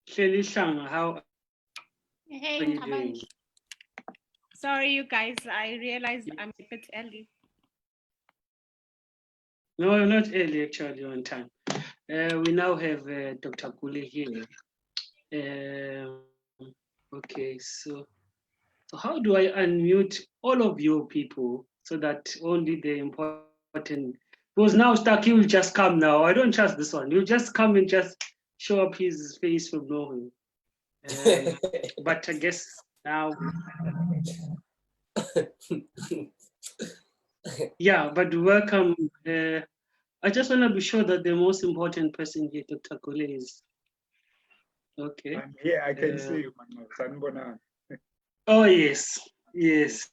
Shelly Shang, how Hey, are you doing? sorry, you guys. I realized I'm a bit early. No, you're not early, actually, on time. We now have Dr. Kule here. Okay, so how do I unmute all of you people so that only the important, because now Starkey will just come now. I don't trust this one. He'll just come and just show up his face from nowhere. But I guess now, yeah, but welcome. I just want to be sure that the most important person here, Dr. Kule, is okay. I'm here, I can see you, Sanbona. Oh, yes, yes.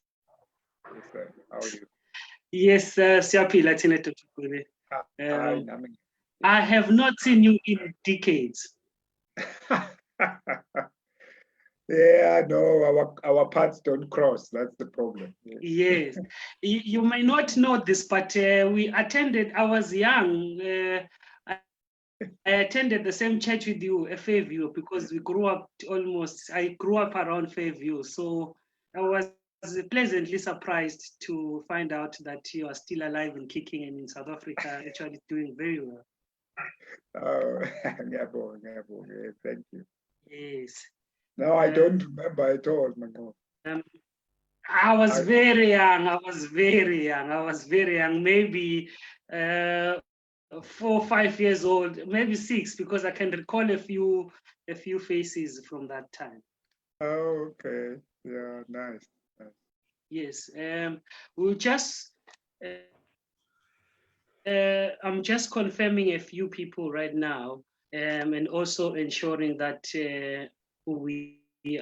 Yes, sir. How are you? Yes, Siaphila thina Dr. Kule. I have not seen you in decades. Yeah, no, our paths don't cross. That's the problem. Yes, you may not know this, but we attended. I was young. I attended the same church with you, Fairview, because we grew up almost. I grew up around Fairview, so I was pleasantly surprised to find out that you are still alive and kicking, and in South Africa, actually doing very well. Oh, thank you. Yes. No, I don't remember at all, my God. I was very young. I was very young. Maybe 4 or 5 years old, maybe 6, because I can recall a few faces from that time. Oh, okay. Yeah, nice. Yes. We'll just. I'm just confirming a few people right now, and also ensuring that we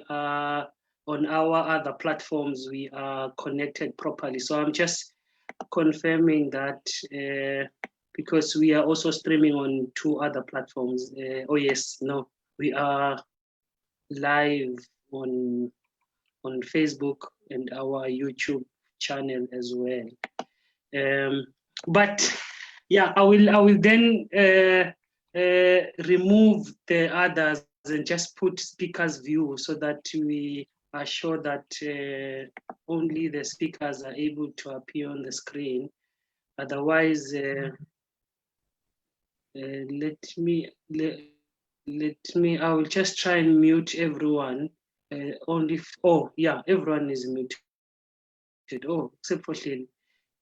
are on our other platforms, we are connected properly. So I'm just confirming that because we are also streaming on 2 other platforms. Oh yes, no, we are live on Facebook and our YouTube channel as well. But yeah, I will then remove the others and just put speakers view so that we are sure that only the speakers are able to appear on the screen. Otherwise, I will just try and mute everyone. Everyone is muted. Oh, except for Shelly.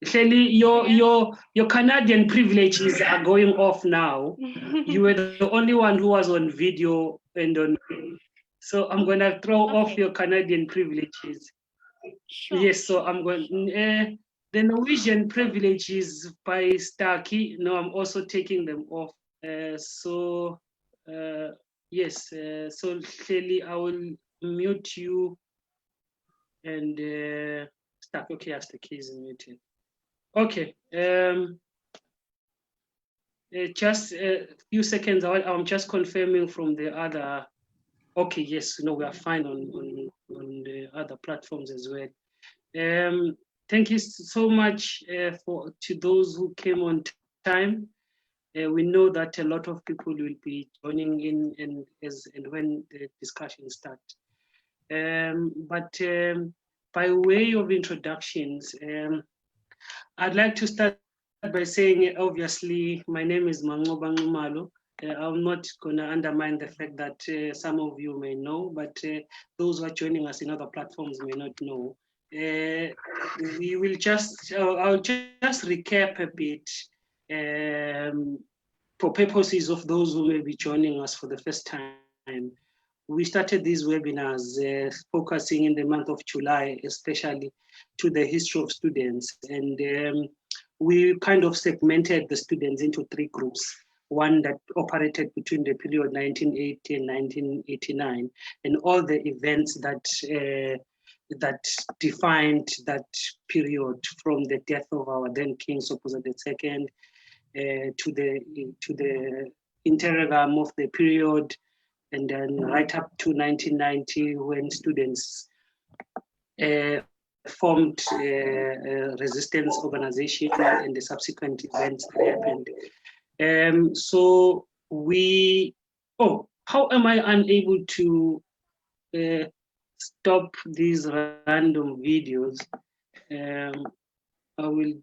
Shelly, your Canadian privileges are going off now. You were the only one who was on video and on. So I'm gonna throw off your Canadian privileges. Sure. Yes, so I'm going. The Norwegian privileges by Starkey. No, I'm also taking them off. Yes. So Shelly, I will mute you and Starkey. Okay, as the key is muted. Okay. Just a few seconds. I'm just confirming from the other. Okay, yes, no, we are fine on the other platforms as well. Thank you so much to those who came on time. We know that a lot of people will be joining in and when the discussion starts. But by way of introductions, I'd like to start by saying, obviously, my name is Mangoba Ngumalo. I'm not going to undermine the fact that some of you may know, but those who are joining us in other platforms may not know. We will I'll just recap a bit for purposes of those who may be joining us for the first time. We started these webinars focusing in the month of July, especially to the history of students. And we kind of segmented the students into 3 groups. One that operated between the period 1980 and 1989, and all the events that defined that period, from the death of our then King Sopoza II to the interregnum of the period, and then right up to 1990, when students formed resistance organization and the subsequent events that happened. So how am I unable to stop these random videos? I will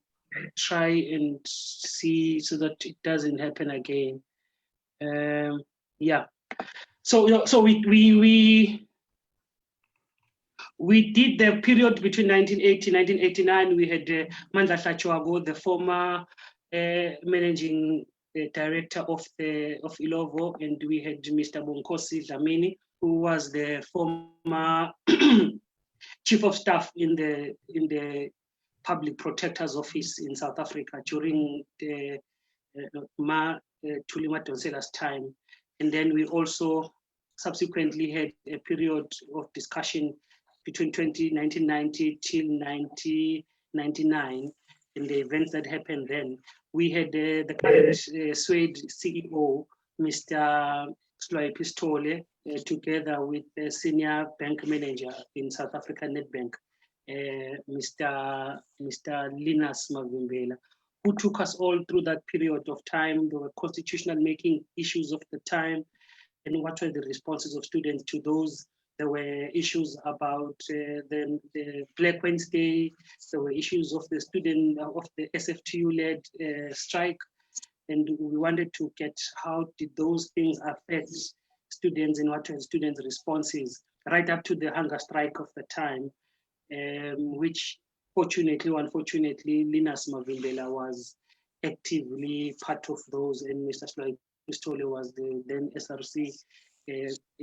try and see so that it doesn't happen again. Yeah. So we did the period between 1980 and 1989. We had Mandla Hlatswago, the former managing director of Ilovo, and we had Mr. Bonkosi Dlamini, who was the former chief of staff in the Public Protector's Office in South Africa during the Thuli Madonsela's time. And then we also subsequently had a period of discussion between 1990 till 1999, and the events that happened then. We had the current Swede CEO, Mr. Sloy Pistole, together with the senior bank manager in South Africa Nedbank, Mr. Linus Mavimbela, who took us all through that period of time. There were constitutional making issues of the time, and what were the responses of students to those. There were issues about the Black Wednesday. There were issues of the SFTU-led strike, and we wanted to get how did those things affect students and what were students' responses right up to the hunger strike of the time, which fortunately or unfortunately, Linus Mavimbela was actively part of those, and Mr. Sloy Pistole was the then SRC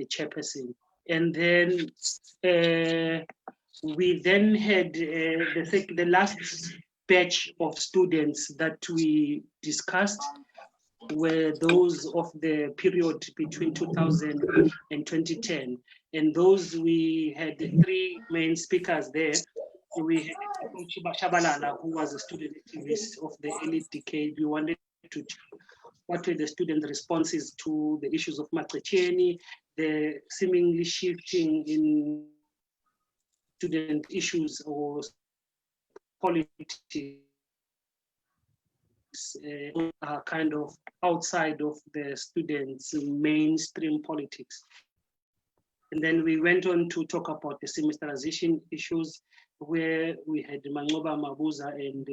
chairperson. And then we then had the last batch of students that we discussed were those of the period between 2000 and 2010. And those, we had three main speakers there. We had Shabalala, who was a student activist of the early decade. We wanted to check what were the student responses to the issues of Maqecheni, the seemingly shifting in student issues or politics are kind of outside of the students' mainstream politics. And then we went on to talk about the semesterization issues, where we had Mangoba Mabuza and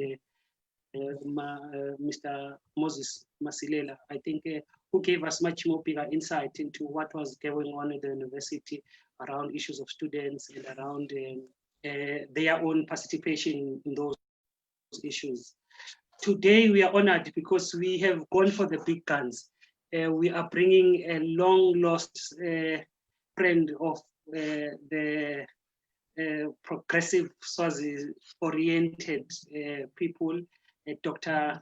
Mr. Moses Masilela, I think, who gave us much more bigger insight into what was going on at the university around issues of students and around their own participation in those issues. Today, we are honored because we have gone for the big guns. We are bringing a long lost friend of the progressive Swazi-oriented people, Dr.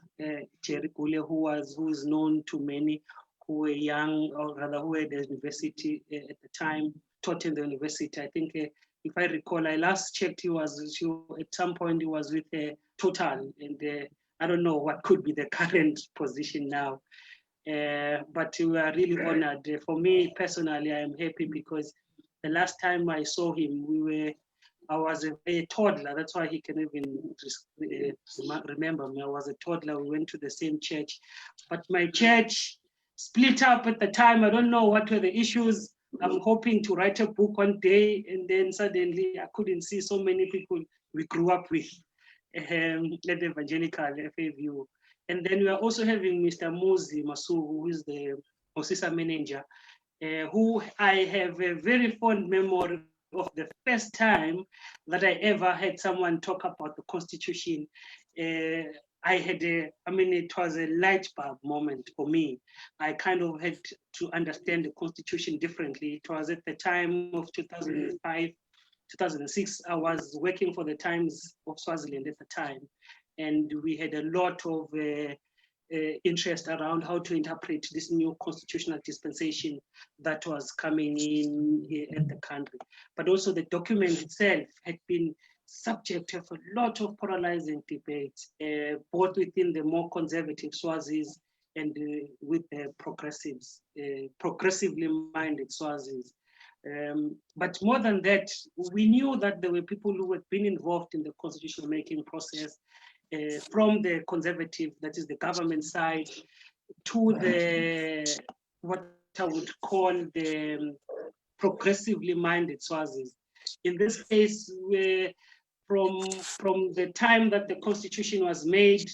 Jerry Gule, who is known to many who were young, or rather who were at the university at the time, taught in the university. I think, if I recall, I last checked, at some point he was with Total, and I don't know what could be the current position now. But we are really honored. For me personally, I am happy because the last time I saw him, I was a toddler. That's why he can even remember me. I was a toddler. We went to the same church, but my church split up at the time. I don't know what were the issues. I'm hoping to write a book one day, and then suddenly I couldn't see so many people we grew up with at the Evangelical FAVU. And then we are also having Mr. Muzi Masugu, who is the Osisa manager, who I have a very fond memory of the first time that I ever had someone talk about the Constitution. It was a light bulb moment for me. I kind of had to understand the Constitution differently. It was at the time of 2005, 2006. I was working for the Times of Swaziland at the time, and we had a lot of interest around how to interpret this new constitutional dispensation that was coming in here at the country. But also the document itself had been subject of a lot of polarizing debates, both within the more conservative Swazis and with the progressives, progressively minded Swazis. But more than that, we knew that there were people who had been involved in the constitutional making process from the conservative, that is the government side, to the, what I would call the progressively minded Swazis. In this case, from the time that the constitution was made,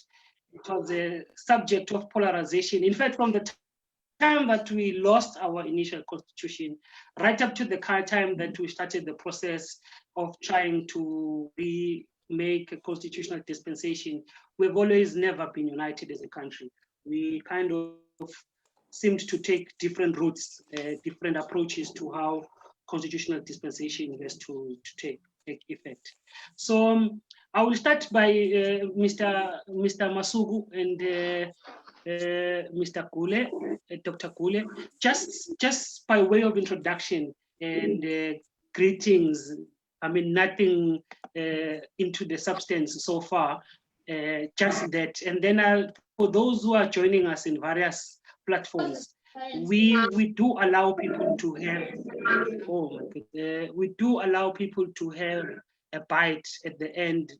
it was a subject of polarization. In fact, from the time that we lost our initial constitution, right up to the time that we started the process of trying to remake a constitutional dispensation, we've always never been united as a country. We kind of seemed to take different routes, different approaches to how constitutional dispensation has to take effect. So I will start by Mr. Masugu and Mr. Kule, Dr. Kule, just by way of introduction and greetings. I mean, nothing into the substance so far, just that. And then for those who are joining us in various platforms, we do allow people to have, we do allow people to have a bite at the end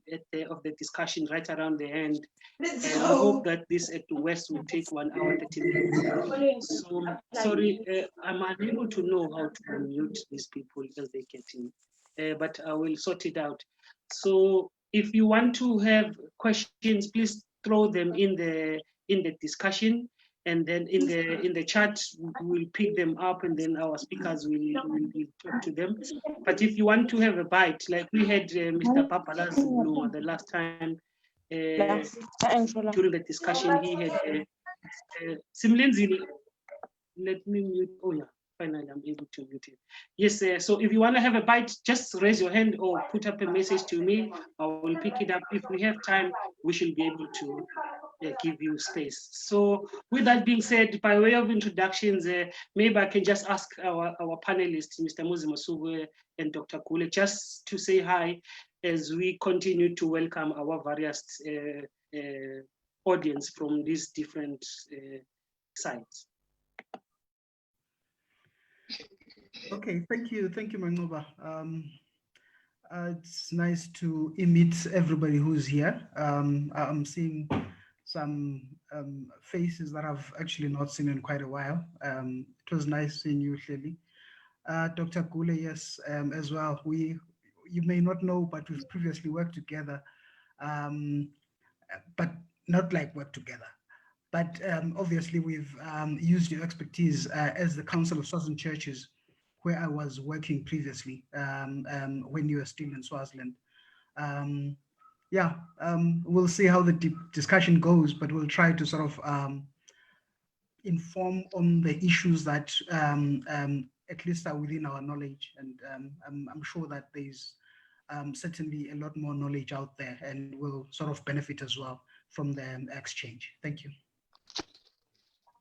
of the discussion, right around the end. And I hope that this at the West will take 1 hour, 30 minutes. So sorry, I'm unable to know how to mute these people as they get in, but I will sort it out. So if you want to have questions, please throw them in the discussion. And then in the chat, we'll pick them up, and then our speakers will talk to them. But if you want to have a bite, like we had Mr. Papalas the last time during the discussion, he had Simlenzini. Let me mute. Oh yeah, finally I'm able to mute it. Yes, so if you want to have a bite, just raise your hand or put up a message to me. I will pick it up. If we have time, we should be able to give you space. So with that being said, by way of introductions, maybe I can just ask our panelists, Mr. Muzi Masugu and Dr. Kule, just to say hi as we continue to welcome our various audience from these different sites. Okay, thank you, Mangoba. It's nice to meet everybody who's here. I'm seeing some faces that I've actually not seen in quite a while. It was nice seeing you, Shelly. Dr. Kule, yes, as well. You may not know, but we've previously worked together, but not like work together. But obviously, we've used your expertise as the Council of Swaziland Churches, where I was working previously when you were still in Swaziland. We'll see how the discussion goes, but we'll try to sort of inform on the issues that at least are within our knowledge. And I'm sure that there's certainly a lot more knowledge out there, and we'll sort of benefit as well from the exchange. Thank you.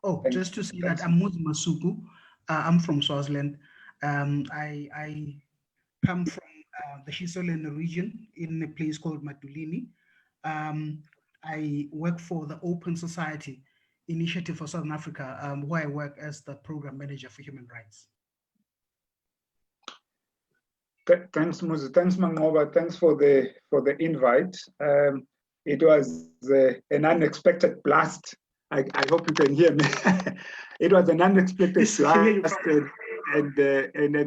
Oh, just to say that I'm Muzi Masugu. I'm from Swaziland. I come from the Swaziland region in a place called Matulini. I work for the Open Society Initiative for Southern Africa, where I work as the program manager for human rights. Thanks, Muzi. Thanks, Mangoba. Thanks for the invite. It was an unexpected blast. I hope you can hear me. It was an unexpected blast, and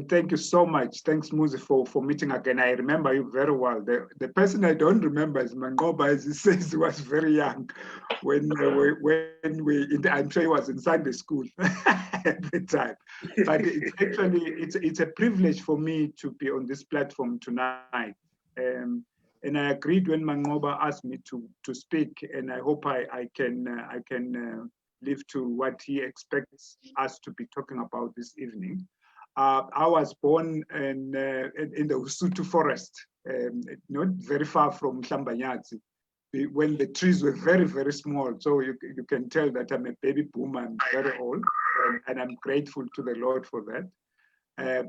thank you so much. Thanks, Muzi, for meeting again. I remember you very well. The person I don't remember is Mangoba, as he says, he was very young when I'm sure he was in Sunday school at the time. But it's a privilege for me to be on this platform tonight. And I agreed when Mangoba asked me to speak, and I hope I can live to what he expects us to be talking about this evening. I was born in the Usutu forest, not very far from Mhlambanyatsi, when the trees were very, very small. So you can tell that I'm a baby boomer, I'm very old, and I'm grateful to the Lord for that.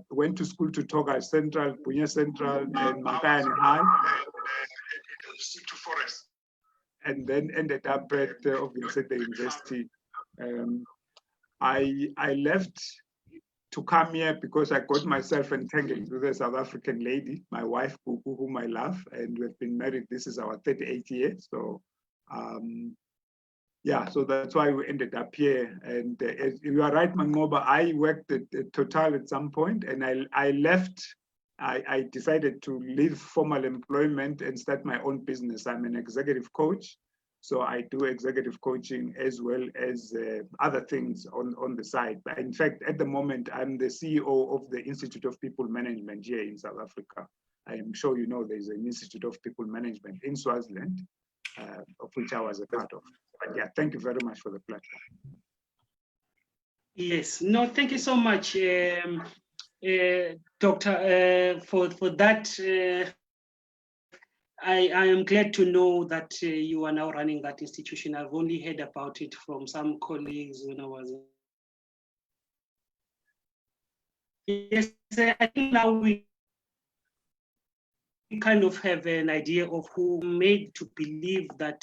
Went to school to Toga Central, Punya Central, and Makayane High. And then ended up at obviously the university. I left to come here because I got myself entangled with a South African lady, my wife, whom I love, and we've been married. This is our 38th year. So, yeah, so that's why we ended up here. And you are right, Mangoba, I worked at Total at some point, and I left. I decided to leave formal employment and start my own business. I'm an executive coach. So I do executive coaching as well as other things on the side. But in fact, at the moment, I'm the CEO of the Institute of People Management here in South Africa. I am sure you know there's an Institute of People Management in Swaziland, of which I was a part of. But yeah, thank you very much for the platform. Yes, no, thank you so much, Doctor, for that. I am glad to know that you are now running that institution. I've only heard about it from some colleagues when I was. Yes, I think now we kind of have an idea of who made to believe that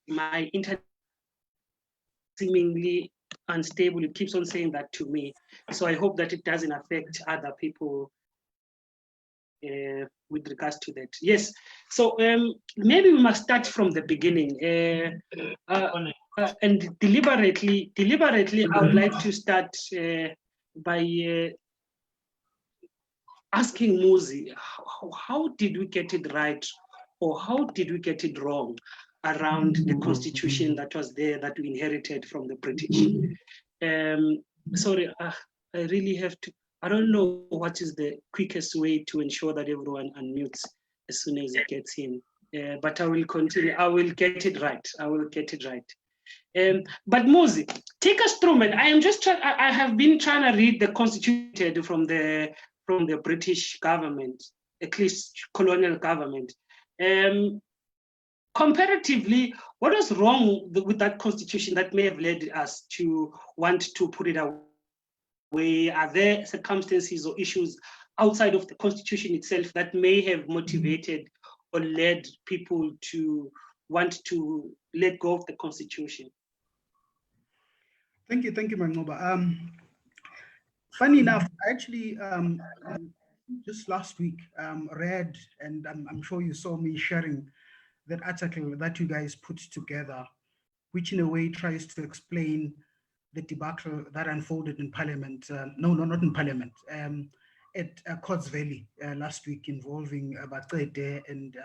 my internet seemingly unstable. It keeps on saying that to me. So I hope that it doesn't affect other people with regards to that. Yes, so maybe we must start from the beginning. And deliberately, I would like to start by asking Muzi, how did we get it right, or how did we get it wrong around the constitution that was there that we inherited from the British? Sorry, I really have to. I don't know what is the quickest way to ensure that everyone unmutes as soon as it gets in. But I will continue. I will get it right. I will get it right. But Muzi, take us through, man. I have been trying to read the constitution from the British government, at least colonial government. Comparatively, what was wrong with that constitution that may have led us to want to put it away? Are there circumstances or issues outside of the constitution itself that may have motivated or led people to want to let go of the constitution? Thank you, Mangoba. Funny enough, I actually just last week read, and I'm sure you saw me sharing that article that you guys put together, which in a way tries to explain the debacle that unfolded in Parliament. No, not in Parliament. At Courts Valley last week, involving Batsete and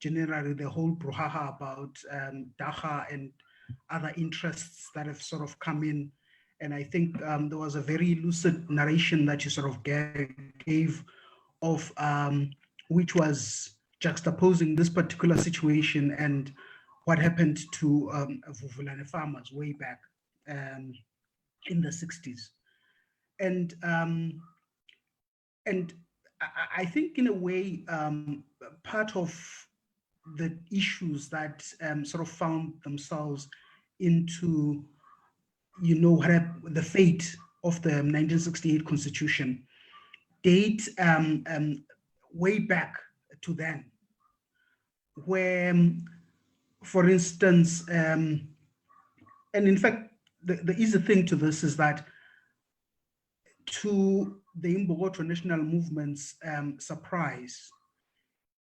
generally the whole brouhaha about Daha and other interests that have sort of come in. And I think there was a very lucid narration that you sort of gave of which was juxtaposing this particular situation and what happened to Vuvulane farmers way back in the 60s. And I think in a way, part of the issues that sort of found themselves into, the fate of the 1968 Constitution date way back to then, where, for instance, and in fact, the easy thing to this is that to the Imbokodo National Movement's surprise,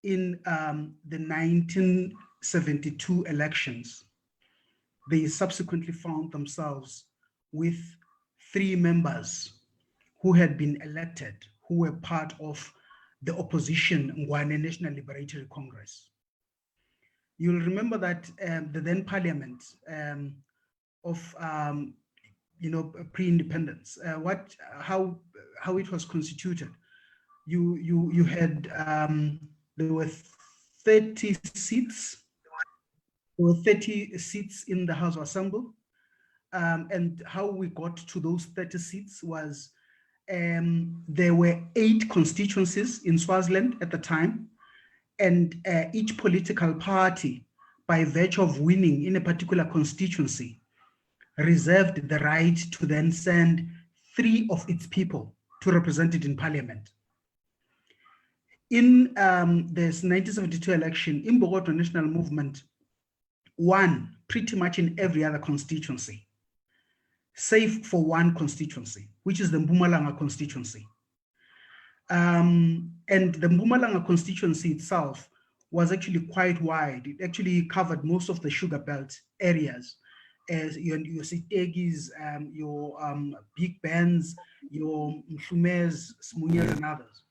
in the 1972 elections, they subsequently found themselves with 3 members who had been elected, who were part of the opposition Ngwane National Liberatory Congress. You'll remember that the then parliament of pre-independence, how it was constituted. You had there were 30 seats. There were 30 seats in the House of Assembly, and how we got to those 30 seats was there were 8 constituencies in Swaziland at the time, and each political party, by virtue of winning in a particular constituency, reserved the right to then send 3 of its people to represent it in parliament. In this 1972 election, Imbokodo National Movement won pretty much in every other constituency. save for one constituency, which is the Mpumalanga constituency. And the Mpumalanga constituency itself was actually quite wide. It actually covered most of the sugar belt areas, as your Sitegis, your Big Bends, your Mhlumes, Smunyas, and others.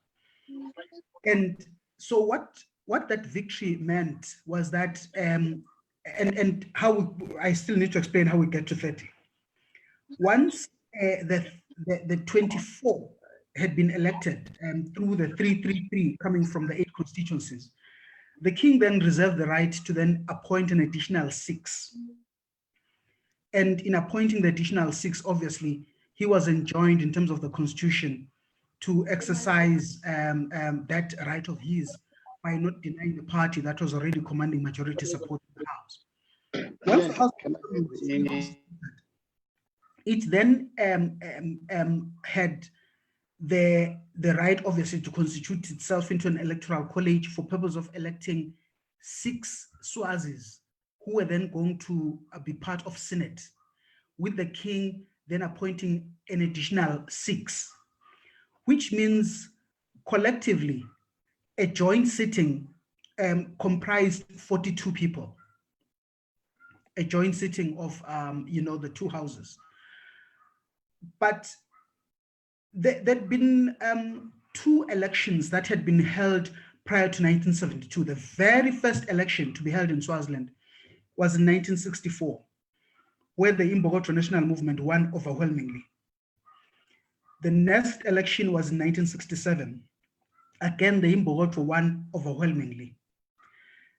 And so what that victory meant was that, and how I still need to explain how we get to 30. Once the 24 had been elected through the 333 coming from the 8 constituencies, the king then reserved the right to then appoint an additional 6. And in appointing the additional 6, obviously, he was enjoined in terms of the constitution to exercise that right of his by not denying the party that was already commanding majority support in the House. Once the House it then had the right, obviously, to constitute itself into an electoral college for purpose of electing 6 Swazis who were then going to be part of Senate, with the king then appointing an additional 6, which means collectively a joint sitting comprised 42 people, a joint sitting of the 2 houses. But there'd been 2 elections that had been held prior to 1972. The very first election to be held in Swaziland was in 1964, where the Imbokotho National Movement won overwhelmingly. The next election was in 1967. Again, the Imbokotho won overwhelmingly.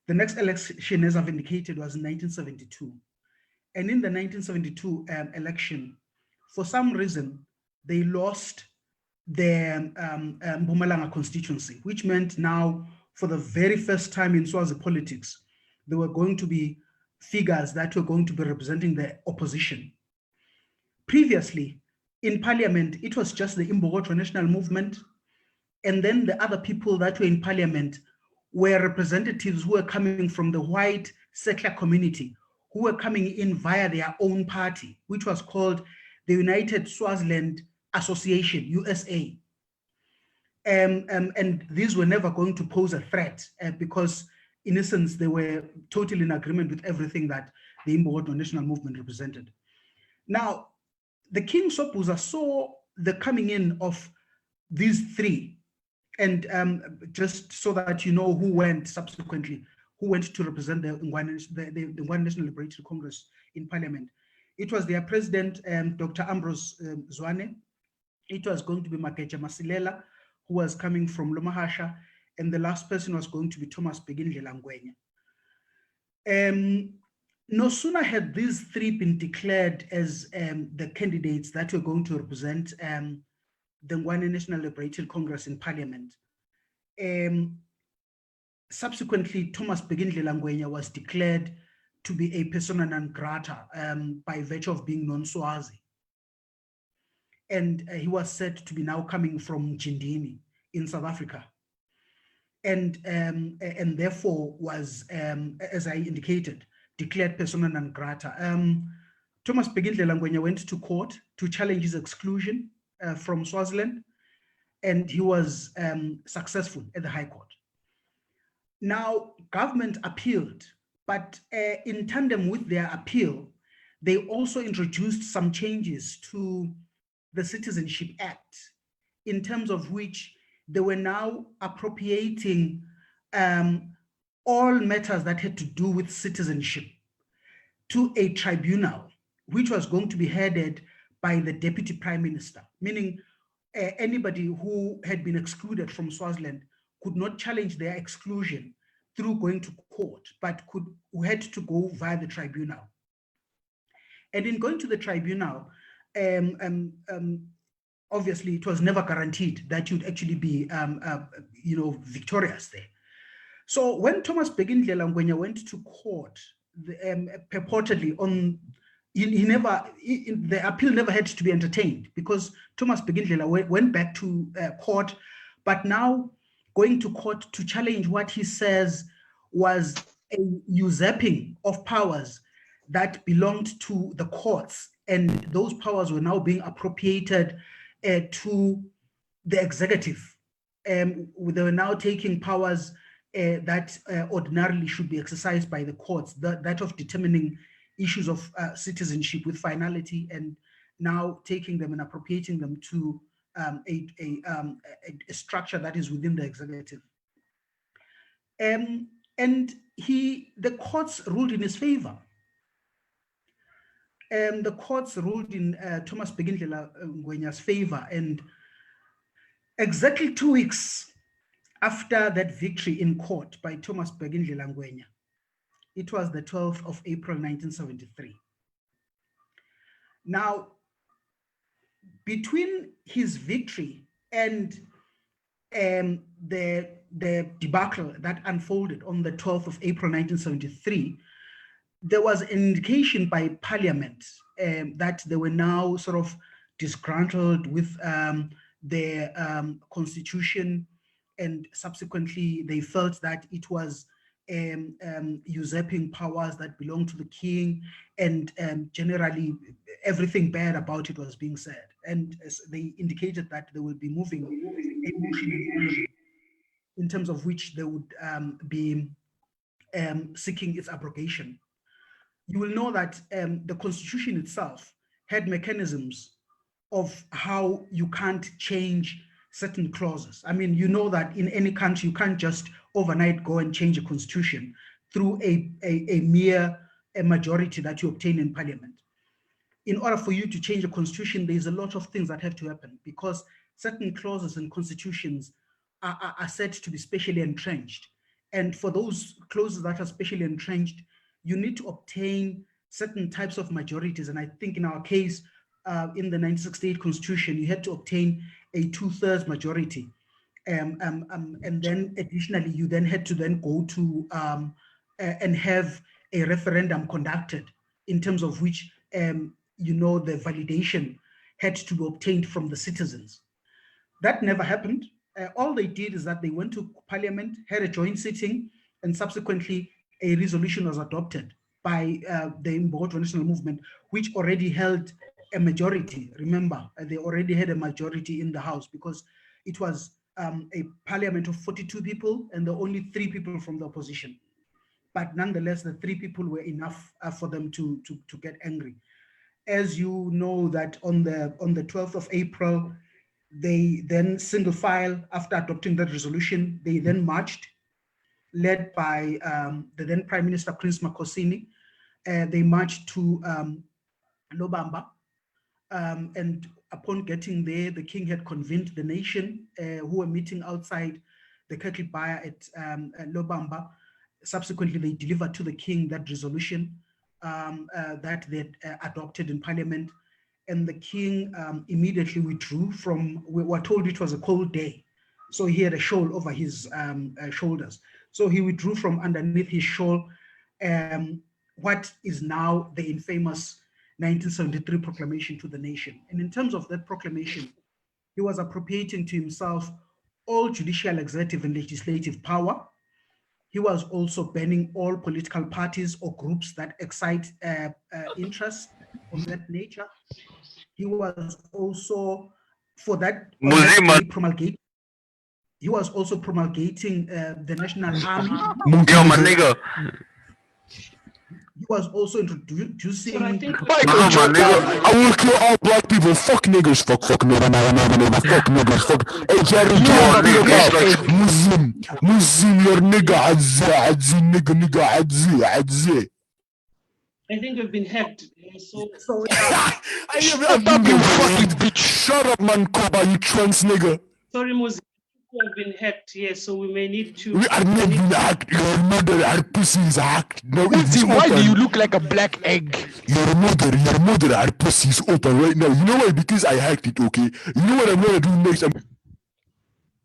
The next election, as I've indicated, was in 1972. And in the 1972 election, for some reason, they lost the Mpumalanga constituency, which meant now, for the very first time in Swazi politics, there were going to be figures that were going to be representing the opposition. Previously, in parliament, it was just the Imbokotho National Movement, and then the other people that were in parliament were representatives who were coming from the white settler community, who were coming in via their own party, which was called the United Swaziland Association, USA. And these were never going to pose a threat because, in essence, they were totally in agreement with everything that the Imbokotho National Movement represented. Now, the King Sobhuza saw the coming in of these 3, and just so that you know who went subsequently, who went to represent the Ngwane National Liberation Congress in Parliament. It was their president, Dr. Ambrose Zwane. It was going to be Mageja Masilela, who was coming from Lomahasha, and the last person was going to be Thomas Begindlela Ngwenya. No sooner had these 3 been declared as the candidates that were going to represent the Ngwane National Liberation Congress in Parliament. Subsequently, Thomas Begindlela Ngwenya was declared to be a persona non grata by virtue of being non-Swazi. And he was said to be now coming from Jindini in South Africa. And therefore was, as I indicated, declared persona non grata. Thomas Begindlela Ngwenya went to court to challenge his exclusion from Swaziland, and he was successful at the High Court. Now, government appealed, but in tandem with their appeal, they also introduced some changes to the Citizenship Act, in terms of which they were now appropriating all matters that had to do with citizenship to a tribunal, which was going to be headed by the Deputy Prime Minister, meaning anybody who had been excluded from Swaziland could not challenge their exclusion through going to court, but had to go via the tribunal. And in going to the tribunal, obviously it was never guaranteed that you'd actually be victorious there. So when Thomas Begindlela Ngwenya went to court, purportedly on, the appeal never had to be entertained, because Thomas Begindlela went back to court, but now going to court to challenge what he says was a usurping of powers that belonged to the courts and those powers were now being appropriated to the executive. They were now taking powers that ordinarily should be exercised by the courts, that of determining issues of citizenship with finality, and now taking them and appropriating them to a structure that is within the executive. And the courts ruled in his favor. The courts ruled in Thomas Begindlela Ngwenya's favor, and exactly 2 weeks after that victory in court by Thomas Begindlela Ngwenya, it was the 12th of April, 1973. Now, between his victory and the debacle that unfolded on the 12th of April, 1973, there was an indication by Parliament that they were now sort of disgruntled with their constitution, and subsequently they felt that it was usurping powers that belonged to the king, and generally everything bad about it was being said. And they indicated that they will be moving a motion in terms of which they would be seeking its abrogation. You will know that the constitution itself had mechanisms of how you can't change certain clauses. I mean, you know that in any country, you can't just overnight go and change a constitution through a mere majority that you obtain in parliament. In order for you to change a constitution, there's a lot of things that have to happen, because certain clauses in constitutions are said to be specially entrenched. And for those clauses that are specially entrenched, you need to obtain certain types of majorities. And I think in our case, in the 1968 Constitution, you had to obtain a 2/3 majority. And then additionally, you then had to then go to and have a referendum conducted, in terms of which, you know, the validation had to be obtained from the citizens. That never happened. All they did is that they went to Parliament, had a joint sitting, and subsequently a resolution was adopted by the Mbokodo National Movement, which already held a majority. Remember, they already had a majority in the House, because it was a parliament of 42 people and there were only 3 people from the opposition. But nonetheless, the 3 people were enough for them to get angry. As you know, that on the 12th of April, they then single file, after adopting that resolution, they then marched, led by the then Prime Minister Prince Makosini. They marched to Lobamba, and upon getting there, the king had convened the nation who were meeting outside the cattle buyer at Lobamba. Subsequently, they delivered to the king that resolution that they had adopted in Parliament, and the king immediately withdrew from, we were told it was a cold day, so he had a shawl over his shoulders. So he withdrew from underneath his shawl what is now the infamous 1973 proclamation to the nation. And in terms of that proclamation, he was appropriating to himself all judicial, executive, and legislative power. He was also banning all political parties or groups that excite interest of that nature. He was also, for that, promulgating. He was also promulgating the National Army. He was also introducing. So I think I will kill all black people. Fuck niggers. Fuck nigga. Fuck niggas. Fuck. Hey Jerry, Muslim, your nigga. Adzi, nigga, adzi. I think we've been hacked. So I am you fucking bitch. Shut up, man, Koba, you trans nigga. sorry, Moses, we have been hacked. Yes, so we may need to. We are not being hacked. Your mother, her pussy is hacked. No, why do you look like a black egg? Your mother, her pussy is open right now. You know why? Because I hacked it, okay? You know what I'm gonna do next?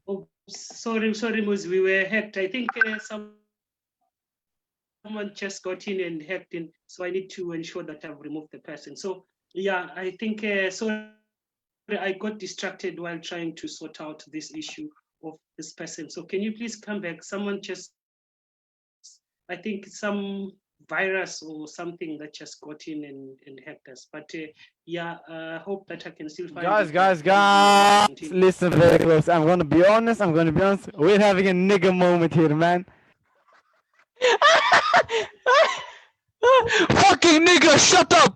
Oh, sorry, Moses, we were hacked. I think someone just got in and hacked in, so I need to ensure that I've removed the person. So yeah, I think sorry, I got distracted while trying to sort out this issue of this person. So can you please come back? Someone just, I think some virus or something that just got in and hacked us. But yeah, I hope that I can still find Guys, listen very close. I'm gonna be honest. We're having a nigga moment here, man. Fucking nigga, shut up!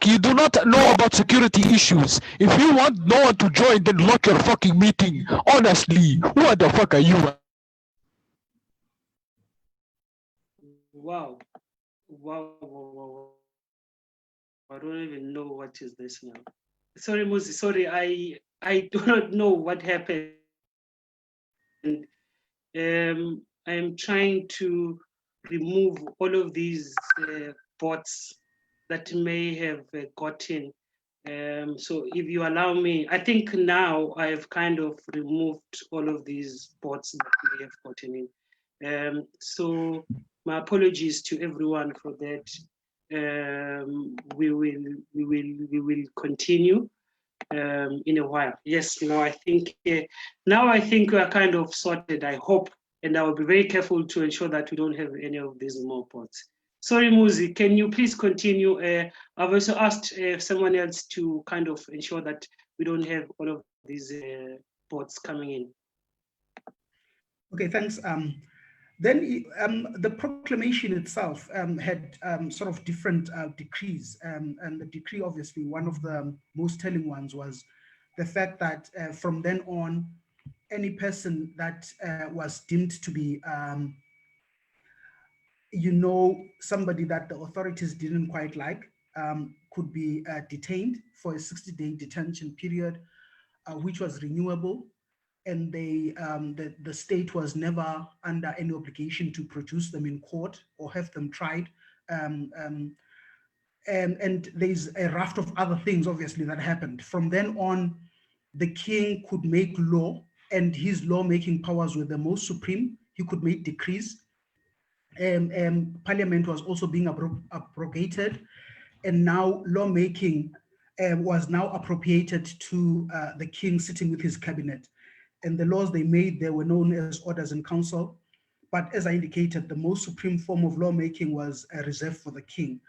You do not know about security issues. If you want no one to join, then lock your fucking meeting. Honestly, who the fuck are you? Wow. Wow. I don't even know what is this now. Sorry, Muzi, sorry, I do not know what happened. I'm trying to remove all of these bots that may have gotten. So if you allow me, I think now I've kind of removed all of these bots that may have gotten in. So my apologies to everyone for that. We will continue in a while. Yes, I think we are kind of sorted, I hope, and I will be very careful to ensure that we don't have any of these more bots. Sorry, Muzi, can you please continue? I've also asked someone else to kind of ensure that we don't have all of these bots coming in. Okay, thanks. Then the proclamation itself had sort of different decrees, and the decree, obviously, one of the most telling ones was the fact that from then on, any person that was deemed to be, somebody that the authorities didn't quite like, could be detained for a 60-day detention period, which was renewable. And the state was never under any obligation to produce them in court or have them tried. And there's a raft of other things, obviously, that happened. From then on, the king could make law, and his lawmaking powers were the most supreme. He could make decrees. Parliament was also being abrogated, and now lawmaking was now appropriated to the king sitting with his cabinet. And the laws they made, they were known as orders in council. But as I indicated, the most supreme form of lawmaking was reserved for the king,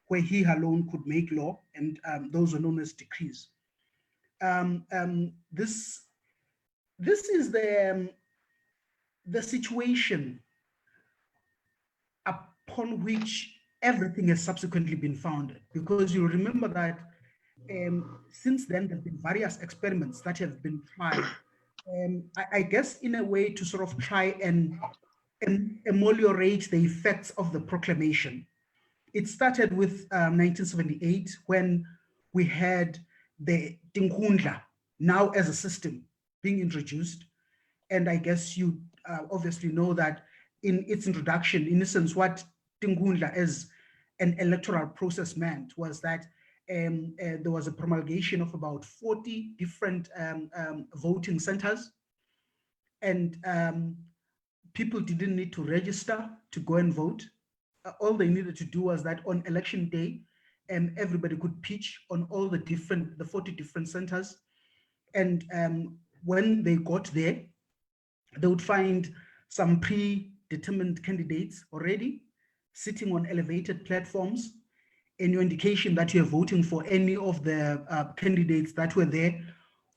where he alone could make law, and those were known as decrees. This is the situation upon which everything has subsequently been founded, because you remember that since then there have been various experiments that have been tried, I guess in a way to sort of try and ameliorate the effects of the proclamation. It started with 1978 when we had the Tinkundla now as a system being introduced. And I guess you obviously know that in its introduction, in essence, what Tinkundla as an electoral process meant was that there was a promulgation of about 40 different voting centers, and people didn't need to register to go and vote. All they needed to do was that on election day, everybody could pitch on all the 40 different centers. And when they got there, they would find some predetermined candidates already sitting on elevated platforms, and your indication that you're voting for any of the candidates that were there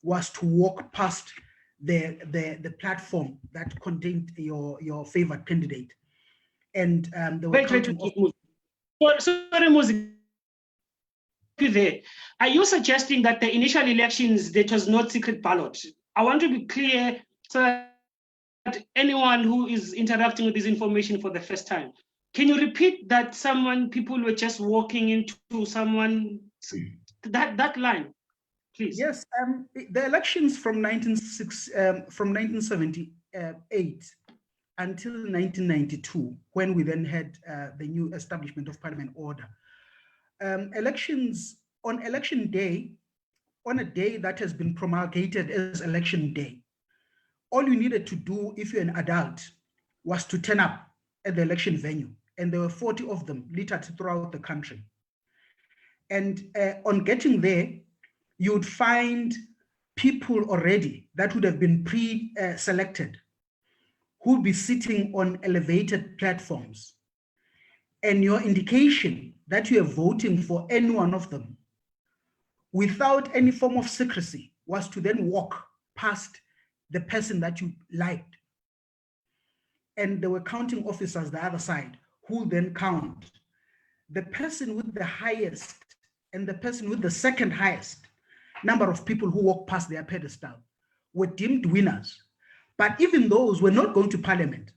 was to walk past the platform that contained your favored candidate. And they were Sorry, Muzi. There. Are you suggesting that the initial elections, there was not secret ballot? I want to be clear so that anyone who is interacting with this information for the first time, can you repeat that people were just walking into someone, that line, please? Yes, the elections from 1978 until 1992, when we then had the new establishment of Parliament order. Elections on election day, on a day that has been promulgated as election day, all you needed to do if you're an adult was to turn up at the election venue, and there were 40 of them littered throughout the country. And on getting there, you would find people already that would have been pre-selected who would be sitting on elevated platforms. and your indication that you are voting for any one of them without any form of secrecy was to then walk past the person that you liked. And there were counting officers the other side who then count. The person with the highest and the person with the second highest number of people who walked past their pedestal were deemed winners. But even those were not going to parliament.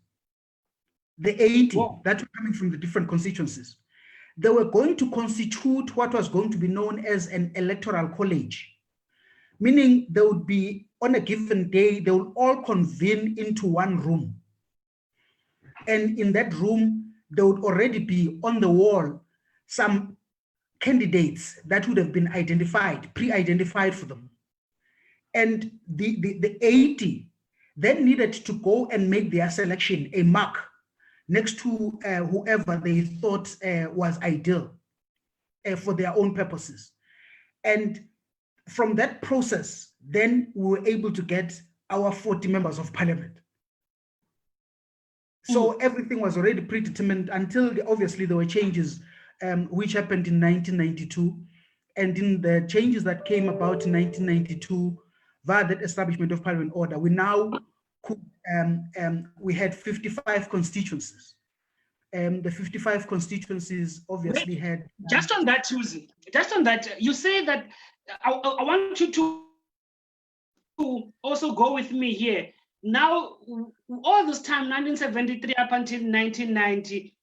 The 80 that were coming from the different constituencies, they were going to constitute what was going to be known as an electoral college, meaning they would be on a given day, they will all convene into one room. And in that room, there would already be on the wall some candidates that would have been identified, pre-identified for them. And the 80 then needed to go and make their selection a mark next to whoever they thought was ideal for their own purposes. And from that process, then we were able to get our 40 members of parliament. So everything was already predetermined until obviously there were changes which happened in 1992. And in the changes that came about in 1992, via that establishment of parliament order, we now could, we had 55 constituencies. The 55 constituencies obviously had... Just on that, Susie, just on that, you say that, I want you to also go with me here. Now, all this time, 1973 up until 1990,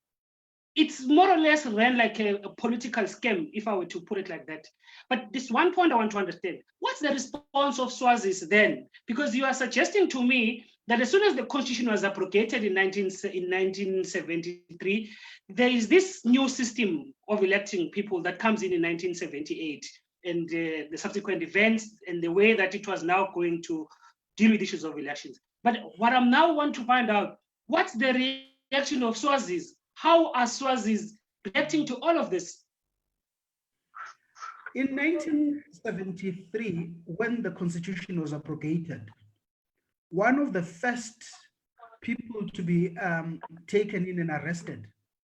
it's more or less ran like a political scam, if I were to put it like that. But this one point I want to understand, what's the response of Swazis then? Because you are suggesting to me that as soon as the constitution was abrogated in 1973, there is this new system of electing people that comes in 1978, and the subsequent events and the way that it was now going to deal with issues of elections. But what I now want to find out, what's the reaction of Swazis? How are Swazis reacting to all of this? In 1973, when the constitution was abrogated, one of the first people to be taken in and arrested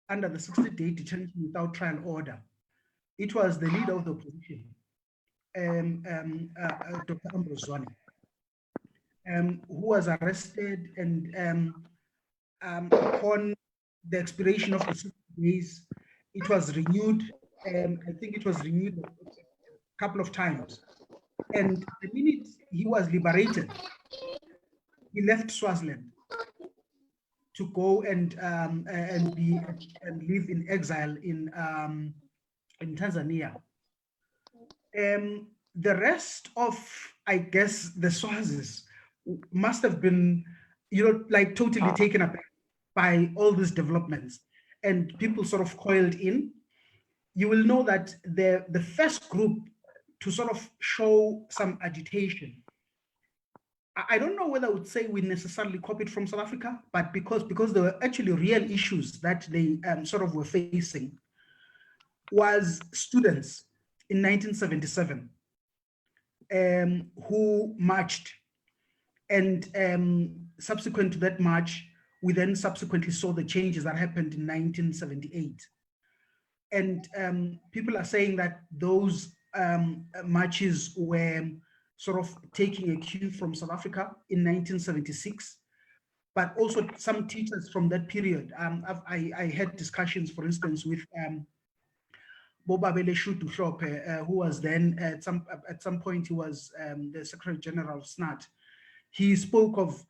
under the 60-day detention without trial order, it was the leader of the opposition, Dr. Ambrose Zwane, who was arrested, and upon the expiration of the 60 days, it was renewed. I think it was renewed a couple of times. And the minute he was liberated, he left Swaziland to go and live in exile in Tanzania. The rest of, I guess, the Swazis must have been, like totally taken aback by all these developments, and people sort of coiled in. You will know that the first group to sort of show some agitation, I don't know whether I would say we necessarily copied from South Africa, but because there were actually real issues that they sort of were facing, was students in 1977 who marched. And subsequent to that march, we then subsequently saw the changes that happened in 1978. And people are saying that those marches were sort of taking a cue from South Africa in 1976, but also some teachers from that period. I had discussions, for instance, with Bobabele Shutu, who was then at some point he was the Secretary General of SNAT. He spoke of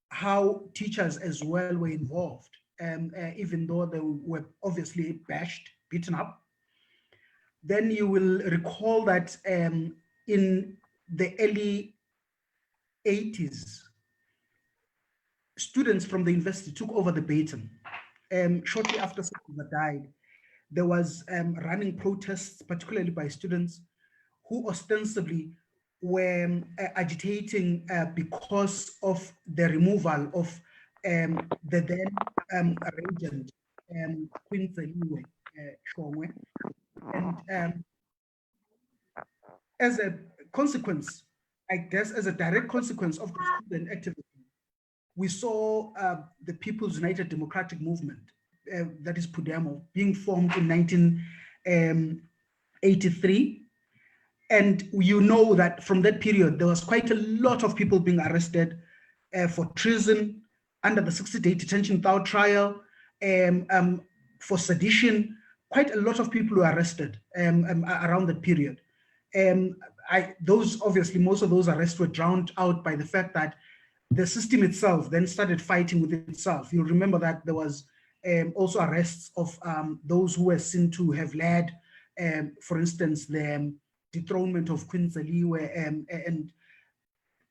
how teachers as well were involved, even though they were obviously bashed, beaten up. Then you will recall that in the early 80s, students from the university took over the baton. Shortly after Swaziland died, there was running protests, particularly by students who ostensibly were agitating because of the removal of the then regent, Queen Zeliwe Shongwe. And as a consequence, I guess as a direct consequence of the student activism, we saw the People's United Democratic Movement that is Pudemo, being formed in 1983. And you know that from that period, there was quite a lot of people being arrested for treason, under the 60-day detention without trial, for sedition. Quite a lot of people were arrested around that period. Those obviously, most of those arrests were drowned out by the fact that the system itself then started fighting with itself. You'll remember that there was also arrests of those who were seen to have led, for instance, the dethronement of Queen Zaliwe, and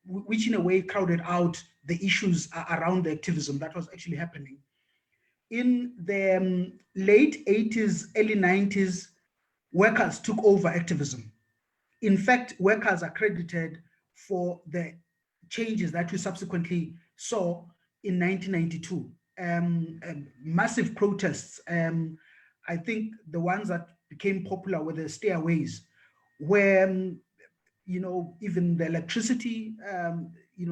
which in a way crowded out the issues around the activism that was actually happening. In the late 80s, early 90s, workers took over activism. In fact, workers are credited for the changes that we subsequently saw in 1992. Massive protests. I think the ones that became popular were the stairways, where even the electricity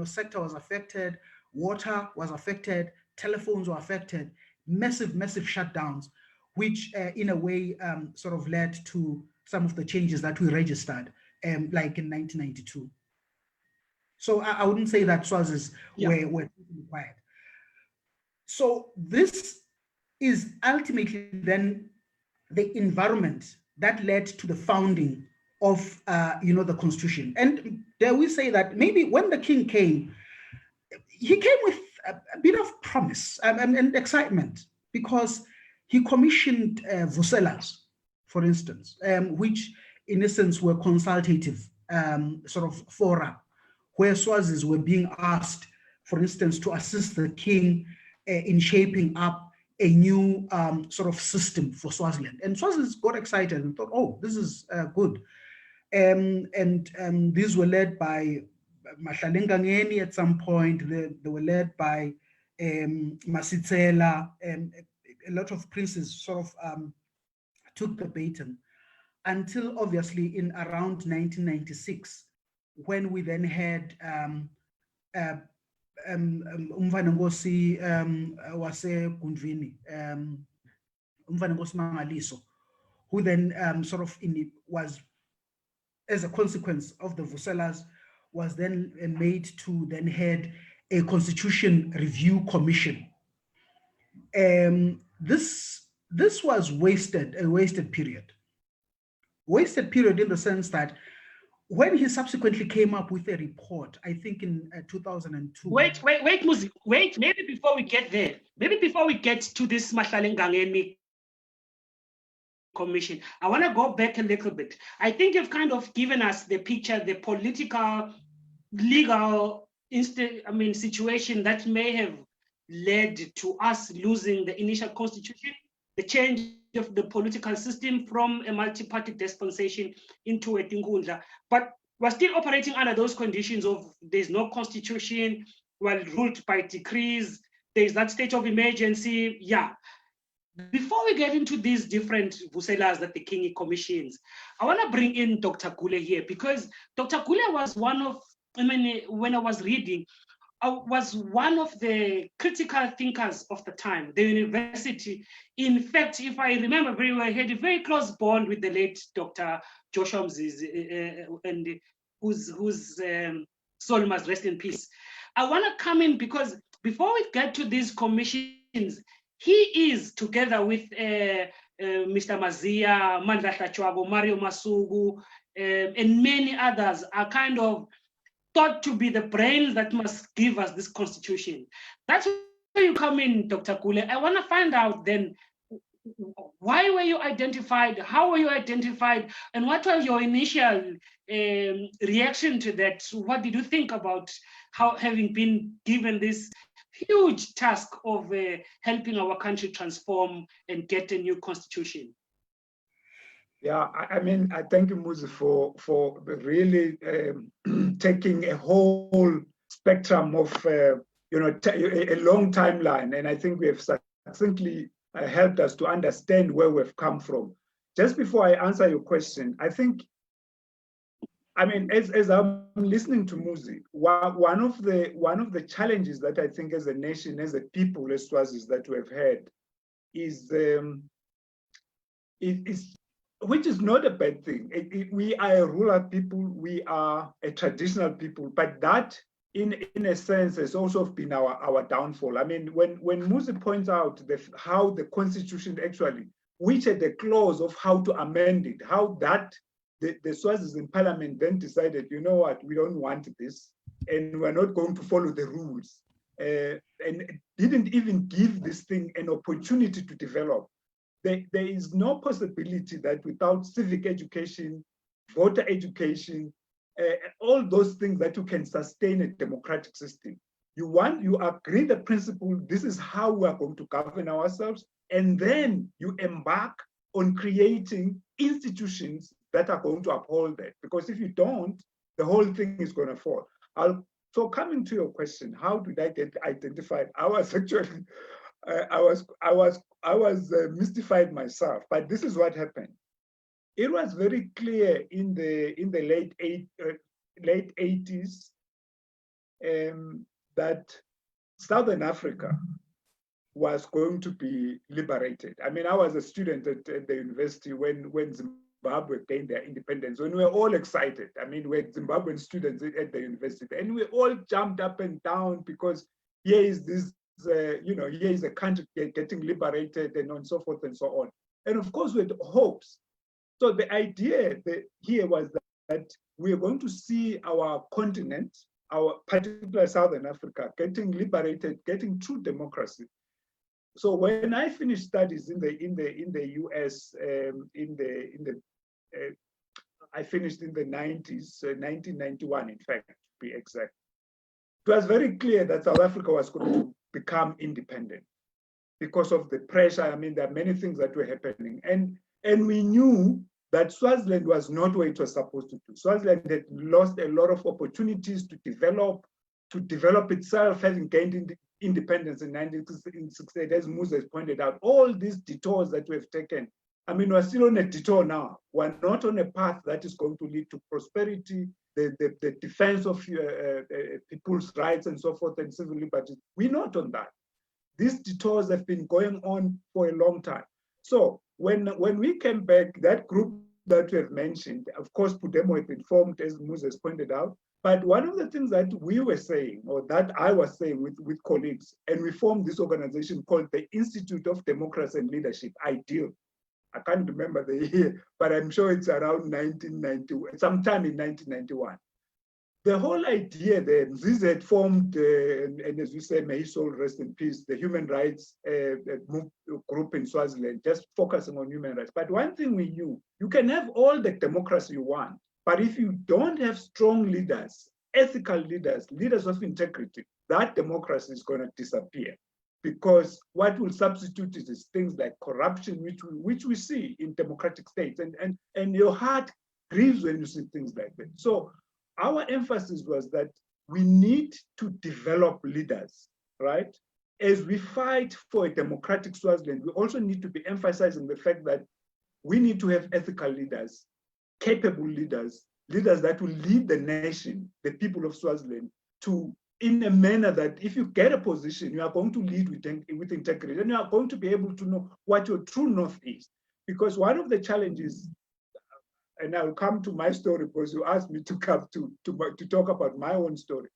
sector was affected, water was affected, telephones were affected, massive shutdowns, which in a way sort of led to some of the changes that we registered, like in 1992. So I wouldn't say that Swazis were quiet. So this is ultimately then the environment that led to the founding of the Constitution. And dare we say that maybe when the king came, he came with a bit of promise and excitement, because he commissioned vuselas, for instance, which in essence were consultative sort of fora, where Swazis were being asked, for instance, to assist the king in shaping up a new sort of system for Swaziland. And Swazis got excited and thought, oh, this is good. And these were led by Mahlalengangeni at some point. They were led by Masitsela, and a lot of princes sort of took the baton, until obviously in around 1996, when we then had Umvanengosi wase Gundvini, Umvanengosi Mangaliso, who then sort of was, as a consequence of the Vuselas, was then made to then head a Constitution Review Commission. This was a wasted period. Wasted period in the sense that when he subsequently came up with a report, I think in 2002. Wait, Muzi. Wait, maybe before we get there, maybe before we get to this Mahlalengangeni Commission, I want to go back a little bit. I think you've kind of given us the picture, the political, legal situation that may have led to us losing the initial constitution, the change of the political system from a multi-party dispensation into a Tingundla. But we're still operating under those conditions of there's no constitution, we're ruled by decrees, there's that state of emergency. Yeah. Before we get into these different vuselas that the king commissions, I want to bring in Dr. Gule here, because Dr. Gule was one of, when I was reading, was one of the critical thinkers of the time, the university. In fact, if I remember very well, he had a very close bond with the late Dr. Joshua Mzizi, and whose soul must rest in peace. I want to come in because before we get to these commissions, he is, together with Mr. Mazia, Mandla Hlachwago, Mario Masugu, and many others, are kind of thought to be the brains that must give us this constitution. That's where you come in, Dr. Kule. I want to find out then, why were you identified? How were you identified? And what was your initial reaction to that? What did you think about how having been given this huge task of helping our country transform and get a new constitution? Yeah, I thank you, Muzi, for really taking a whole spectrum of a long timeline, and I think we have succinctly helped us to understand where we've come from. Just before I answer your question, I think, as I'm listening to Muzi, one of the challenges that I think as a nation, as a people, as Swazis, that we have had which is not a bad thing. We are a rural people, we are a traditional people, but that in a sense has also been our downfall. I mean, when Muzi points out how the constitution actually, which had a clause of how to amend it, how that the Swazis in parliament then decided, you know what, we don't want this, and we're not going to follow the rules, and didn't even give this thing an opportunity to develop. There is no possibility that without civic education, voter education, all those things that you can sustain a democratic system. You agree the principle, this is how we are going to govern ourselves, and then you embark on creating institutions that are going to uphold that. Because if you don't, the whole thing is going to fall. So coming to your question, how did I get identified? I was actually, I was mystified myself, but this is what happened. It was very clear in the late 80s that Southern Africa was going to be liberated. I mean, I was a student at the university when Zimbabwe gained their independence, when we were all excited. I mean, we had Zimbabwean students at the university, and we all jumped up and down because here is this, here is a country getting liberated and so forth and so on. And of course, we had hopes. So the idea here was that we are going to see our continent, our particular Southern Africa, getting liberated, getting true democracy. So when I finished studies in the US, I finished in the 90s, 1991, in fact, to be exact. It was very clear that South Africa was going to become independent because of the pressure. I mean, there are many things that were happening, and we knew that Swaziland was not where it was supposed to do. Swaziland had lost a lot of opportunities to develop itself, having gained independence in 1968, as Muzi has pointed out. All these detours that we've taken, I mean, we're still on a detour now. We're not on a path that is going to lead to prosperity, the defense of people's rights and so forth and civil liberties. We're not on that. These detours have been going on for a long time. So when we came back, that group that we have mentioned, of course, Pudemo had been formed, as Muzi has pointed out. But one of the things that we were saying, or that I was saying with colleagues, and we formed this organization called the Institute of Democracy and Leadership, IDEAL. I can't remember the year, but I'm sure it's around 1990, sometime in 1991. The whole idea then, this had formed, and as we say, may his soul rest in peace, the human rights group in Swaziland, just focusing on human rights. But one thing we knew, you can have all the democracy you want, but if you don't have strong leaders, ethical leaders, leaders of integrity, that democracy is going to disappear. Because what will substitute it is things like corruption, which we see in democratic states, and your heart grieves when you see things like that. So our emphasis was that we need to develop leaders, right? As we fight for a democratic Swaziland, we also need to be emphasizing the fact that we need to have ethical leaders, capable leaders, leaders that will lead the nation, the people of Swaziland, in a manner that if you get a position, you are going to lead with integrity, and you are going to be able to know what your true north is. Because one of the challenges, and I'll come to my story because you asked me to come to talk about my own story.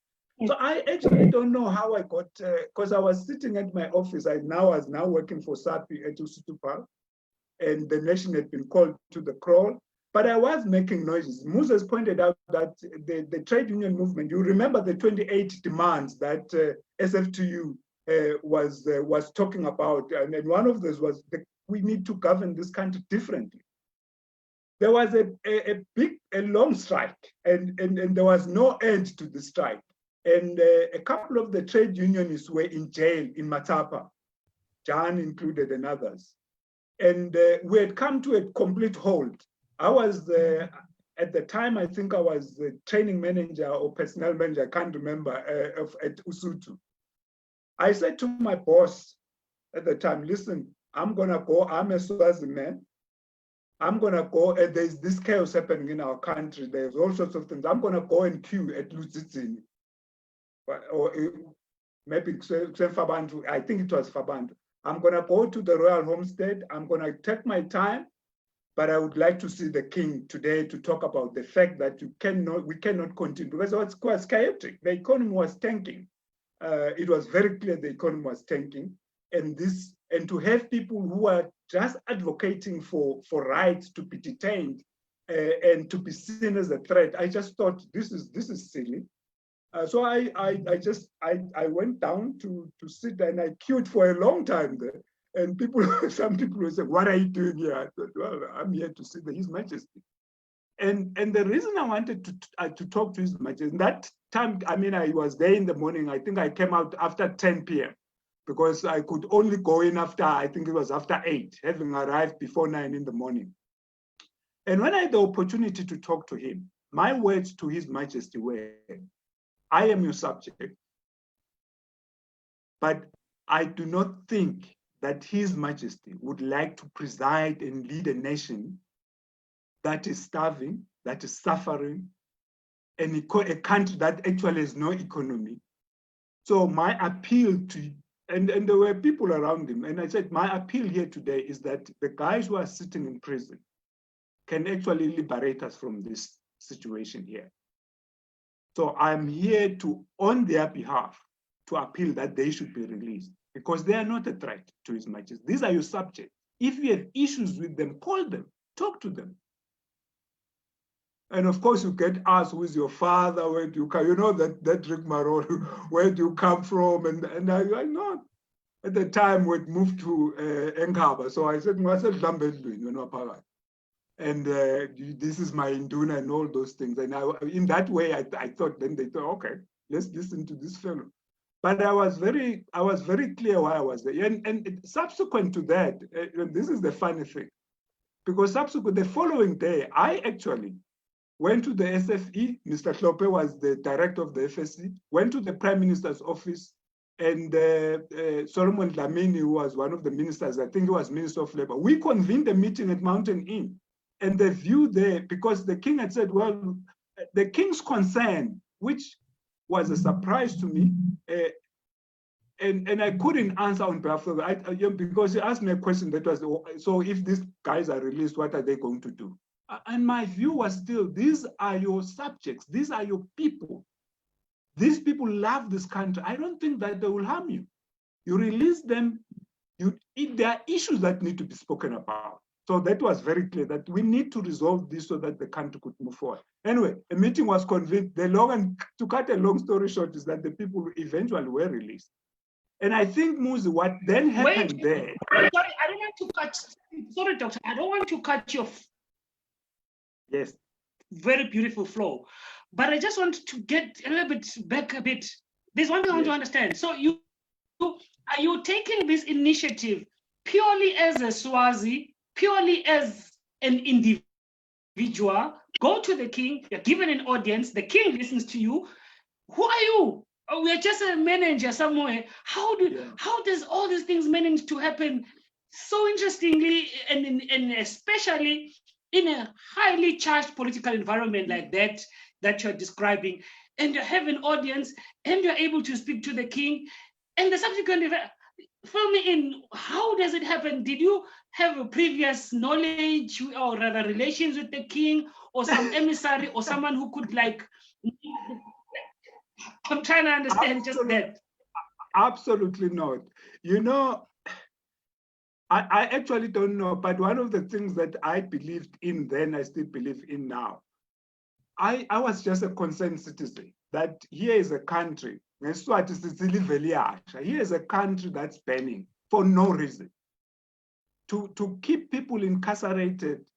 So I actually don't know how I got, because I was sitting at my office. I was now working for SAPI at Usutupal, and the nation had been called to the crawl. But I was making noises. Moses pointed out that the trade union movement, you remember the 28 demands that SFTU was talking about, and one of those was we need to govern this country differently. There was a long strike, and there was no end to the strike. And a couple of the trade unionists were in jail in Matapa, Jan included and others. And we had come to a complete halt. I was, at the time, I think I was the training manager or personnel manager, I can't remember, at Usutu. I said to my boss at the time, listen, I'm gonna go, I'm a Swazi man. I'm gonna go, there's this chaos happening in our country. There's all sorts of things. I'm gonna go and queue at Lutzitsini. Or maybe Fabantu, I think it was Fabantu. I'm going to go to the royal homestead. I'm going to take my time, but I would like to see the king today to talk about the fact that we cannot continue, because it was quite chaotic. The economy was tanking. It was very clear the economy was tanking, and to have people who are just advocating for rights to be detained and to be seen as a threat, I just thought this is silly. So I went down to sit, and I queued for a long time there. And some people will say, "What are you doing here?" I thought, "Well, I'm here to see His Majesty." And the reason I wanted to talk to His Majesty, that time, I mean, I was there in the morning. I think I came out after 10 p.m. because I could only go in after, I think it was after 8, having arrived before 9 in the morning. And when I had the opportunity to talk to him, my words to His Majesty were, "I am your subject, but I do not think that His Majesty would like to preside and lead a nation that is starving, that is suffering, and a country that actually has no economy. So my appeal to," and there were people around him, and I said, "My appeal here today is that the guys who are sitting in prison can actually liberate us from this situation here. So I'm here to, on their behalf, to appeal that they should be released, because they are not a threat to His Majesty. These are your subjects. If you have issues with them, call them, talk to them." And of course, you get asked, "Who is your father? Where do you come?" You know that Rick Marol, "Where do you come from?" And I know. At the time, we'd moved to Enkaba. So I said, you know, and this is my Induna and all those things. And in that way, I thought, then they thought, okay, let's listen to this fellow. But I was very clear why I was there. And subsequent to that, this is the funny thing, because subsequent, the following day, I actually went to the SFE. Mr. Klope was the director of the FSC, went to the Prime Minister's office, and Solomon Dlamini, who was one of the ministers, I think he was Minister of Labor. We convened a meeting at Mountain Inn. And the view there, because the king had said, well, the king's concern, which was a surprise to me, and I couldn't answer on behalf of it, because he asked me a question that was, so if these guys are released, what are they going to do? And my view was still, these are your subjects, these are your people. These people love this country. I don't think that they will harm you. You release them, there are issues that need to be spoken about. So that was very clear that we need to resolve this so that the country could move forward. Anyway, a meeting was convened. To cut a long story short, is that the people eventually were released. And I think, Muzi, what then happened there. Sorry, I don't want to cut. Sorry, doctor, I don't want to cut your Yes. Very beautiful flow, but I just want to get a little bit back a bit. There's one thing I want to understand. So are you taking this initiative purely as a Swazi, purely as an individual? Go to the king, you're given an audience, the king listens to you. Who are you? Oh, we're just a manager somewhere. How does all these things manage to happen so interestingly, and especially in a highly charged political environment like that you're describing, and you have an audience, and you're able to speak to the king, and the subsequent event? Fill me in. How does it happen? Did you have a previous knowledge, or rather relations with the king, or some emissary, or someone who could I'm trying to understand just that. Absolutely not. You know, I actually don't know, but one of the things that I believed in then, I still believe in now. I was just a concerned citizen that here is a country, here is a country that's burning for no reason. To keep people incarcerated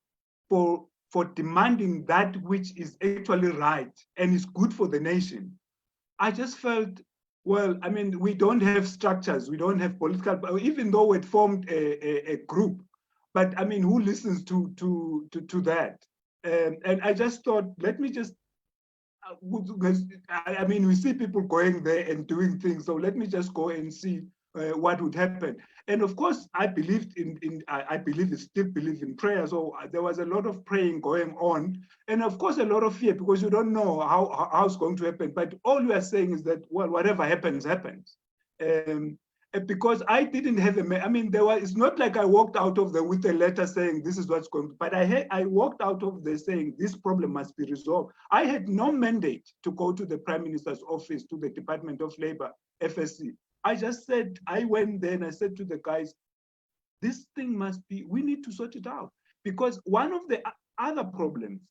for demanding that which is actually right and is good for the nation. I just felt, well, I mean, we don't have structures, we don't have political, even though we'd formed a group, but I mean, who listens to that? And I just thought, let me just, I mean, we see people going there and doing things, so let me just go and see what would happen. And of course, I believed still believe in prayer. So there was a lot of praying going on. And of course, a lot of fear, because you don't know how it's going to happen. But all you are saying is that, well, whatever happens, happens. because I didn't have I mean, it's not like I walked out of there with a letter saying this is what's going, but I walked out of there saying this problem must be resolved. I had no mandate to go to the Prime Minister's office, to the Department of Labor, FSC. I just said, I went there and I said to the guys, this thing must be, we need to sort it out. Because one of the other problems,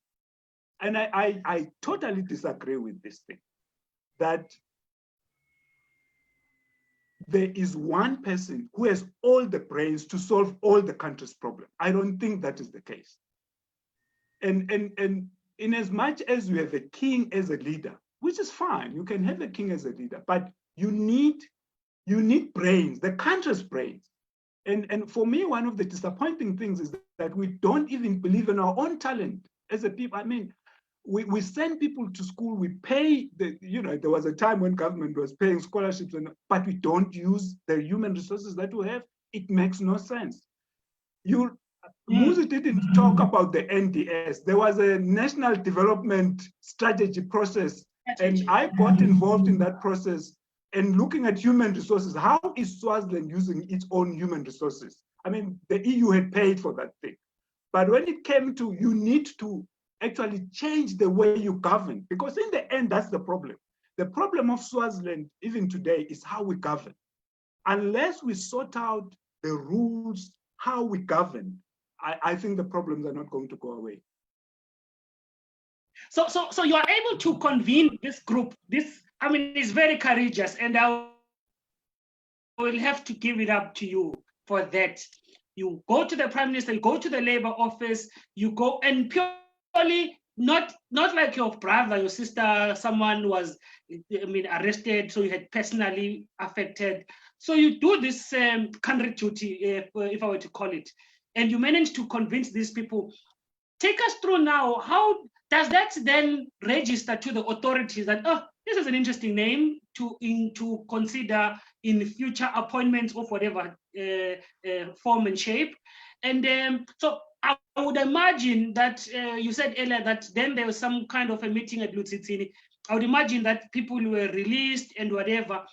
and I totally disagree with this thing, that there is one person who has all the brains to solve all the country's problems. I don't think that is the case. And in as much as you have a king as a leader, which is fine, you can have a king as a leader, but you need brains, the country's brains. And for me, one of the disappointing things is that we don't even believe in our own talent as a people. I mean, we send people to school, we pay, there was a time when government was paying scholarships, but we don't use the human resources that we have. It makes no sense. Muzi didn't talk about the NDS. There was a national development strategy process, and I got involved in that process and looking at human resources. How is Swaziland using its own human resources? I mean, the EU had paid for that thing. But when it came to, you need to actually change the way you govern, because in the end, that's the problem. The problem of Swaziland, even today, is how we govern. Unless we sort out the rules, how we govern, I think the problems are not going to go away. So you are able to convene this group. This, I mean, is very courageous, and I will have to give it up to you for that. You go to the Prime Minister, you go to the Labour office, you go and purely not like your brother, your sister, someone was, arrested, so you had personally affected. So you do this country duty, if I were to call it, and you manage to convince these people. Take us through now, how does that then register to the authorities that, oh, this is an interesting name to consider in future appointments of whatever form and shape? And so I would imagine that you said earlier that then there was some kind of a meeting at Lutsitsini. I would imagine that people were released and whatever.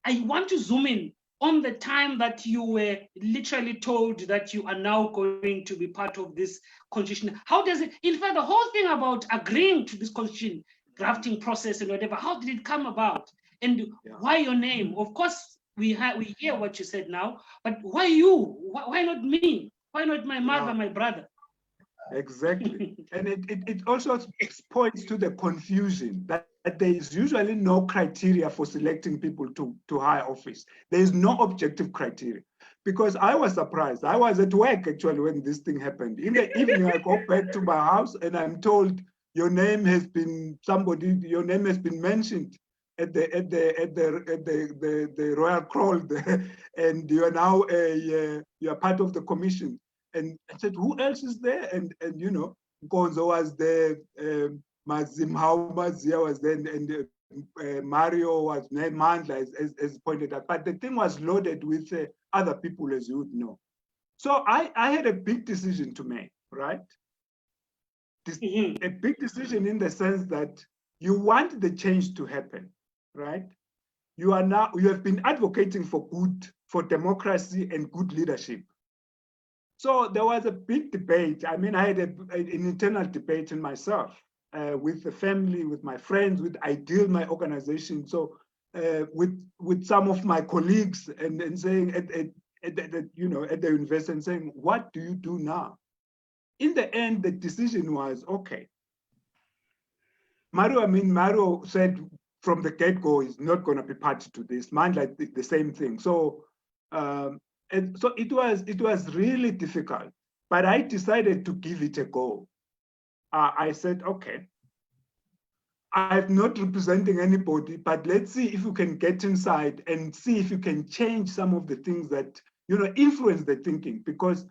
I want to zoom in on the time that you were literally told that you are now going to be part of this constitution. How does it, in fact, the whole thing about agreeing to this constitution drafting process and whatever, how did it come about? And why your name? Of course, we hear what you said now, but why you? Why not me? Why not my mother, my brother? Exactly. And it also points to the confusion that there is usually no criteria for selecting people to high office. There is no objective criteria. Because I was surprised. I was at work actually when this thing happened. In the evening, I go back to my house and I'm told your name has been mentioned at the Royal Crawl and you are now you are part of the commission. And I said, who else is there? And Gonzo was there, Mazia was there, and Mario was there, Mandla, as pointed out. But the thing was loaded with other people, as you would know. So I had a big decision to make, right? A big decision in the sense that you want the change to happen, right? You have been advocating for democracy and good leadership. So there was a big debate. I mean, I had an internal debate in myself with the family, with my friends, with Ideal, my organization. So with some of my colleagues and saying at the university and saying, what do you do now? In the end, the decision was, okay. Mario said from the get-go he's not going to be party to this. Mine like the same thing. So and so it was really difficult, but I decided to give it a go. I said, okay, I'm not representing anybody, but let's see if you can get inside and see if you can change some of the things that, influence the thinking. Because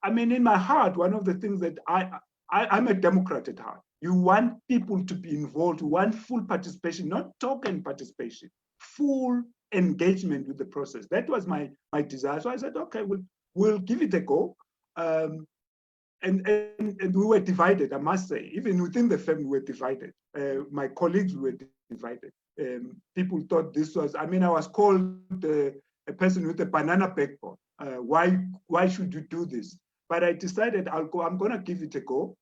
I mean, in my heart, one of the things that I'm a Democrat at heart. You want people to be involved, you want full participation, not token participation, full engagement with the process. That was my desire. So I said, okay, we'll give it a go. And we were divided, I must say. Even within the family, we were divided. My colleagues were divided. People thought this was, I was called a person with a banana backbone. Why should you do this? But I decided I'm going to give it a go.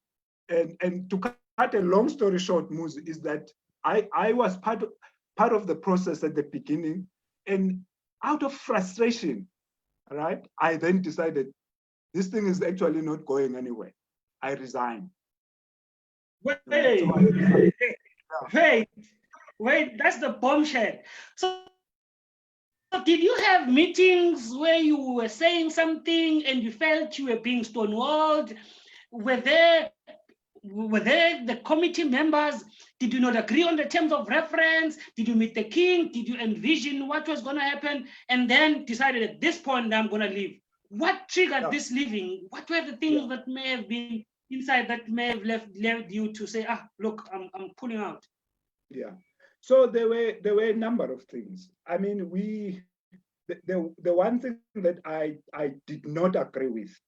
And to cut a long story short, Muzi, is that I was part of the process at the beginning, and out of frustration, right, I then decided this thing is actually not going anywhere. I resigned. Wait, Right? So I wait, that's the bombshell. So did you have meetings where you were saying something and you felt you were being stonewalled? Were there the committee members? Did you not agree on the terms of reference? Did you meet the king? Did you envision what was going to happen? And then decided at this point, I'm going to leave. What triggered this leaving? What were the things that may have been inside that may have led you to say, look, I'm pulling out? Yeah. So there were a number of things. I mean, the one thing that I did not agree with.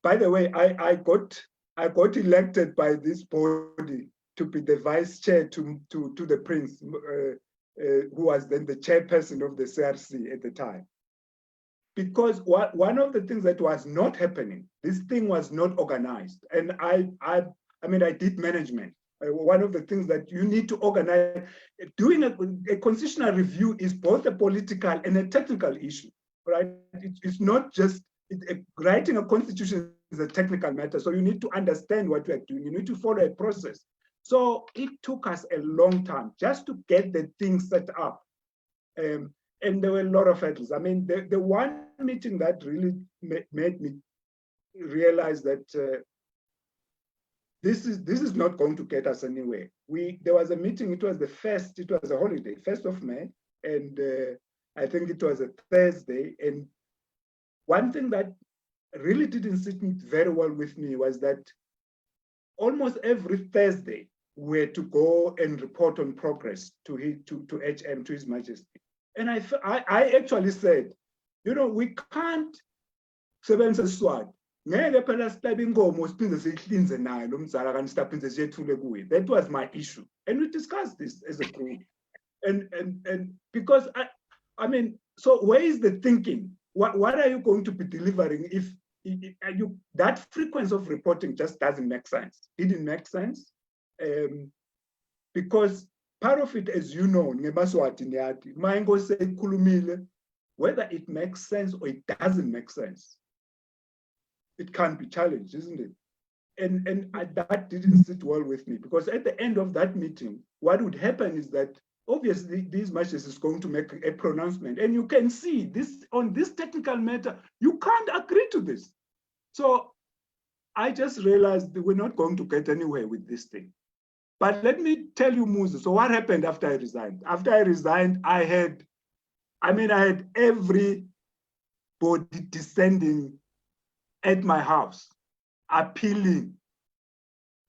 By the way, I got elected by this body to be the vice chair to the prince, who was then the chairperson of the CRC at the time. Because one of the things that was not happening, this thing was not organized, and I mean I did management. One of the things that you need to organize, doing a constitutional review is both a political and a technical issue, right? It's not just writing a constitution is a technical matter. So you need to understand what you are doing. You need to follow a process. So it took us a long time just to get the thing set up. And there were a lot of hurdles. I mean, the one meeting that really made me realize that this is not going to get us anywhere. There was a meeting, it was a holiday, 1st of May, and I think it was a Thursday. And one thing that really didn't sit very well with me was that almost every Thursday we had to go and report on progress to HM, to His Majesty. And I actually said, you know, we can't sebenza sword. That was my issue. And we discussed this as a group. And because I mean, so where is the thinking? What are you going to be delivering if that frequency of reporting just doesn't make sense? It didn't make sense. Because part of it, as you know, whether it makes sense or it doesn't make sense, it can't be challenged, isn't it? And that didn't sit well with me, because at the end of that meeting, what would happen is that obviously His Majesty is going to make a pronouncement, and you can see this on this technical matter, you can't agree to this. So I just realized that we're not going to get anywhere with this thing. But let me tell you, Muzi, so what happened after I resigned? After I resigned, I had everybody descending at my house, appealing,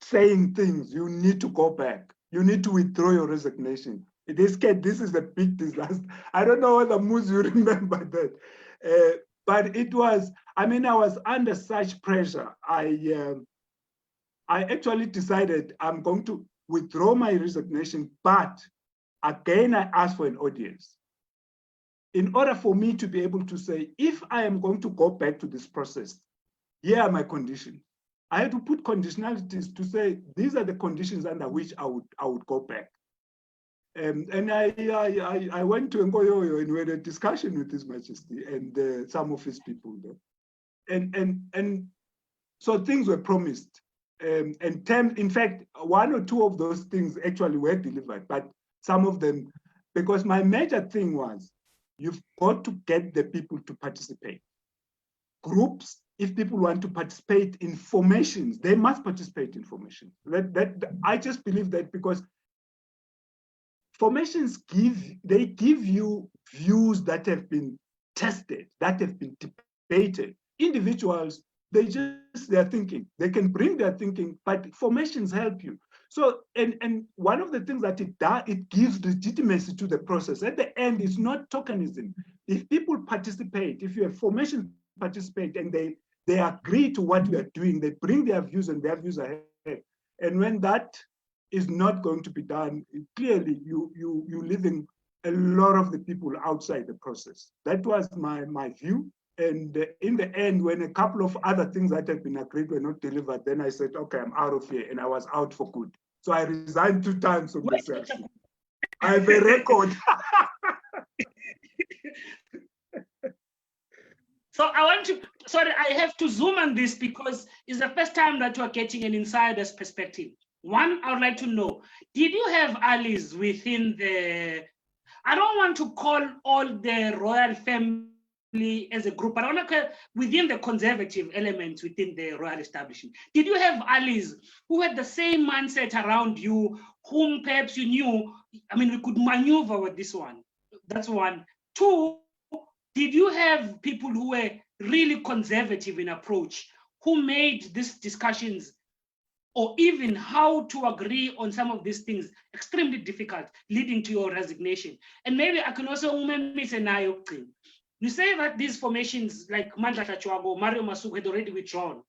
saying things, you need to go back. You need to withdraw your resignation. This is a big disaster. I don't know whether Muzi, you remember that. But it was, I mean, I was under such pressure. I actually decided I'm going to withdraw my resignation, but again, I asked for an audience. In order for me to be able to say, if I am going to go back to this process, here are my conditions. I had to put conditionalities to say, these are the conditions under which I would go back. And I went to Ngoyoyo and we had a discussion with His Majesty and some of his people there. And so things were promised. In fact, one or two of those things actually were delivered, but some of them, because my major thing was, you've got to get the people to participate. Groups, if people want to participate in formations, they must participate in formations. I just believe that, because formations give you views that have been tested, that have been debated. Individuals, they're thinking. They can bring their thinking, but formations help you. So, and one of the things that it does, it gives legitimacy to the process. At the end, it's not tokenism. If people participate, if you have formation participate and they agree to what you are doing, they bring their views and their views ahead. And when that is not going to be done, clearly you living a lot of the people outside the process. That was my view. And in the end, when a couple of other things that had been agreed were not delivered, then I said, okay, I'm out of here. And I was out for good. So I resigned 2 times from the CRC. I have a record. So I have to zoom on this because it's the first time that we're getting an insider's perspective. One, I would like to know, did you have allies within I don't want to call all the royal family as a group, but I want to within the conservative elements within the royal establishment. Did you have allies who had the same mindset around you, whom perhaps you knew, I mean, we could maneuver with this one? That's one. Two, did you have people who were really conservative in approach, who made these discussions or even how to agree on some of these things extremely difficult, leading to your resignation? And maybe I can also you say that these formations like Mandla Tachwago, Mario Masuku had already withdrawn.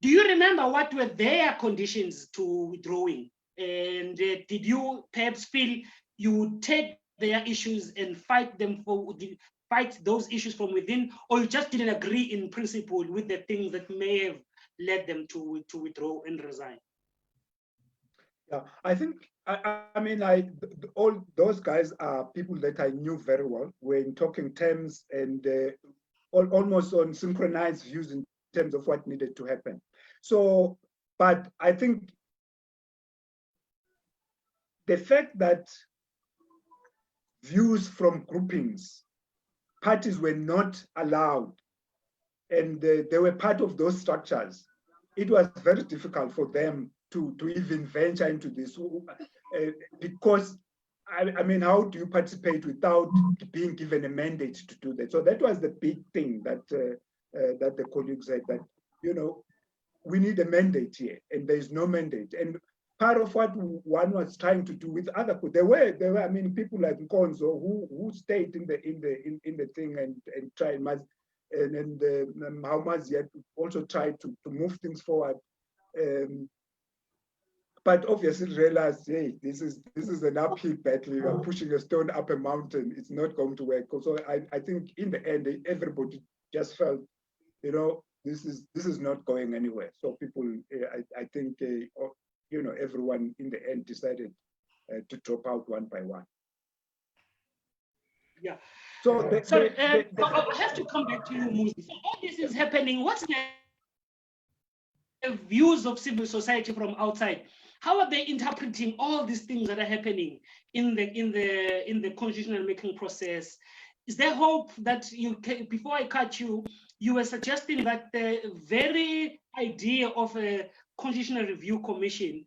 Do you remember what were their conditions to withdrawing? And did you perhaps feel you would take their issues and fight those issues from within, or you just didn't agree in principle with the things that may have led them to withdraw and resign? Yeah, I think, I mean, all those guys are people that I knew very well. We're in talking terms and almost on synchronized views in terms of what needed to happen. So, but I think the fact that views from groupings, parties were not allowed, and they were part of those structures, it was very difficult for them to even venture into this because I mean, how do you participate without being given a mandate to do that? So that was the big thing that that the colleagues said, that, you know, we need a mandate here, and there's no mandate. And part of what one was trying to do with other people, there were I mean, people like Nkonzo who stayed in the thing and tried, and Maumaz yet also tried to move things forward. But obviously realized, hey, this is an uphill battle. You are pushing a stone up a mountain. It's not going to work. So I think in the end, everybody just felt, you know, this is not going anywhere. So people, I think, you know, everyone in the end decided to drop out one by one. Yeah. So I have to come back to you, Muzi. So all this is happening. What's the views of civil society from outside? How are they interpreting all these things that are happening in the constitutional making process? Is there hope that you can, before I cut you, you were suggesting that the very idea of a constitutional review commission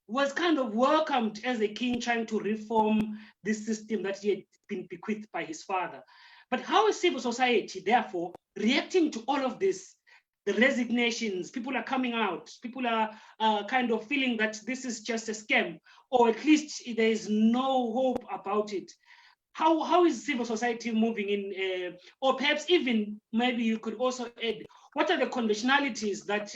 was kind of welcomed as a king trying to reform this system that he had been bequeathed by his father. But how is civil society, therefore, reacting to all of this? The resignations, people are coming out, people are kind of feeling that this is just a scam, or at least there is no hope about it. How is civil society moving in, or perhaps even maybe you could also add, what are the conditionalities that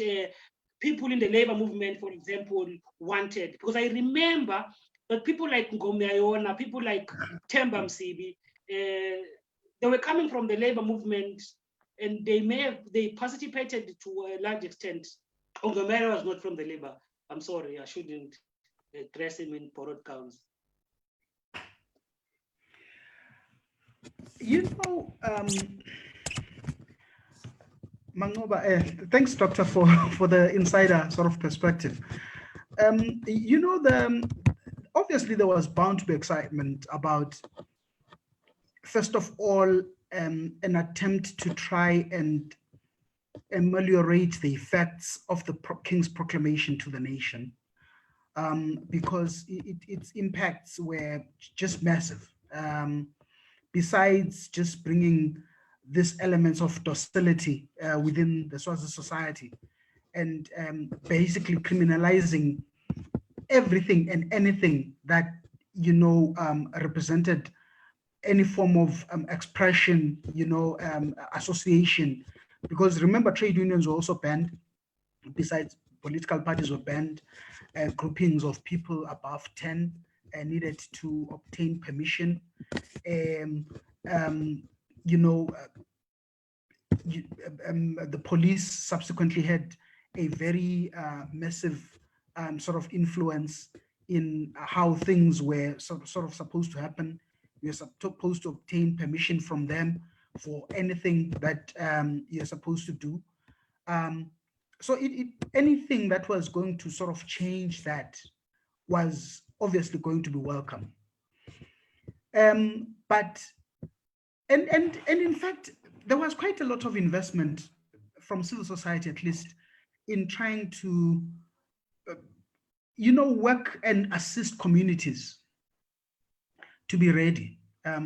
people in the labor movement, for example, wanted? Because I remember that people like Ngomi Ayona, people like Themba Msibi, they were coming from the labor movement, and they participated to a large extent. Ongomero was not from the labor. I'm sorry, I shouldn't address him in borrowed counts. You know, Mangoba, thanks, Doctor, for the insider sort of perspective. You know, obviously there was bound to be excitement about, first of all, an attempt to try and ameliorate the effects of the King's proclamation to the nation, because its impacts were just massive. Besides just bringing these elements of docility within the Swazi society, and basically criminalizing everything and anything that, you know, represented any form of expression, you know, association. Because remember, trade unions were also banned. Besides, political parties were banned, groupings of people above 10 needed to obtain permission. The police subsequently had a very massive sort of influence in how things were sort of supposed to happen. You're supposed to obtain permission from them for anything that you're supposed to do. So anything that was going to sort of change that was obviously going to be welcome. But in fact, there was quite a lot of investment from civil society, at least, in trying to, work and assist communities to be ready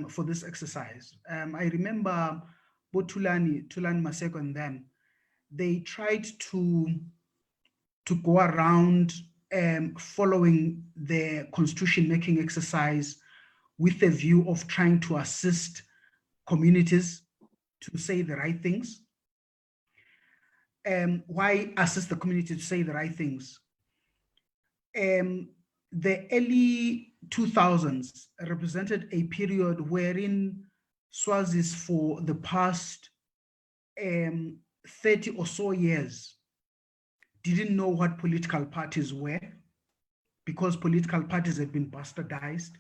for this exercise. I remember Tulani Maseko and them, they tried to go around following the constitution making exercise with the view of trying to assist communities to say the right things. Why assist the community to say the right things? The early 2000s represented a period wherein Swazis for the past 30 or so years didn't know what political parties were, because political parties had been bastardized.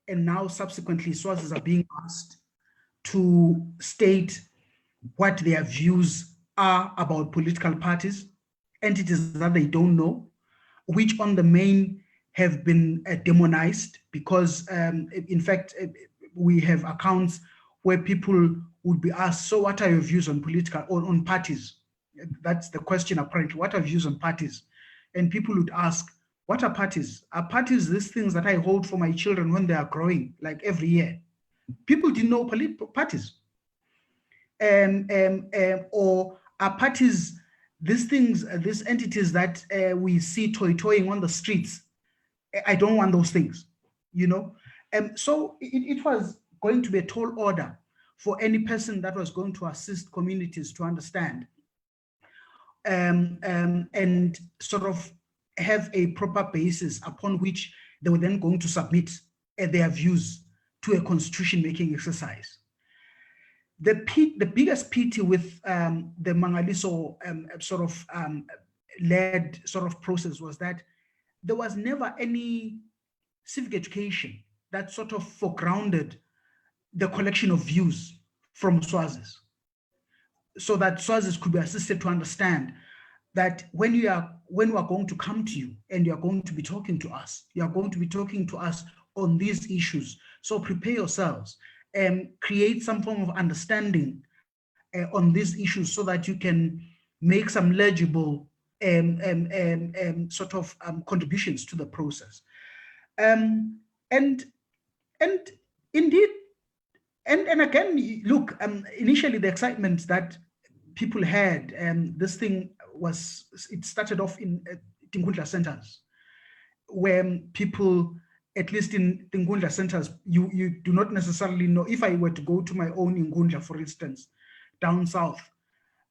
And now subsequently Swazis are being asked to state what their views are about political parties, entities that they don't know, which on the main have been demonized, because in fact, we have accounts where people would be asked, so what are your views on political, on parties? That's the question apparently, what are views on parties? And people would ask, what are parties? Are parties these things that I hold for my children when they are growing, like every year? People didn't know parties. Or are parties these things, these entities that we see toying on the streets? I don't want those things, So it was going to be a tall order for any person that was going to assist communities to understand and sort of have a proper basis upon which they were then going to submit their views to a constitution making exercise. The biggest pity with the Mangaliso sort of led sort of process was that there was never any civic education that sort of foregrounded the collection of views from Swazis, so that Swazis could be assisted to understand that when we are going to come to you and you are going to be talking to us, you are going to be talking to us on these issues. So prepare yourselves and create some form of understanding on these issues so that you can make some legible sort of contributions to the process. And indeed, and again, look, initially the excitement that people had, this thing it started off in Tingundla centers, where people, at least in Tingundla centers, you do not necessarily know. If I were to go to my own Ingundla, for instance, down south,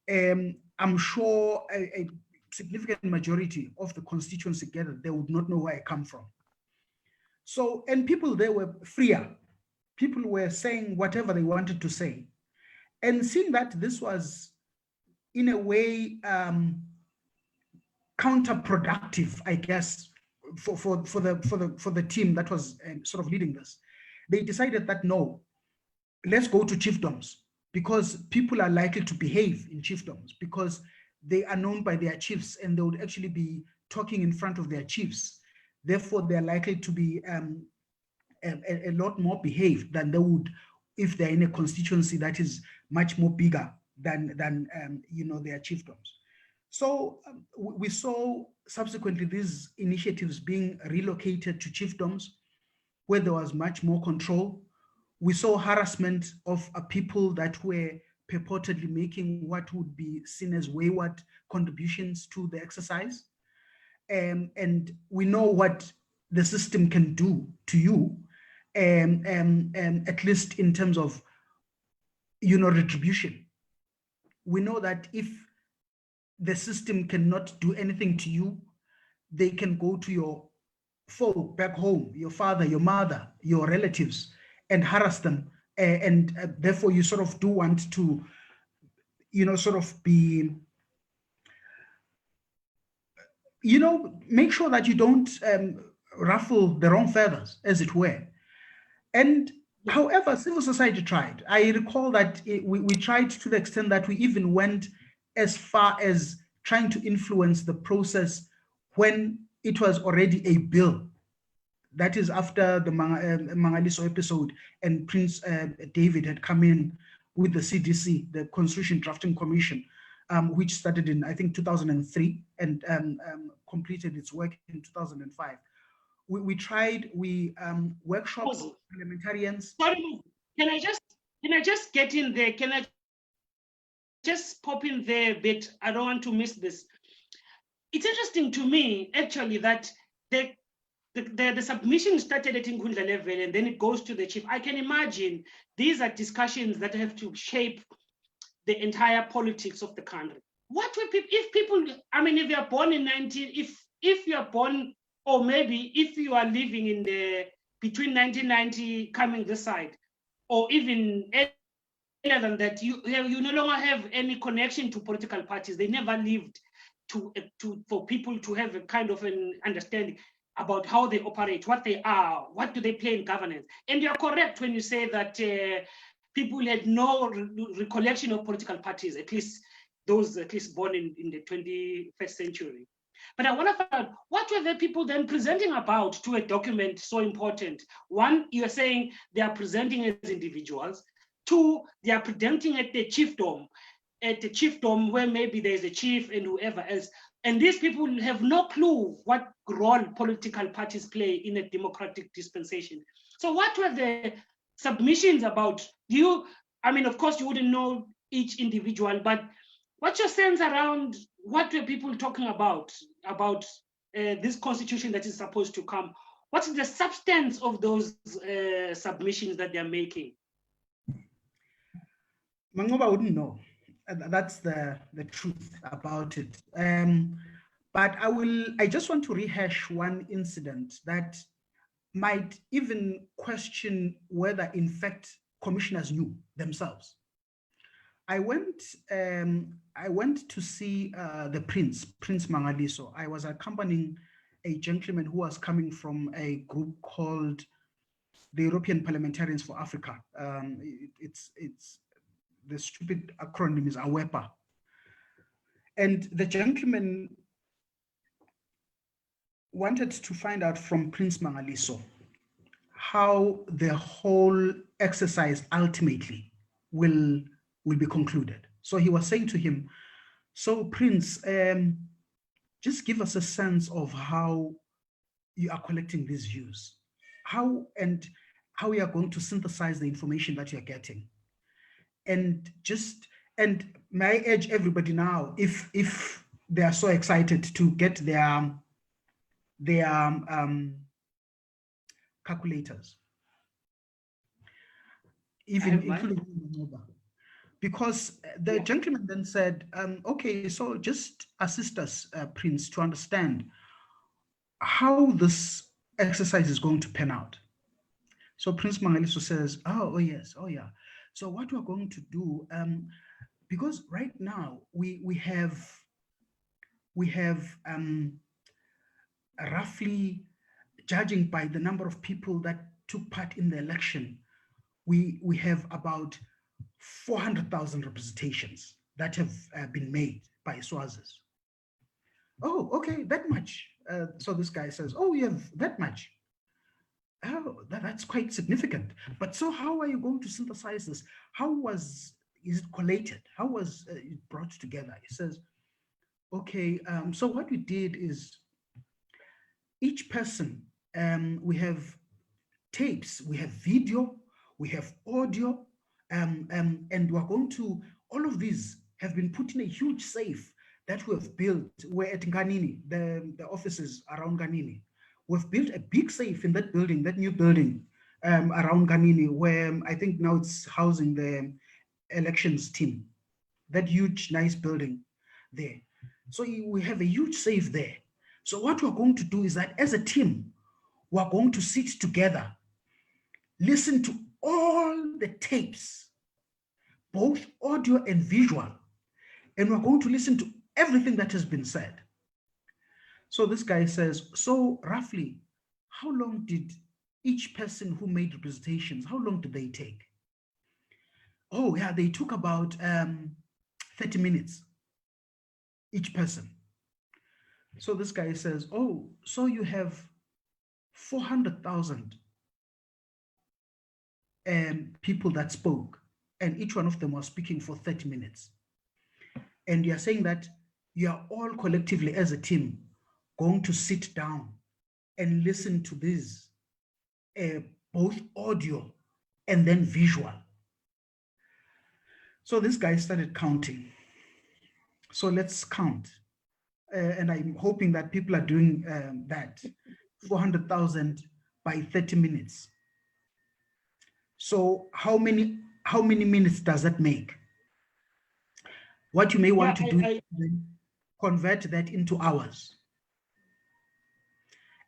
I'm sure a significant majority of the constituency gathered, they would not know where I come from. So, and people there were freer. People were saying whatever they wanted to say. And seeing that this was, in a way, counterproductive, I guess, for the team that was sort of leading this, they decided that no, let's go to chiefdoms, because people are likely to behave in chiefdoms because they are known by their chiefs and they would actually be talking in front of their chiefs. Therefore, they're likely to be a lot more behaved than they would if they're in a constituency that is much more bigger than their chiefdoms. So we saw subsequently these initiatives being relocated to chiefdoms where there was much more control. We saw harassment of people that were purportedly making what would be seen as wayward contributions to the exercise. And we know what the system can do to you, at least in terms of, retribution. We know that if the system cannot do anything to you, they can go to your folk back home, your father, your mother, your relatives, and harass them. And therefore you sort of do want to, sort of be, make sure that you don't ruffle the wrong feathers, as it were. And however, civil society tried. I recall that we tried to the extent that we even went as far as trying to influence the process when it was already a bill. That is after the Mangaliso episode and Prince David had come in with the CDC, the Constitution Drafting Commission, which started in, I think, 2003 and completed its work in 2005. We tried, we workshopped parliamentarians. Sorry, can I just get in there? Can I just pop in there a bit? I don't want to miss this. It's interesting to me, actually, that the submission started at Nkundla level and then it goes to the chief. I can imagine these are discussions that have to shape the entire politics of the country. What will people, if people, I mean, if you are born in 19, if you are born, or maybe if you are living in the, between 1990 coming this side, or even earlier than that, you no longer have any connection to political parties. They never lived for people to have a kind of an understanding about how they operate, what they are, what do they play in governance. And you're correct when you say that people had no recollection of political parties, at least those at least born in the 21st century. But I want to find out, what were the people then presenting about to a document so important? One, you're saying they are presenting as individuals. Two, they are presenting at the chiefdom where maybe there's a chief and whoever else. And these people have no clue what role political parties play in a democratic dispensation. So what were the submissions about? I mean, of course, you wouldn't know each individual, but what's your sense around what were people talking about this constitution that is supposed to come? What's the substance of those submissions that they're making? Mangoba wouldn't know. That's the truth about it. But I just want to rehash one incident that might even question whether in fact commissioners knew themselves. I went to see the Prince Mangaliso. I was accompanying a gentleman who was coming from a group called the European Parliamentarians for Africa. It's the stupid acronym is AWEPA. And the gentleman wanted to find out from Prince Mangaliso how the whole exercise ultimately will be concluded. So he was saying to him, so Prince, just give us a sense of how you are collecting these views, how you are going to synthesize the information that you're getting. And may I urge everybody now, if they are so excited to get their calculators, including because the gentleman then said, okay, so just assist us, Prince, to understand how this exercise is going to pan out. So Prince Mangaliso says, oh yes, oh yeah. So what we're going to do, because right now we have roughly, judging by the number of people that took part in the election, we have about 400,000 representations that have been made by Swazis. Oh, okay, that much. So this guy says, oh, we have that much. Oh, that's quite significant. But so how are you going to synthesize this? Is it collated? How was it brought together? He says, okay, so what we did is each person, we have tapes, we have video, we have audio, and we're going to, all of these have been put in a huge safe that we have built. We're at Nganini, the offices around Nganini. We've built a big safe in that building, that new building around Nganini, where I think now it's housing the elections team, that huge, nice building there. So we have a huge safe there. So what we're going to do is that as a team, we're going to sit together, listen to all the tapes, both audio and visual, and we're going to listen to everything that has been said. So this guy says, so roughly, how long did each person who made representations, how long did they take? Oh yeah, they took about 30 minutes, each person. So this guy says, oh, so you have 400,000 people that spoke, and each one of them was speaking for 30 minutes. And you're saying that you are all collectively as a team going to sit down and listen to this, both audio and then visual. So this guy started counting. So let's count. And I'm hoping that people are doing that. 400,000 by 30 minutes. So how many minutes does that make? What you may want to do is convert that into hours.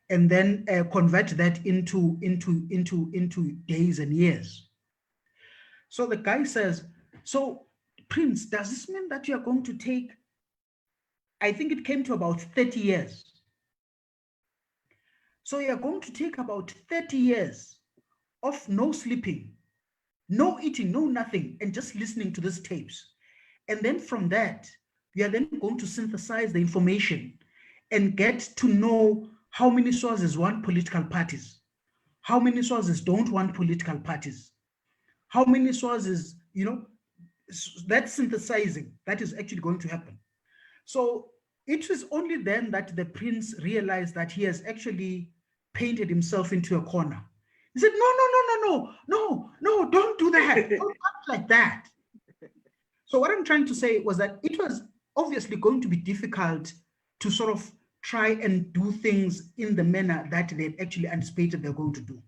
And then convert that into days and years. So the guy says, so Prince, does this mean that you are going to take, I think it came to about 30 years. So you're going to take about 30 years of no sleeping, no eating, no nothing, and just listening to these tapes. And then from that, you are then going to synthesize the information and get to know how many Swazis want political parties, how many Swazis don't want political parties, how many Swazis, you know, that synthesizing, that is actually going to happen. So it was only then that the prince realized that he has actually painted himself into a corner. He said, no, don't do that. Don't act like that. So what I'm trying to say was that it was obviously going to be difficult to sort of try and do things in the manner that they actually anticipated they're going to do.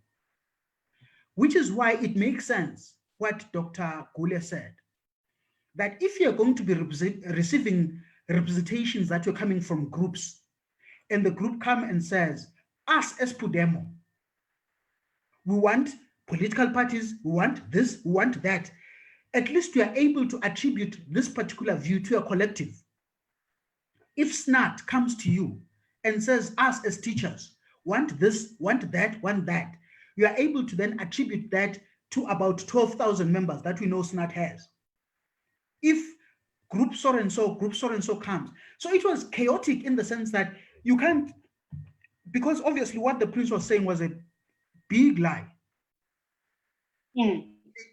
Which is why it makes sense what Dr. Gule said, that if you're going to be receiving representations that are coming from groups, and the group come and says, us as Pudemo, we want political parties, we want this, we want that, at least you are able to attribute this particular view to a collective. If SNAT comes to you and says, us as teachers want this, want that, you are able to then attribute that to about 12,000 members that we know SNAT has. If group so and so comes. So it was chaotic in the sense that you can't, because obviously what the prince was saying was a big lie.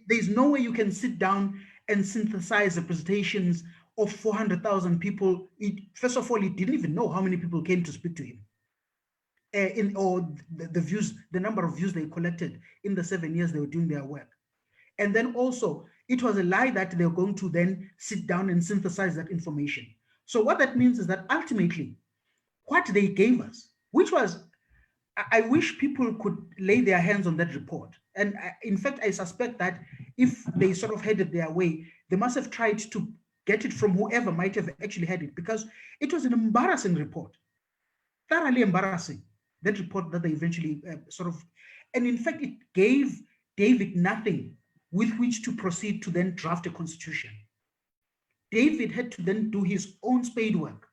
There's no way you can sit down and synthesize the presentations of 400,000 people. First of all, he didn't even know how many people came to speak to him. The views, the number of views they collected in the 7 years they were doing their work. And then also, it was a lie that they're going to then sit down and synthesize that information. So what that means is that ultimately, what they gave us, which was, I wish people could lay their hands on that report. And in fact, I suspect that if they sort of had it their way, they must have tried to get it from whoever might have actually had it, because it was an embarrassing report, thoroughly embarrassing, that report that they eventually and in fact, it gave David nothing with which to proceed to then draft a constitution. David had to then do his own spade work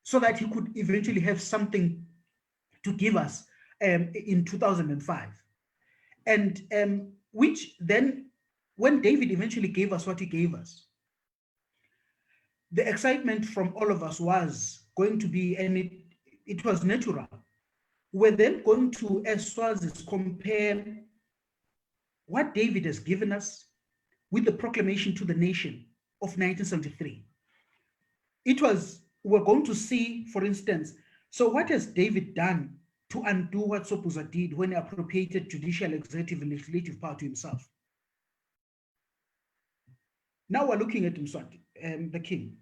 so that he could eventually have something to give us in 2005. And which then, when David eventually gave us what he gave us, the excitement from all of us was going to be, and it was natural. We're then going to, as Swazis, compare what David has given us with the proclamation to the nation of 1973. We're going to see, for instance, so what has David done to undo what Sopuza did when he appropriated judicial, executive, and legislative power to himself? Now we're looking at Mswati, the king.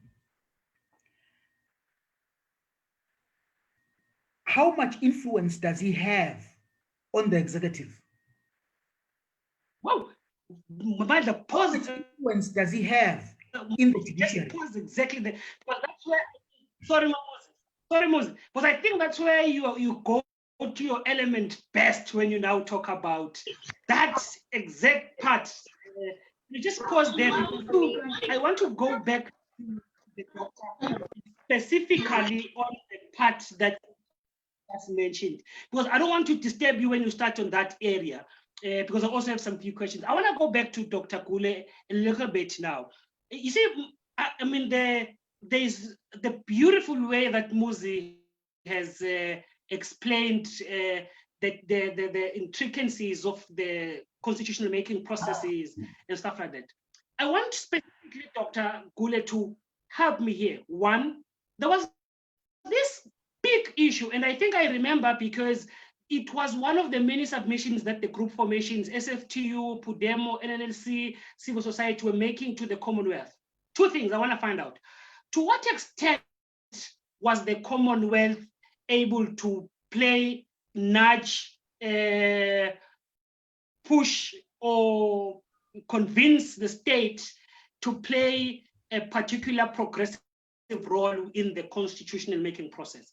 How much influence does he have on the executive? Wow, by the positive influence does he have in the judiciary? Just exactly the, but that's where, sorry Moses, but I think that's where you go to your element best when you now talk about that exact part. You just pause there. I want to go back to the doctor, specifically on the part that was mentioned, because I don't want to disturb you when you start on that area, because I also have some few questions. I want to go back to Dr. Gule a little bit now. You see, I mean, there's the beautiful way that Muzi has explained the intricacies of the constitutional making processes and stuff like that. I want specifically Dr. Gule to help me here. One, there was this big issue, and I think I remember because it was one of the many submissions that the group formations, SFTU, Pudemo, NNLC, civil society were making to the Commonwealth. Two things I want to find out. To what extent was the Commonwealth able to play, nudge, push, or convince the state to play a particular progressive role in the constitutional making process?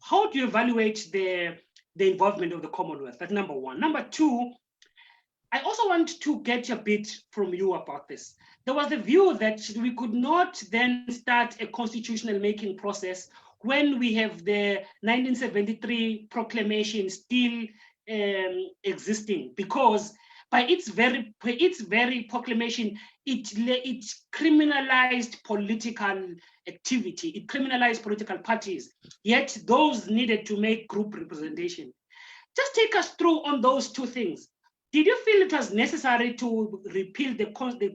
How do you evaluate the involvement of the Commonwealth? That's number one. Number two, I also want to get a bit from you about this. There was the view that we could not then start a constitutional making process when we have the 1973 proclamation still existing, because by its very proclamation, it criminalized political activity, it criminalized political parties, yet those needed to make group representation. Just take us through on those two things. Did you feel it was necessary to repeal the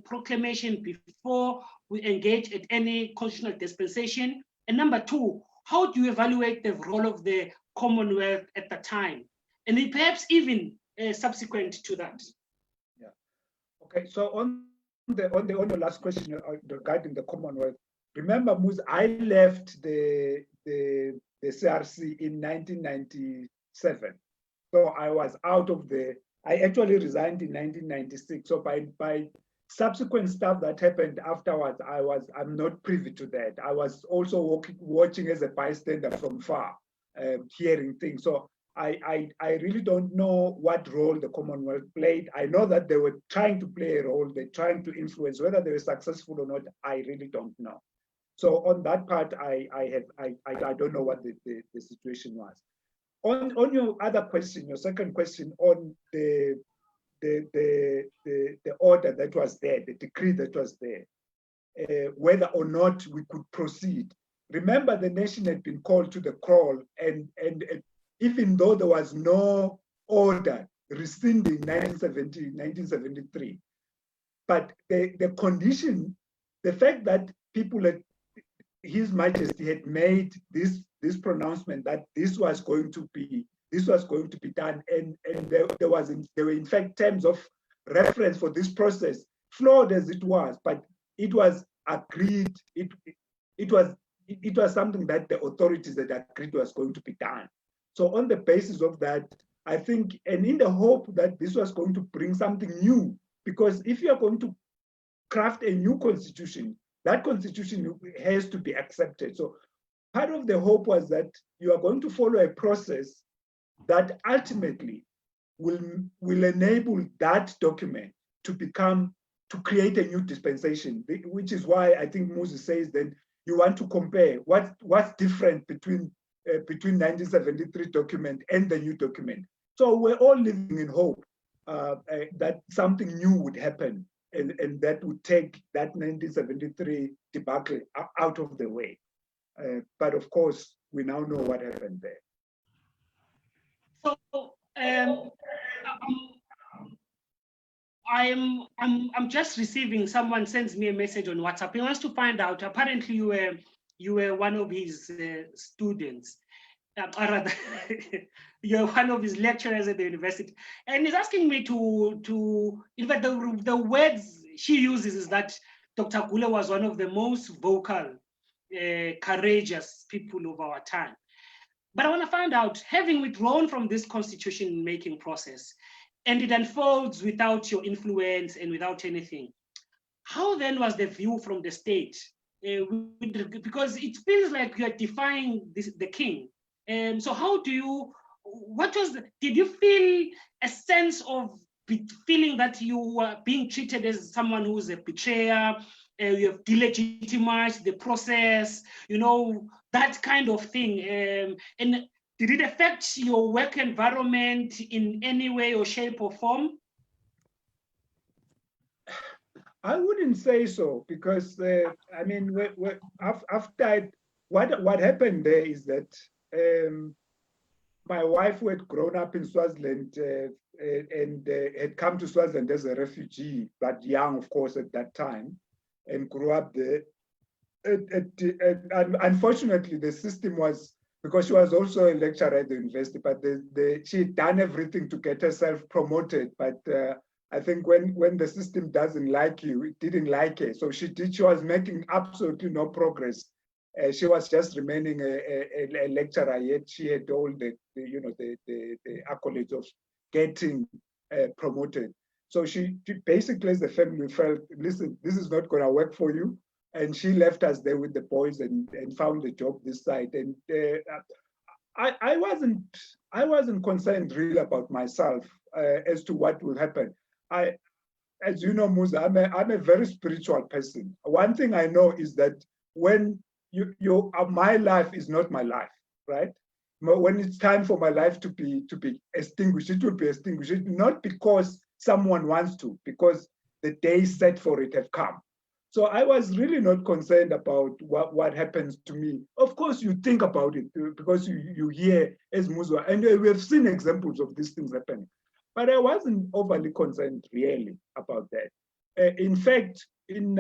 proclamation before we engage at any constitutional dispensation? And number two, how do you evaluate the role of the Commonwealth at the time? And perhaps even subsequent to that? Yeah. Okay, so on the last question regarding the Commonwealth, remember, Mus, I left the CRC in 1997. So I was out of I actually resigned in 1996. So by subsequent stuff that happened afterwards, I'm not privy to that. I was also watching as a bystander from far, hearing things. So I really don't know what role the Commonwealth played. I know that they were trying to play a role, they're trying to influence. Whether they were successful or not, I really don't know. So on that part, I don't know what the situation was. On your other question, your second question on the order that was there, the decree that was there, whether or not we could proceed. Remember, the nation had been called to the crawl, and even though there was no order rescinding 1973, but the condition, the fact that people had, His Majesty had made this pronouncement that this was going to be done, and there were in fact terms of reference for this process, flawed as it was, but it was agreed. It was something that the authorities had agreed was going to be done. So on the basis of that, I think, and in the hope that this was going to bring something new, because if you are going to craft a new constitution, that constitution has to be accepted. So part of the hope was that you are going to follow a process that ultimately will enable that document to create a new dispensation, which is why I think Moses says that you want to compare what's different between 1973 document and the new document. So we're all living in hope that something new would happen, and that would take that 1973 debacle out of the way. But of course, we now know what happened there. So I'm just receiving, someone sends me a message on WhatsApp. He wants to find out, apparently you were one of his students, or rather, you're one of his lecturers at the university, and he's asking me to in fact, the words she uses is that Dr. Gule was one of the most vocal, courageous people of our time. But I want to find out, having withdrawn from this constitution-making process, and it unfolds without your influence and without anything, how then was the view from the state? Because it feels like you're defying the king. So how do you did you feel a sense of feeling that you were being treated as someone who's a betrayer, you have delegitimized the process, that kind of thing? And did it affect your work environment in any way or shape or form? I wouldn't say so, because I mean, after what happened there is that my wife, who had grown up in Swaziland and had come to Swaziland as a refugee, but young, of course, at that time, and grew up there. And unfortunately, the system was, because she was also a lecturer at the university, but she had done everything to get herself promoted. But I think when the system doesn't like you, it didn't like her. So she was making absolutely no progress. She was just remaining a lecturer, yet she had all the accolades of getting promoted. So she basically, as the family, felt, listen, this is not going to work for you. And she left us there with the boys and found a job this side. And I wasn't concerned really about myself as to what will happen. As you know, Musa, I'm a very spiritual person. One thing I know is that when my life is not my life, right? When it's time for my life to be extinguished, it will be extinguished, not because someone wants to, because the days set for it have come. So I was really not concerned about what happens to me. Of course, you think about it because you hear as Musa, and we have seen examples of these things happening. But I wasn't overly concerned really about that. In fact, when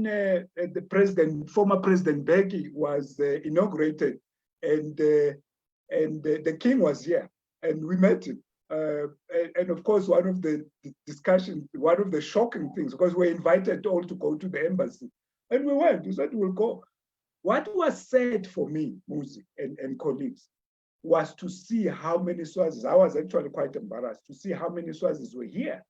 the former President Beki was inaugurated, and the king was here, and we met him. And of course, one of the discussions, one of the shocking things, because we're invited all to go to the embassy, and we went. We said we'll go. What was said for me, Muzi and colleagues, was to see how many Swazis. I was actually quite embarrassed to see how many Swazis were here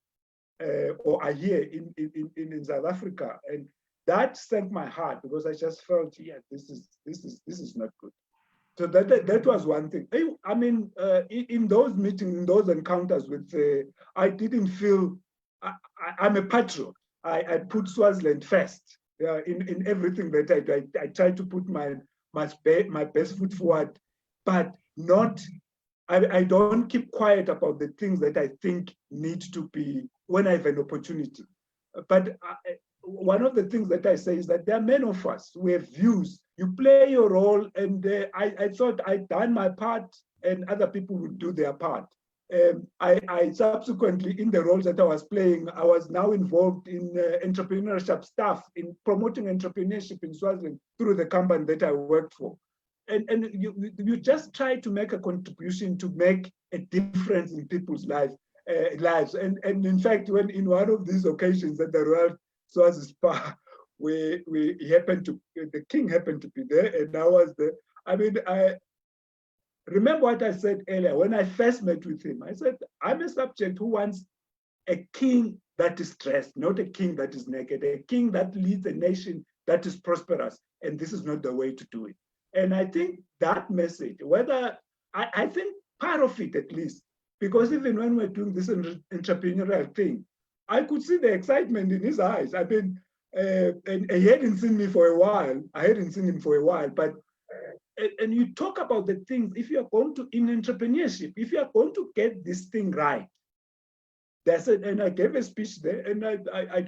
or are here in South Africa, and that sank my heart, because I just felt, yeah, this is not good. So that was one thing. I mean, in those meetings, in those encounters with, I didn't feel, I'm a patriot. I put Swaziland first in everything that I try to put my best foot forward, but not, I don't keep quiet about the things that I think need to be when I have an opportunity. But one of the things that I say is that there are many of us who have views. You play your role, and I thought I'd done my part, and other people would do their part. I subsequently, in the roles that I was playing, I was now involved in entrepreneurship stuff, in promoting entrepreneurship in Swaziland through the company that I worked for. And you just try to make a contribution to make a difference in people's lives. And in fact, when in one of these occasions at the Royal Swazi Spa, the king happened to be there, and I was there. I mean, I remember what I said earlier when I first met with him. I said, I'm a subject who wants a king that is stressed, not a king that is naked, a king that leads a nation that is prosperous, and this is not the way to do it. And I think that message, I think part of it at least, because even when we're doing this entrepreneurial thing, I could see the excitement in his eyes. I mean, and he hadn't seen me for a while. I hadn't seen him for a while, but and you talk about the things, if you're going to, in entrepreneurship, if you're going to get this thing right, that's it. And I gave a speech there, and I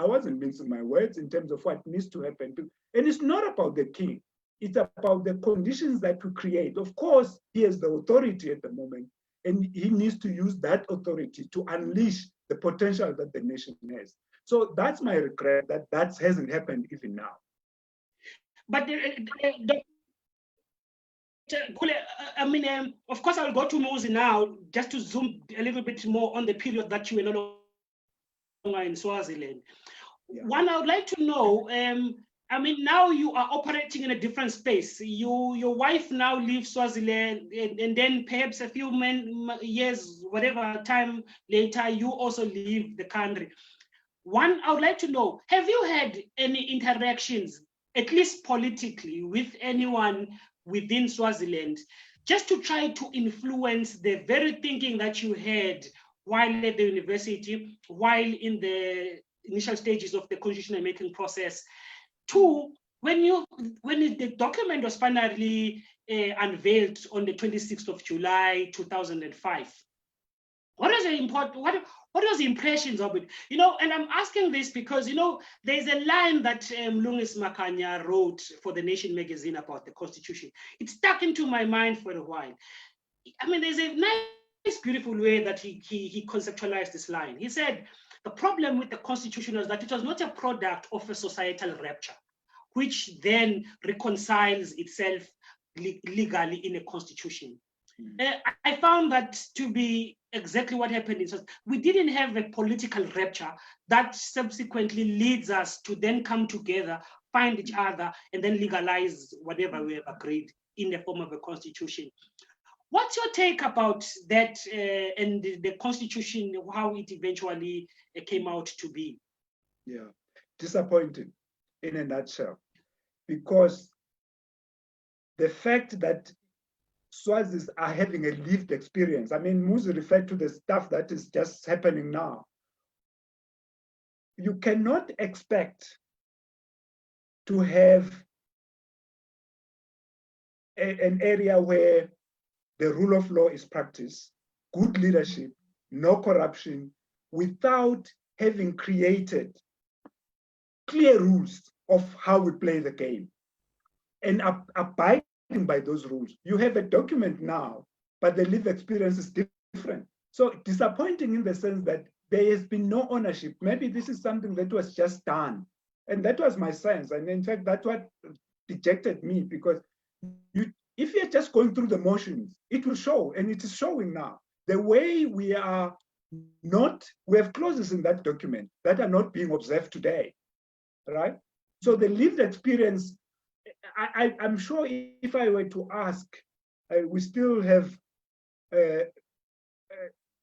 wasn't mincing my words in terms of what needs to happen. And it's not about the king. It's about the conditions that we create. Of course, he has the authority at the moment, and he needs to use that authority to unleash the potential that the nation has. So that's my regret that hasn't happened even now. But I mean, of course, I'll go to Muzi now, just to zoom a little bit more on the period that you were no longer in Swaziland. Yeah. One, I would like to know, I mean, now you are operating in a different space. Your wife now leaves Swaziland, and then perhaps a few years, whatever time later, you also leave the country. One, I would like to know, have you had any interactions, at least politically, with anyone within Swaziland just to try to influence the very thinking that you had while at the university, while in the initial stages of the constitutional making process. Two, when the document was finally unveiled on the 26th of July, 2005, what was the impressions of it? You know, and I'm asking this because, you know, there's a line that Lungis Makanya wrote for The Nation magazine about the Constitution. It stuck into my mind for a while. I mean, there's a nice, beautiful way that he conceptualized this line. He said, the problem with the Constitution was that it was not a product of a societal rapture, which then reconciles itself legally in a constitution. I found that to be exactly what happened. We didn't have a political rapture that subsequently leads us to then come together, find each other, and then legalize whatever we have agreed in the form of a constitution. What's your take about that and the constitution, how it eventually came out to be? Yeah, disappointing in a nutshell, because the fact that Swazis are having a lived experience. I mean, Muzi referred to the stuff that is just happening now. You cannot expect to have an area where the rule of law is practiced, good leadership, no corruption, without having created clear rules of how we play the game and abiding by those rules. You have a document now, but the lived experience is different. So disappointing in the sense that there has been no ownership. Maybe this is something that was just done. And that was my sense. And in fact, that's what dejected me, because if you're just going through the motions, it will show, and it is showing now. The way we have clauses in that document that are not being observed today, right? So the lived experience, I'm sure if I were to ask, we still have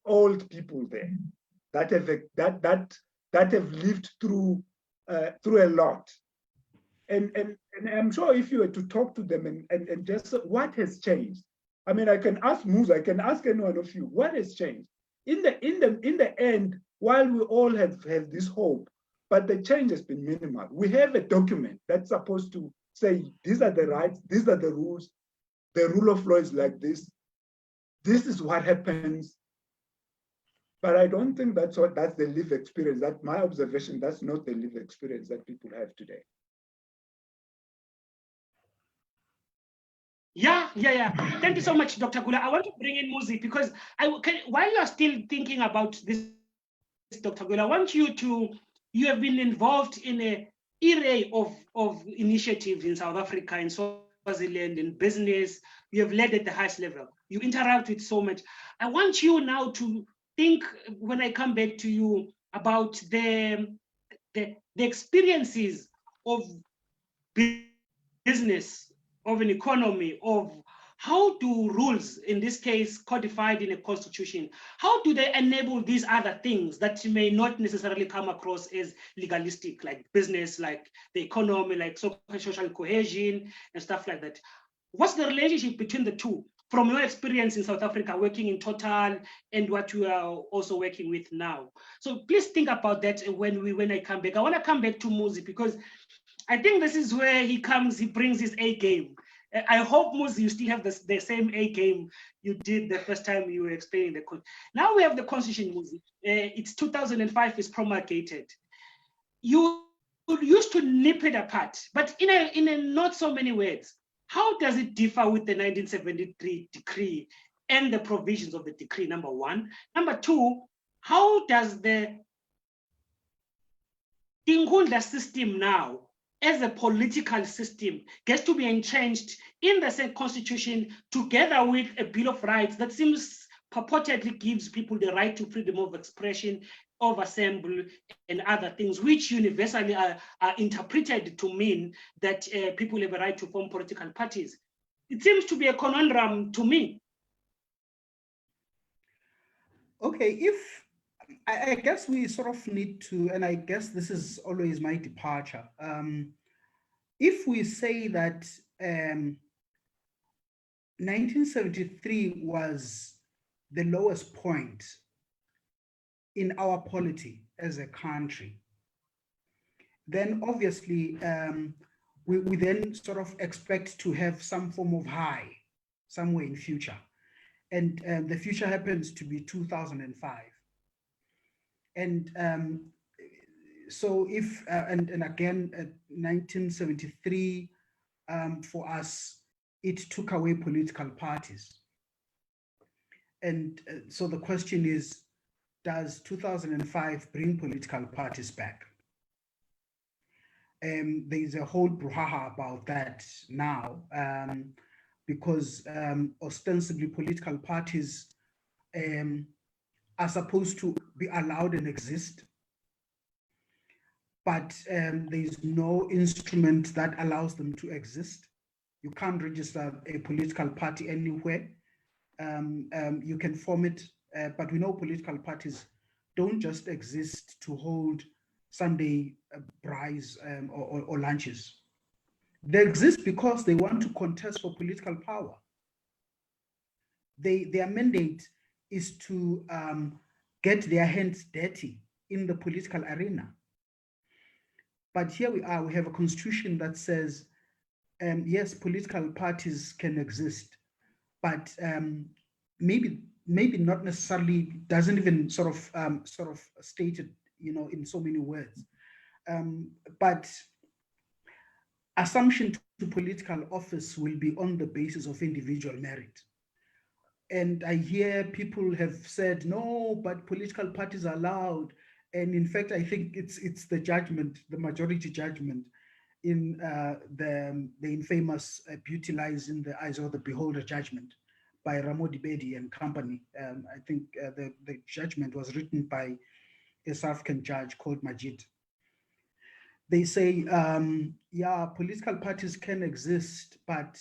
old people there that have lived through a lot, and I'm sure if you were to talk to them and just what has changed. I mean, I can ask Musa, I can ask any one of you, what has changed? In the end, while we all have this hope, but the change has been minimal. We have a document that's supposed to say, these are the rights, these are the rules, the rule of law is like this is what happens. But I don't think that's the lived experience. That's my observation. That's not the lived experience that people have today. Yeah. Thank you so much, Dr. Gula. I want to bring in Muzi because while you are still thinking about this, Dr. Gula, I want you have been involved in an array of initiatives in South Africa, in Swaziland, in business. You have led at the highest level. You interact with so much. I want you now to think, when I come back to you, about the experiences of business, of an economy, of how do rules, in this case codified in a constitution, how do they enable these other things that may not necessarily come across as legalistic, like business, like the economy, like social cohesion and stuff like that? What's the relationship between the two, from your experience in South Africa, working in Total, and what you are also working with now? So please think about that when I come back. I want to come back to Muzi because I think this is where he brings his A game. I hope, Muzi, you still have the same A game you did the first time you were explaining the code. Now we have the constitution, Muzi. It's 2005, it's promulgated. You used to nip it apart, but in a not so many words. How does it differ with the 1973 decree and the provisions of the decree, number one? Number two, how does the Ingunda system now, as a political system, gets to be entrenched in the same constitution together with a Bill of Rights that seems purportedly gives people the right to freedom of expression, of assembly, and other things, which universally are interpreted to mean that people have a right to form political parties? It seems to be a conundrum to me. Okay, I guess we sort of need to, and I guess this is always my departure. If we say that 1973 was the lowest point in our polity as a country. Then obviously, we then sort of expect to have some form of high somewhere in future. And the future happens to be 2005. And so if, and again, 1973, for us, it took away political parties. And so the question is, does 2005 bring political parties back? There's a whole brouhaha about that now, because ostensibly political parties are supposed to be allowed and exist, but there's no instrument that allows them to exist. You can't register a political party anywhere. You can form it, but we know political parties don't just exist to hold Sunday braais or lunches. They exist because they want to contest for political power. Their mandate is to get their hands dirty in the political arena. But here we are, we have a constitution that says, yes, political parties can exist, but maybe not necessarily, doesn't even sort of state it, in so many words. But assumption to political office will be on the basis of individual merit. And I hear people have said, no, but political parties are allowed. And in fact, I think it's the judgment, the majority judgment in the infamous Beauty Lies in the Eyes of the Beholder judgment by Ramodi Bedi and company. I think the judgment was written by a South African judge called Majid. They say, yeah, political parties can exist, but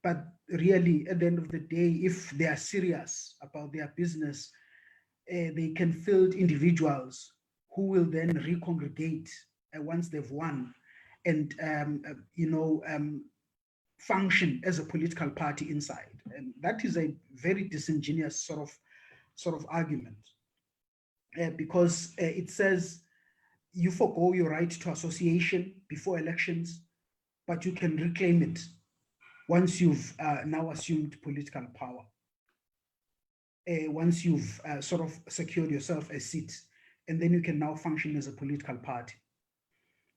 but really, at the end of the day, if they are serious about their business, they can field individuals who will then recongregate once they've won and, function as a political party inside. And that is a very disingenuous sort of argument, because it says you forego your right to association before elections, but you can reclaim it once you've now assumed political power. Once you've sort of secured yourself a seat, and then you can now function as a political party.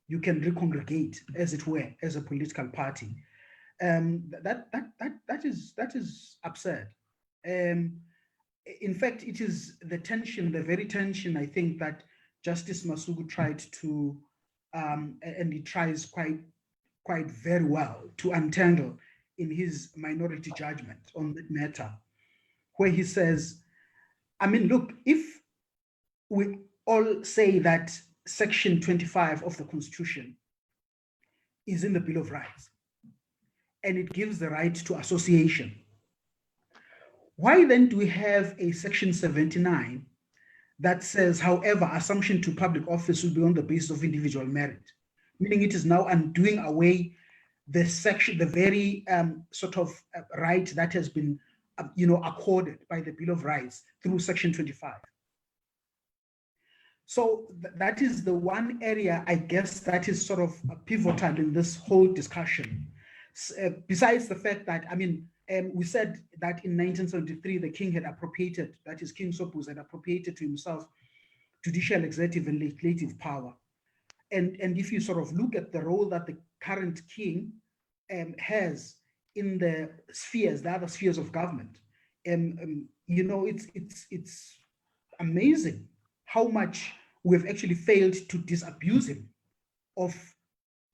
You can recongregate, as it were, as a political party. That is absurd. In fact, it is the tension, the very tension, I think, that Justice Masuku tried to, and he tries quite very well to untangle in his minority judgment on that matter, where he says, I mean, look, if we all say that Section 25 of the Constitution is in the Bill of Rights, and it gives the right to association, why then do we have a Section 79 that says, however, assumption to public office will be on the basis of individual merit, meaning it is now undoing away the section, the very sort of right that has been, accorded by the Bill of Rights through Section 25. So that is the one area, I guess, that is sort of pivotal in this whole discussion. Besides the fact that, we said that in 1973, the king had appropriated, that is King Sobhuza had appropriated to himself judicial, executive, and legislative power. And if you sort of look at the role that the current king has in the spheres, the other spheres of government, it's amazing how much we've actually failed to disabuse him of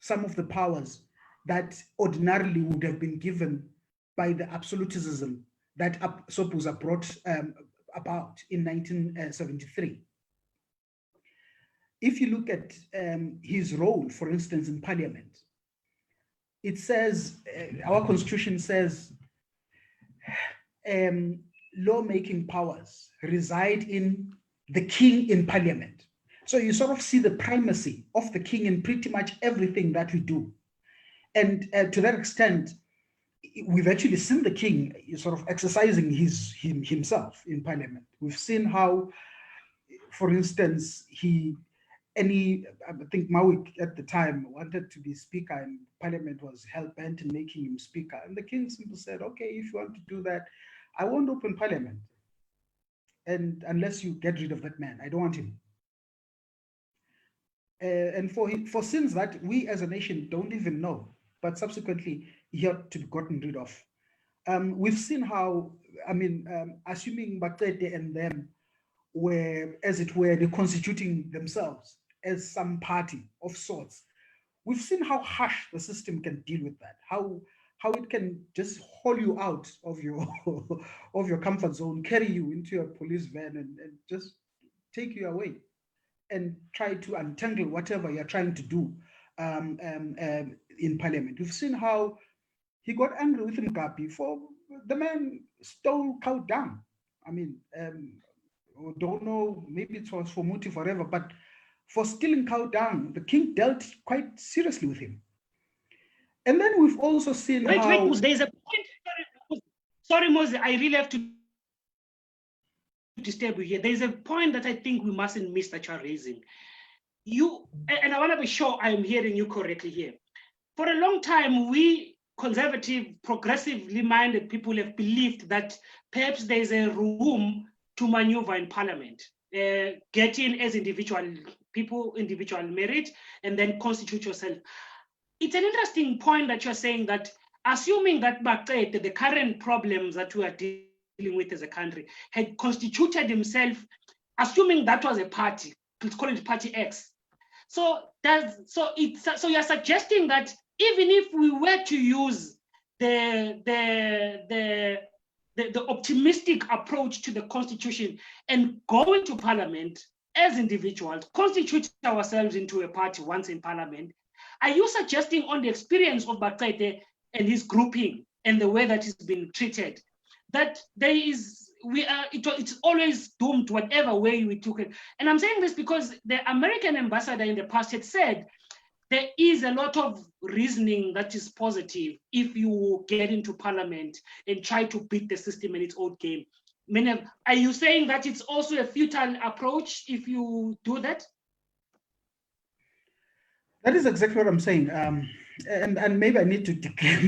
some of the powers that ordinarily would have been given by the absolutism that Sobhuza brought about in 1973. If you look at his role, for instance, in parliament, it says, our constitution says, lawmaking powers reside in the king in parliament. So you sort of see the primacy of the king in pretty much everything that we do. And to that extent, we've actually seen the king sort of exercising himself in parliament. We've seen how, for instance, I think Mawik at the time wanted to be speaker, and parliament was hell-bent in making him speaker. And the king simply said, okay, if you want to do that, I won't open parliament. And unless you get rid of that man, I don't want him. And for sins that we as a nation don't even know, but subsequently he had to be gotten rid of. We've seen how, assuming Bakete and them were, as it were, reconstituting themselves as some party of sorts, we've seen how harsh the system can deal with that, how it can just haul you out of your of your comfort zone, carry you into a police van and just take you away and try to untangle whatever you're trying to do in parliament. We've seen how he got angry with Mugabe for the man stole cow dung. Don't know, maybe it was for motive, whatever, but for stealing cow dung, the king dealt quite seriously with him. And then we've also seen wait, how... Wait, there's a point. Sorry, Moses, I really have to disturb you here. There's a point that I think we mustn't miss that you're raising. And I want to be sure I'm hearing you correctly here. For a long time, we conservative, progressively minded people have believed that perhaps there's a room to maneuver in parliament, get in as individual people, individual merit, and then constitute yourself. It's an interesting point that you're saying that, assuming that the current problems that we are dealing with as a country had constituted himself, assuming that was a party, let's call it Party X. So you're suggesting that even if we were to use the optimistic approach to the constitution and go into parliament as individuals, constitute ourselves into a party once in parliament, are you suggesting on the experience of Bakete and his grouping and the way that he's been treated, that it's always doomed whatever way we took it? And I'm saying this because the American ambassador in the past had said there is a lot of reasoning that is positive if you get into parliament and try to beat the system in its own game. Are you saying that it's also a futile approach if you do that? That is exactly what I'm saying. And maybe I need to declare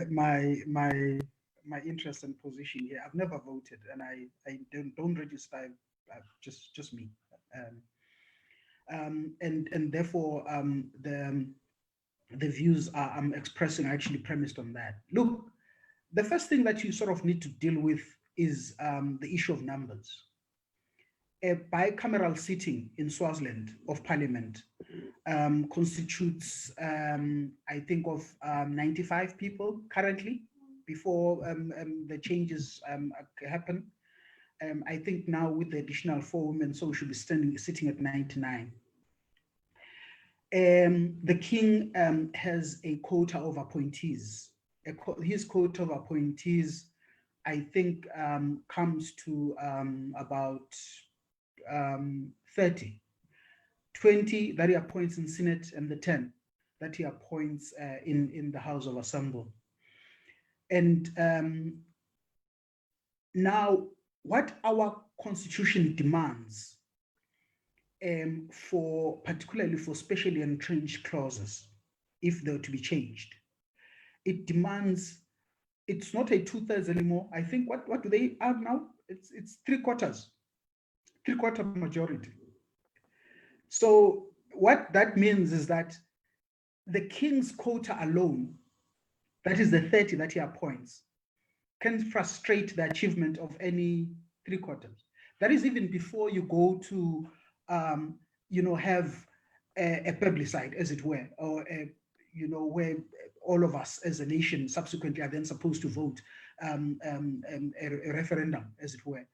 my interest and position here. I've never voted, and I don't register. Just me. And therefore the views I'm expressing are actually premised on that. Look, the first thing that you sort of need to deal with is the issue of numbers. A bicameral sitting in Swaziland of parliament constitutes, I think, of 95 people currently, before the changes happen. I think now with the additional 4 women, so we should be sitting at 99. The king has a quota of appointees. His quota of appointees, I think, comes to about 30. 20 that he appoints in Senate, and the 10 that he appoints in the House of Assembly. And now, what our constitution demands, particularly for specially entrenched clauses, if they're to be changed, it demands, it's not a 2/3 anymore. I think what do they have now? It's 3/4 majority. So what that means is that the king's quota alone, that is the 30 that he appoints, can frustrate the achievement of any 3/4. That is even before you go to, have a plebiscite, as it were, or where all of us as a nation subsequently are then supposed to vote a referendum, as it were.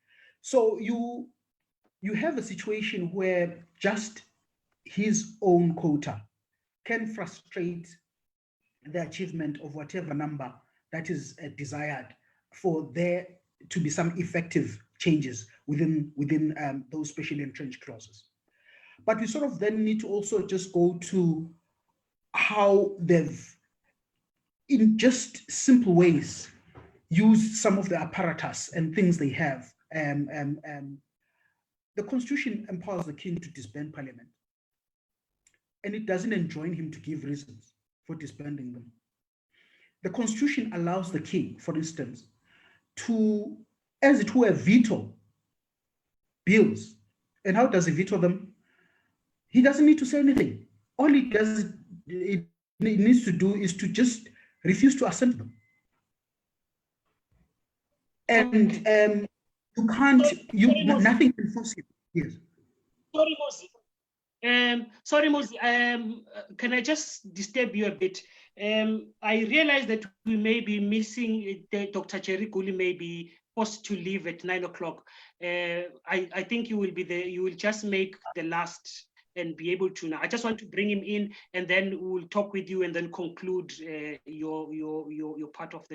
So you have a situation where just his own quota can frustrate the achievement of whatever number that is desired for there to be some effective changes within those specially entrenched clauses. But we sort of then need to also just go to how they've, in just simple ways, used some of the apparatus and things they have. The Constitution empowers the king to disband parliament, and it doesn't enjoin him to give reasons for disbanding them. The Constitution allows the king, for instance, to, as it were, veto bills. And how does he veto them? He doesn't need to say anything. All he does, it needs to do is to just refuse to accept them. And you can't, nothing can force him. Yes. Sorry, Moses. Can I just disturb you a bit? I realize that we may be missing Dr. Jerry Guli may be forced to leave at 9 o'clock. I think you will be there. You will just make the last and be able to now. I just want to bring him in, and then we'll talk with you and then conclude your part of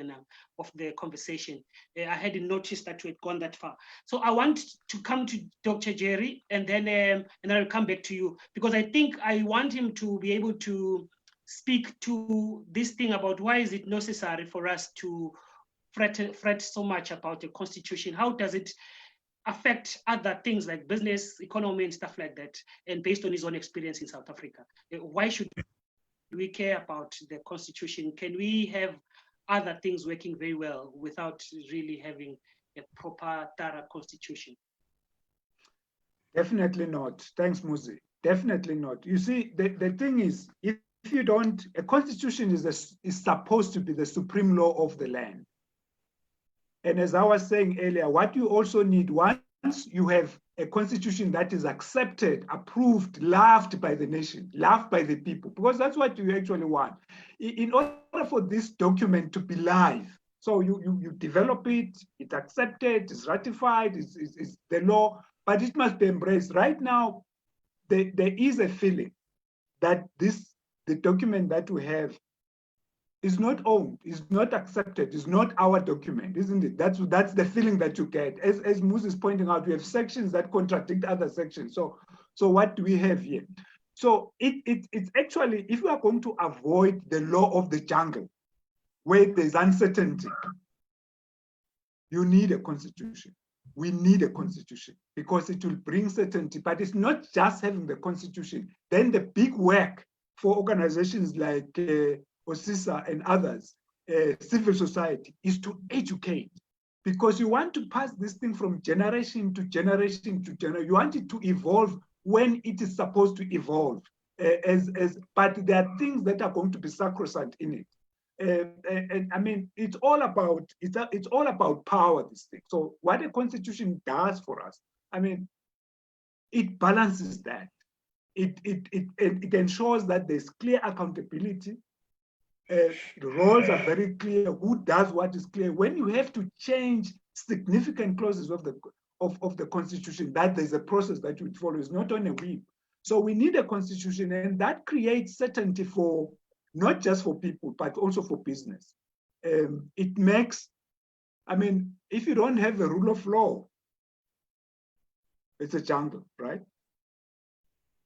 the conversation. I hadn't noticed that we had gone that far. So I want to come to Dr. Jerry, and then I'll come back to you, because I think I want him to be able to speak to this thing about why is it necessary for us to fret so much about the Constitution. How does it affect other things like business, economy, and stuff like that, and based on his own experience in South Africa? Why should we care about the Constitution? Can we have other things working very well without really having a proper, thorough Constitution? Definitely not. Thanks, Muzi. Definitely not. You see, the thing is, if you don't, a Constitution is supposed to be the supreme law of the land. And as I was saying earlier, what you also need, once you have a constitution that is accepted, approved, loved by the nation, loved by the people, because that's what you actually want. In order for this document to be live, so you develop it, it's accepted, it's ratified, it's the law, but it must be embraced. Right now, there is a feeling that the document that we have is not owned, is not accepted, is not our document, isn't it? That's the feeling that you get. As Moses is pointing out, we have sections that contradict other sections. So what do we have here? So it's actually, if we are going to avoid the law of the jungle, where there's uncertainty, you need a constitution. We need a constitution because it will bring certainty, but it's not just having the constitution. Then the big work for organizations like OSISA and others, civil society, is to educate, because you want to pass this thing from generation to generation to generation. You want it to evolve when it is supposed to evolve. But there are things that are going to be sacrosanct in it. And I mean, it's all about power, this thing. So what a constitution does for us, I mean, it balances that. It ensures that there's clear accountability. The roles are very clear. Who does what is clear. When you have to change significant clauses of the constitution, that there's a process that you follow. It's not on a whim. So we need a constitution, and that creates certainty for not just for people, but also for business. It makes, I mean, if you don't have a rule of law, it's a jungle, right?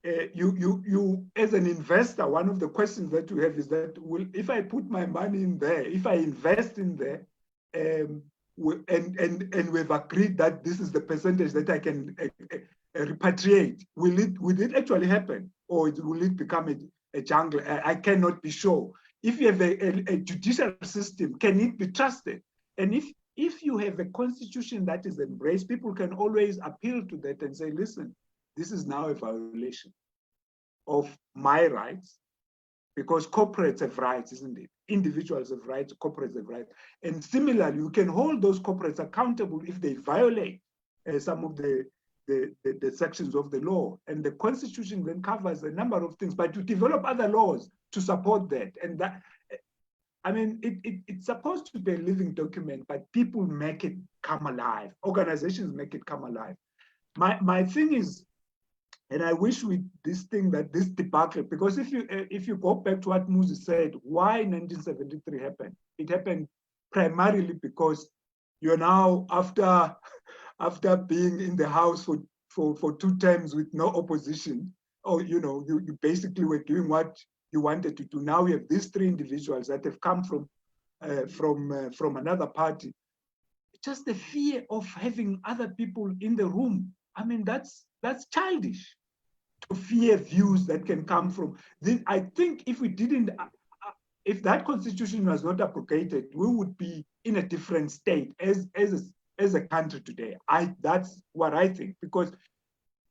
You as an investor, one of the questions that you have is that, if I put my money in there, if I invest in there, and we've agreed that this is the percentage that I can repatriate, will it actually happen, or will it become a jungle? I cannot be sure. If you have a judicial system, can it be trusted? And if you have a constitution that is embraced, people can always appeal to that and say, listen, this is now a violation of my rights, because corporates have rights, isn't it? Individuals have rights, corporates have rights. And similarly, you can hold those corporates accountable if they violate some of the sections of the law. And the constitution then covers a number of things, but you develop other laws to support that. And that, I mean, it's supposed to be a living document, but people make it come alive. Organizations make it come alive. My thing is, and I wish this debacle, because if you go back to what Moses said, why 1973 happened? It happened primarily because you're now, after being in the House for 2 terms with no opposition, or you basically were doing what you wanted to do. Now we have these three individuals that have come from another party. Just the fear of having other people in the room. I mean, that's childish, to fear views that can come from this. I think if we didn't, if that constitution was not abrogated, we would be in a different state as a country today. That's what I think, because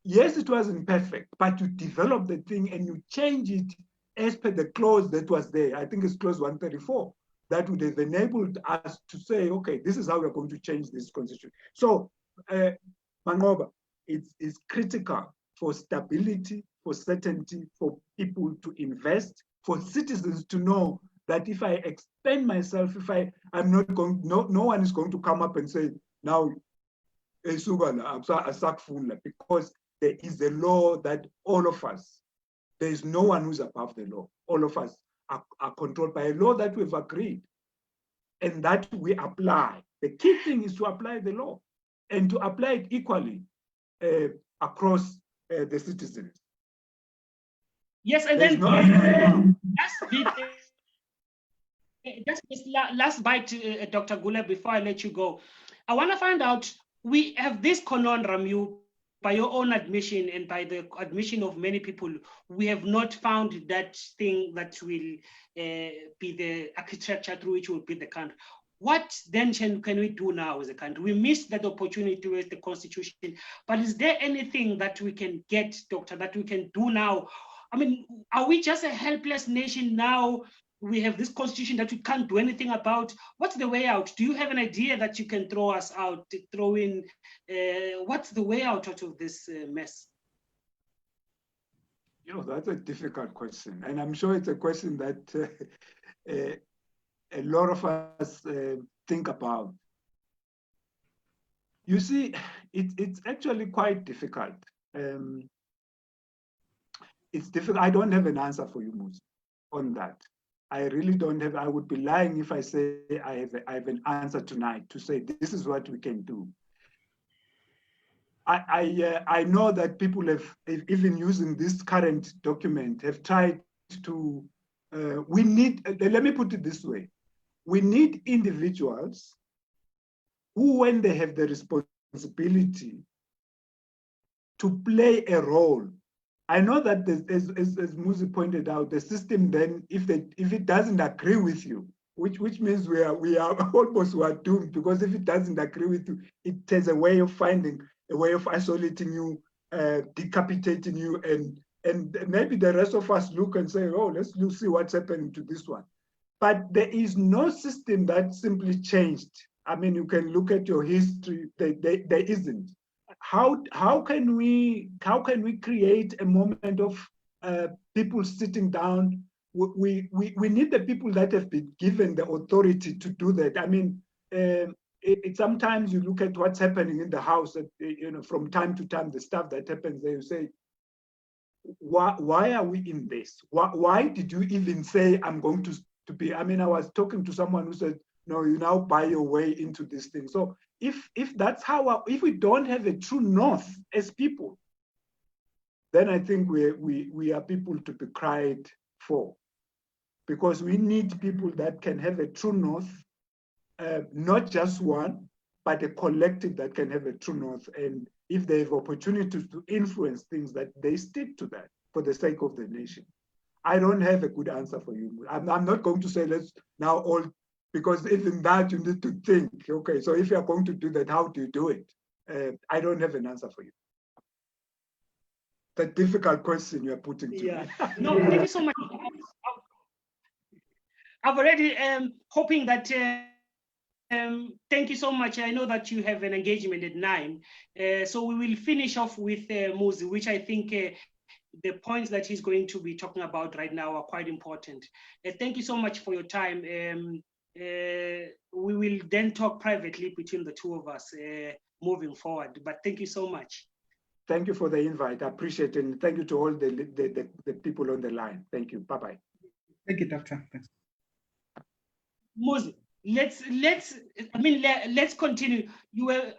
yes, it wasn't perfect, but you develop the thing and you change it as per the clause that was there. I think it's clause 134. That would have enabled us to say, okay, this is how we're going to change this constitution. So, Mangoba, it's critical for stability, for certainty, for people to invest, for citizens to know that if I expend myself, if I'm not going, no one is going to come up and say, now, because there is a law that all of us, there is no one who's above the law. All of us are controlled by a law that we've agreed and that we apply. The key thing is to apply the law and to apply it equally across the citizens. Yes, and There's then just this last bite, Dr. Gule, before I let you go. I want to find out, we have this conundrum, by your own admission and by the admission of many people, we have not found that thing that will be the architecture through which will build the country. What then can we do now as a country? We missed that opportunity with the constitution, but is there anything that we can get, Doctor, that we can do now? I mean, are we just a helpless nation now? We have this constitution that we can't do anything about. What's the way out? Do you have an idea that you can throw us out, throw in? What's the way out of this mess? That's a difficult question. And I'm sure it's a question that a lot of us think about. You see, it's actually quite difficult. It's difficult. I don't have an answer for you, Muzi, on that. I really don't have. I would be lying if I say I have an answer tonight to say this is what we can do. I know that people have, even using this current document, have tried to. We need. Let me put it this way: we need individuals who, when they have the responsibility to play a role. I know that, as Muzi pointed out, the system then, if it doesn't agree with you, which means we are almost doomed, because if it doesn't agree with you, it has a way of finding a way of isolating you, decapitating you, and maybe the rest of us look and say, oh, let's see what's happening to this one. But there is no system that simply changed. I mean, you can look at your history. There isn't. How can we create a moment of people sitting down? We need the people that have been given the authority to do that. I mean, sometimes you look at what's happening in the House. From time to time, the stuff that happens there, you say, why are we in this? Why did you even say I'm going to be? I mean, I was talking to someone who said, no, you now buy your way into this thing. So if that's how, if we don't have a true north as people, then I think we are people to be cried for, because we need people that can have a true north, not just one, but a collective that can have a true north. And if they have opportunities to influence things, that they stick to that for the sake of the nation. I don't have a good answer for you. I'm not going to say let's now all, because even that you need to think, okay, so if you're going to do that, how do you do it? I don't have an answer for you. The difficult question you're putting to me. No, thank you so much. I've already hoping that, thank you so much. I know that you have an engagement at 9. So we will finish off with Muzi, which I think the points that he's going to be talking about right now are quite important. Thank you so much for your time. We will then talk privately between the two of us moving forward, but thank you so much. Thank you for the invite. I appreciate it. And thank you to all the people on the line. Thank you. Bye-bye. Thank you, Doctor. Thanks. Muzi, let's let's continue. You were,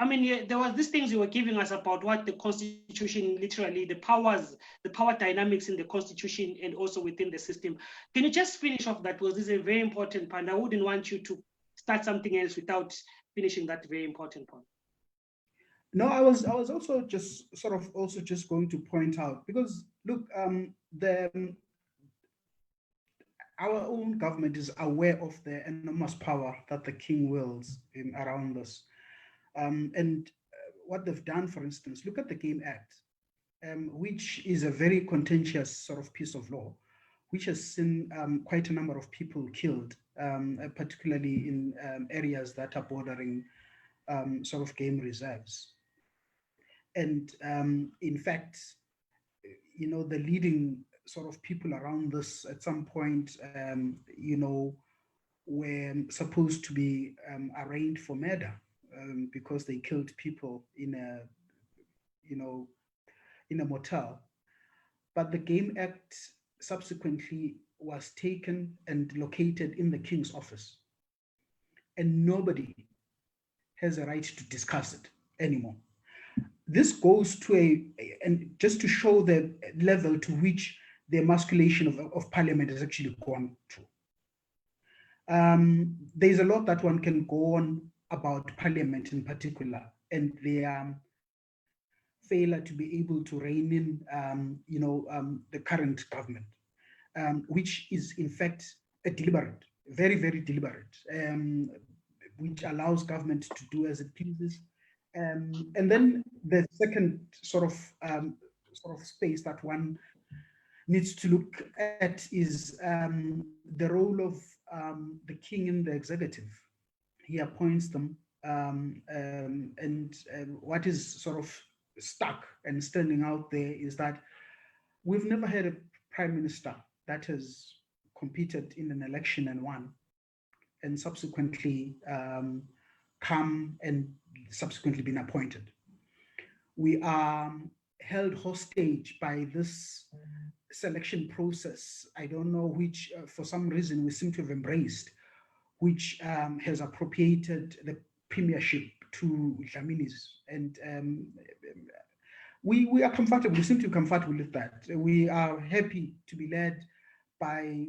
there was these things you were giving us about what the constitution, literally the power dynamics in the constitution and also within the system. Can you just finish off that? Because this is a very important point. I wouldn't want you to start something else without finishing that very important point. No, I was also just going to point out, because look, our own government is aware of the enormous power that the king wields around us. And what they've done, for instance, look at the Game Act, which is a very contentious sort of piece of law, which has seen quite a number of people killed, particularly in areas that are bordering sort of game reserves. And in fact, the leading sort of people around this at some point, were supposed to be arraigned for murder because they killed people in a motel. But the Game Act subsequently was taken and located in the King's office, and nobody has a right to discuss it anymore. This goes to and just to show the level to which the emasculation of parliament has actually gone to. There's a lot that one can go on about parliament in particular, and their failure to be able to rein in, the current government, which is in fact a deliberate, very, very deliberate, which allows government to do as it pleases. And then the second sort of space that one needs to look at is the role of the king in the executive. He appoints them, and what is sort of stuck and standing out there is that we've never had a prime minister that has competed in an election and won, and subsequently come and subsequently been appointed. We are held hostage by this selection process. I don't know which, for some reason, we seem to have embraced, which has appropriated the premiership to Dlaminis. And we are comfortable, we seem to be comfortable with that. We are happy to be led by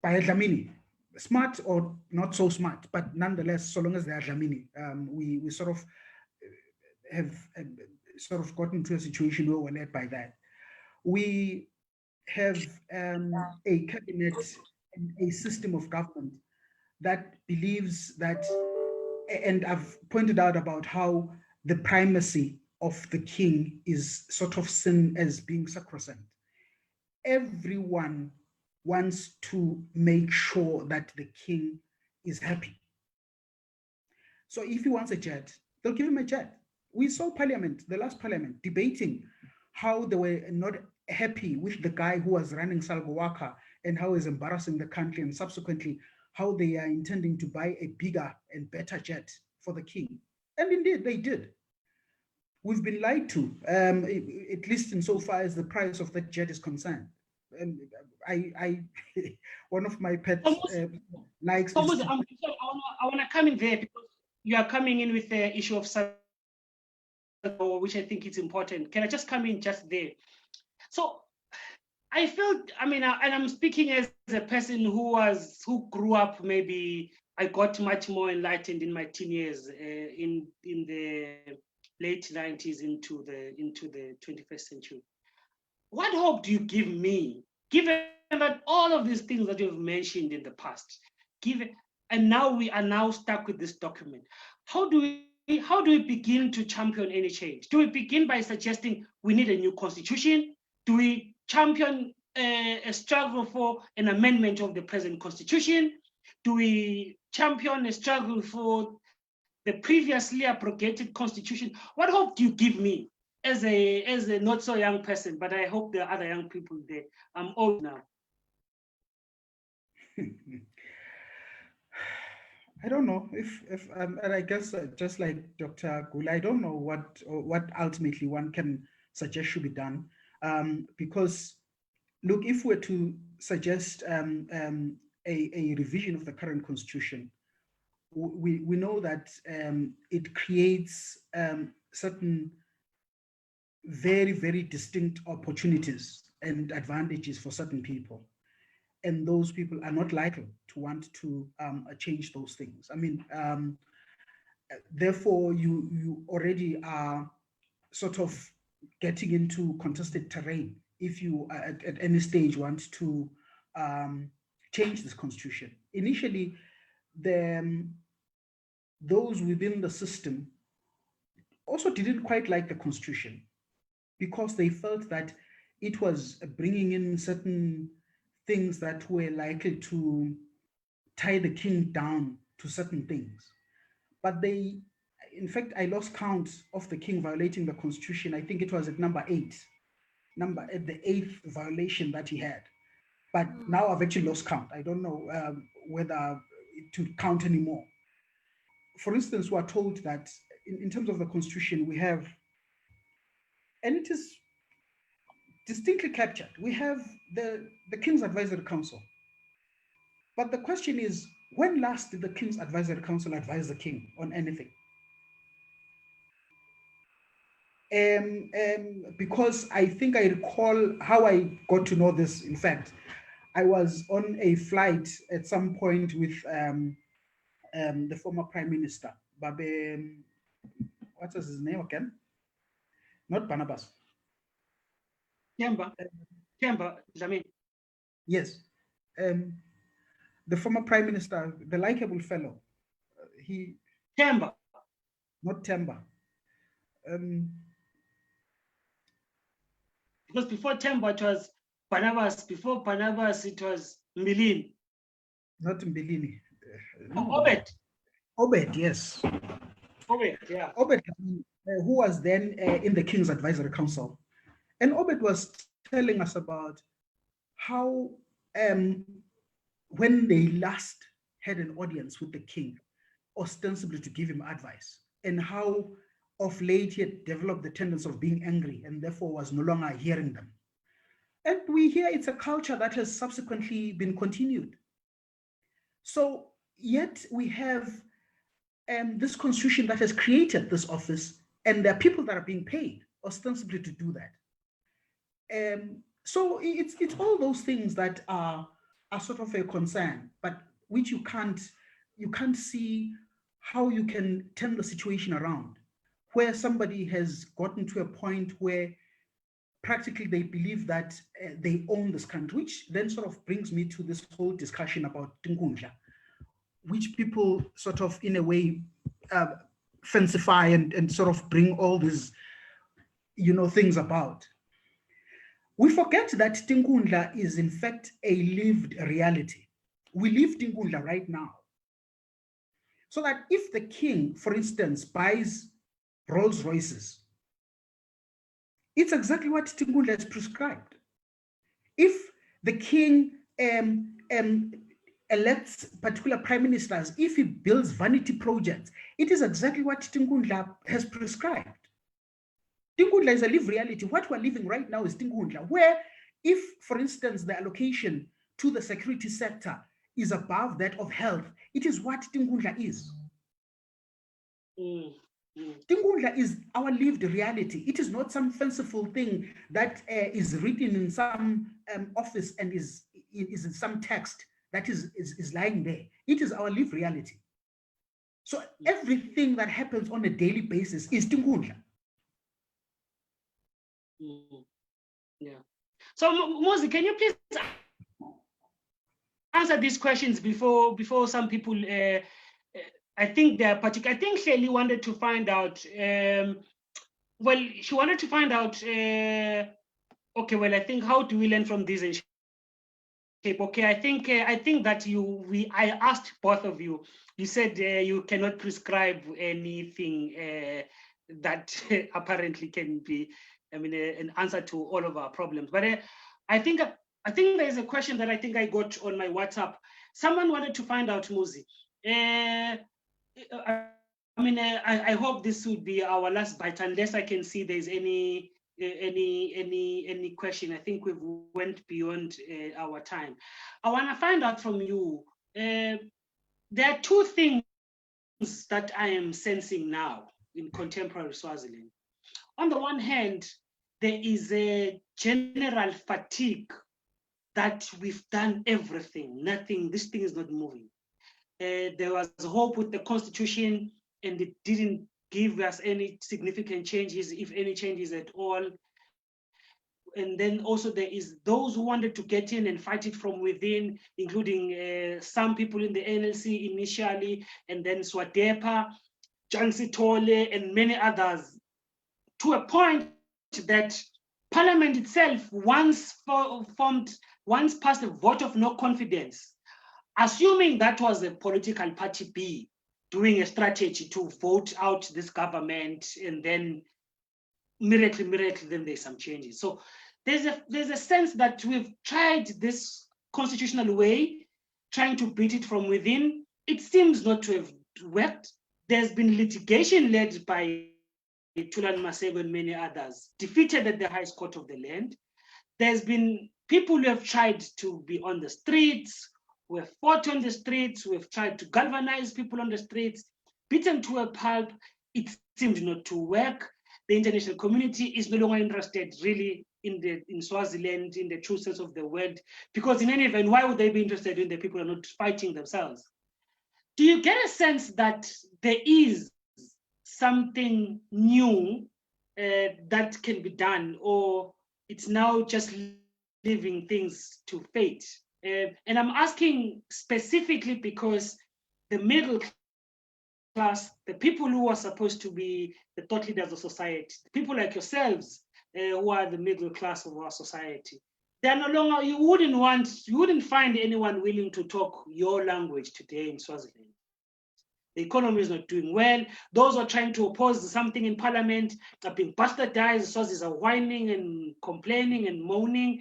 a Dlamini. Smart or not so smart, but nonetheless, so long as they are Dlamini, we sort of have sort of gotten to a situation where we're led by that. We have a cabinet and a system of government that believes that, and I've pointed out about how the primacy of the king is sort of seen as being sacrosanct. Everyone wants to make sure that the king is happy. So if he wants a jet, they'll give him a jet. We saw parliament, the last parliament, debating how they were not happy with the guy who was running Salgowaka and how he's embarrassing the country, and subsequently how they are intending to buy a bigger and better jet for the king. And indeed, they did. We've been lied to, at least insofar as the price of that jet is concerned. And I one of my pets likes. I want to come in there because you are coming in with the issue of which I think is important. Can I just come in just there? So I felt, and I'm speaking as a person who grew up, maybe I got much more enlightened in my teen years, in the late 90s into the 21st century. What hope do you give me, given that all of these things that you've mentioned in the past, and now we are now stuck with this document? How do we begin to champion any change? Do we begin by suggesting we need a new constitution? Do we champion a struggle for an amendment of the present constitution? Do we champion a struggle for the previously abrogated constitution? What hope do you give me as a not so young person? But I hope there are other young people there. I'm old now. I don't know if and I guess just like Dr. Gula, I don't know what ultimately one can suggest should be done, because look, if we're to suggest a revision of the current constitution, we know that it creates certain very, very distinct opportunities and advantages for certain people. And those people are not likely to want to change those things. I mean, therefore, you already are sort of getting into contested terrain if you at any stage want to change this constitution. Initially, those within the system also didn't quite like the constitution because they felt that it was bringing in certain things that were likely to tie the king down to certain things. But they, in fact, I lost count of the king violating the constitution. I think it was at number 8, at the 8th violation that he had. But now I've actually lost count. I don't know whether to count anymore. For instance, we are told that in terms of the constitution, we have, and it is distinctly captured, we have the King's Advisory Council. But the question is, when last did the King's Advisory Council advise the king on anything? Because I think I recall how I got to know this. In fact, I was on a flight at some point with the former Prime Minister, Babe, what was his name again? Not Barnabas. Temba, Jamin. Yes. The former Prime Minister, the likable fellow, Temba. Not Temba. Because before Temba it was Barnabas, before Barnabas it was Mbilini. Not Mbilini. Obed. Obed, yes. Obed, yeah. Obed, who was then in the King's Advisory Council. And Obed was telling us about how when they last had an audience with the king, ostensibly to give him advice, and how of late he had developed the tendency of being angry and therefore was no longer hearing them. And we hear it's a culture that has subsequently been continued. So yet we have this constitution that has created this office, and there are people that are being paid ostensibly to do that. So it's all those things that are sort of a concern, but which you can't see how you can turn the situation around, where somebody has gotten to a point where practically they believe that they own this country, which then sort of brings me to this whole discussion about Tinkundla, which people sort of in a way fancify and sort of bring all these, things about. We forget that Tinkundla is in fact a lived reality. We live Tinkundla right now. So that if the king, for instance, buys Rolls Royces, it's exactly what Tinkundla has prescribed. If the king elects particular prime ministers, if he builds vanity projects, it is exactly what Tinkundla has prescribed. Tinkundla is a lived reality. What we're living right now is Tinkundla, where if, for instance, the allocation to the security sector is above that of health, it is what Tinkundla is. Tinkundla is our lived reality. It is not some fanciful thing that is written in some office and is in some text that is lying there. It is our lived reality. So everything that happens on a daily basis is Tinkundla. Yeah. So Mozi, can you please answer these questions before some people? I think they're particular. I think Shelly wanted to find out. Well, she wanted to find out. Okay, well, I think how do we learn from this and shape? Okay, I think that I asked both of you. You said you cannot prescribe anything that apparently can be, an answer to all of our problems. But I think there's a question that I think I got on my WhatsApp. Someone wanted to find out, Muzi. I hope this would be our last bite, unless I can see there's any any question. I think we've went beyond our time. I want to find out from you. There are two things that I am sensing now in contemporary Swaziland. On the one hand, there is a general fatigue that we've done everything, nothing, this thing is not moving. There was hope with the constitution and it didn't give us any significant changes, if any changes at all. And then also there is those who wanted to get in and fight it from within, including some people in the NLC initially, and then Swadepa, Jansi Tole, and many others, to a point that Parliament itself once passed a vote of no confidence, assuming that was a political party B doing a strategy to vote out this government, and then miracle, then there's some changes. So there's a sense that we've tried this constitutional way, trying to beat it from within. It seems not to have worked. There's been litigation led by Tulan Masego and many others, defeated at the highest court of the land. There's been people who have tried to be on the streets, who have fought on the streets, who have tried to galvanize people on the streets, beaten to a pulp. It seemed not to work. The international community is no longer interested really in Swaziland, in the true sense of the word, because in any event, why would they be interested when the people are not fighting themselves? Do you get a sense that there is something new that can be done, or it's now just leaving things to fate? And I'm asking specifically because the middle class, the people who are supposed to be the thought leaders of society, people like yourselves, who are the middle class of our society, they're no longer, you wouldn't find anyone willing to talk your language today in Swaziland. The economy is not doing well. Those who are trying to oppose something in parliament are being bastardized. The Swazis are whining and complaining and moaning.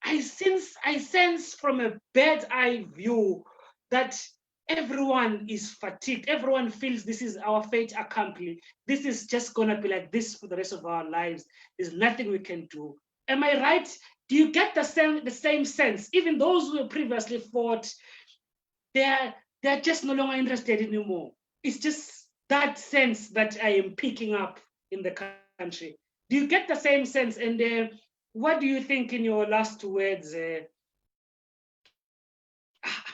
I sense from a bird's eye view that everyone is fatigued. Everyone feels this is our fate accomplished. This is just gonna be like this for the rest of our lives. There's nothing we can do. Am I right? Do you get the same sense? Even those who previously fought, they're just no longer interested anymore. It's just that sense that I am picking up in the country. Do you get the same sense? And what do you think in your last words? I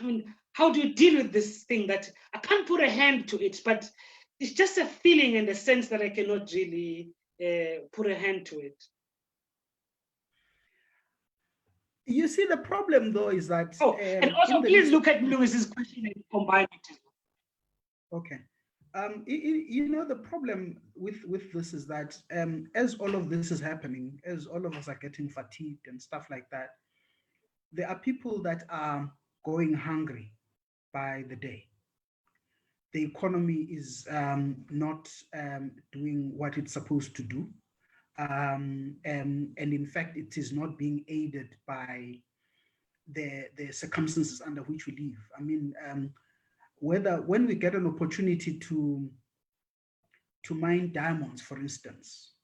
mean, how do you deal with this thing that I can't put a hand to it, but it's just a feeling and a sense that I cannot really put a hand to it? You see, the problem though is that. And also, please look at Lewis's question and combine it. Okay. You know, the problem with this is that as all of this is happening, as all of us are getting fatigued and stuff like that, there are people that are going hungry by the day. The economy is not doing what it's supposed to do. And in fact, it is not being aided by the circumstances under which we live. I mean, when we get an opportunity to mine diamonds, for instance,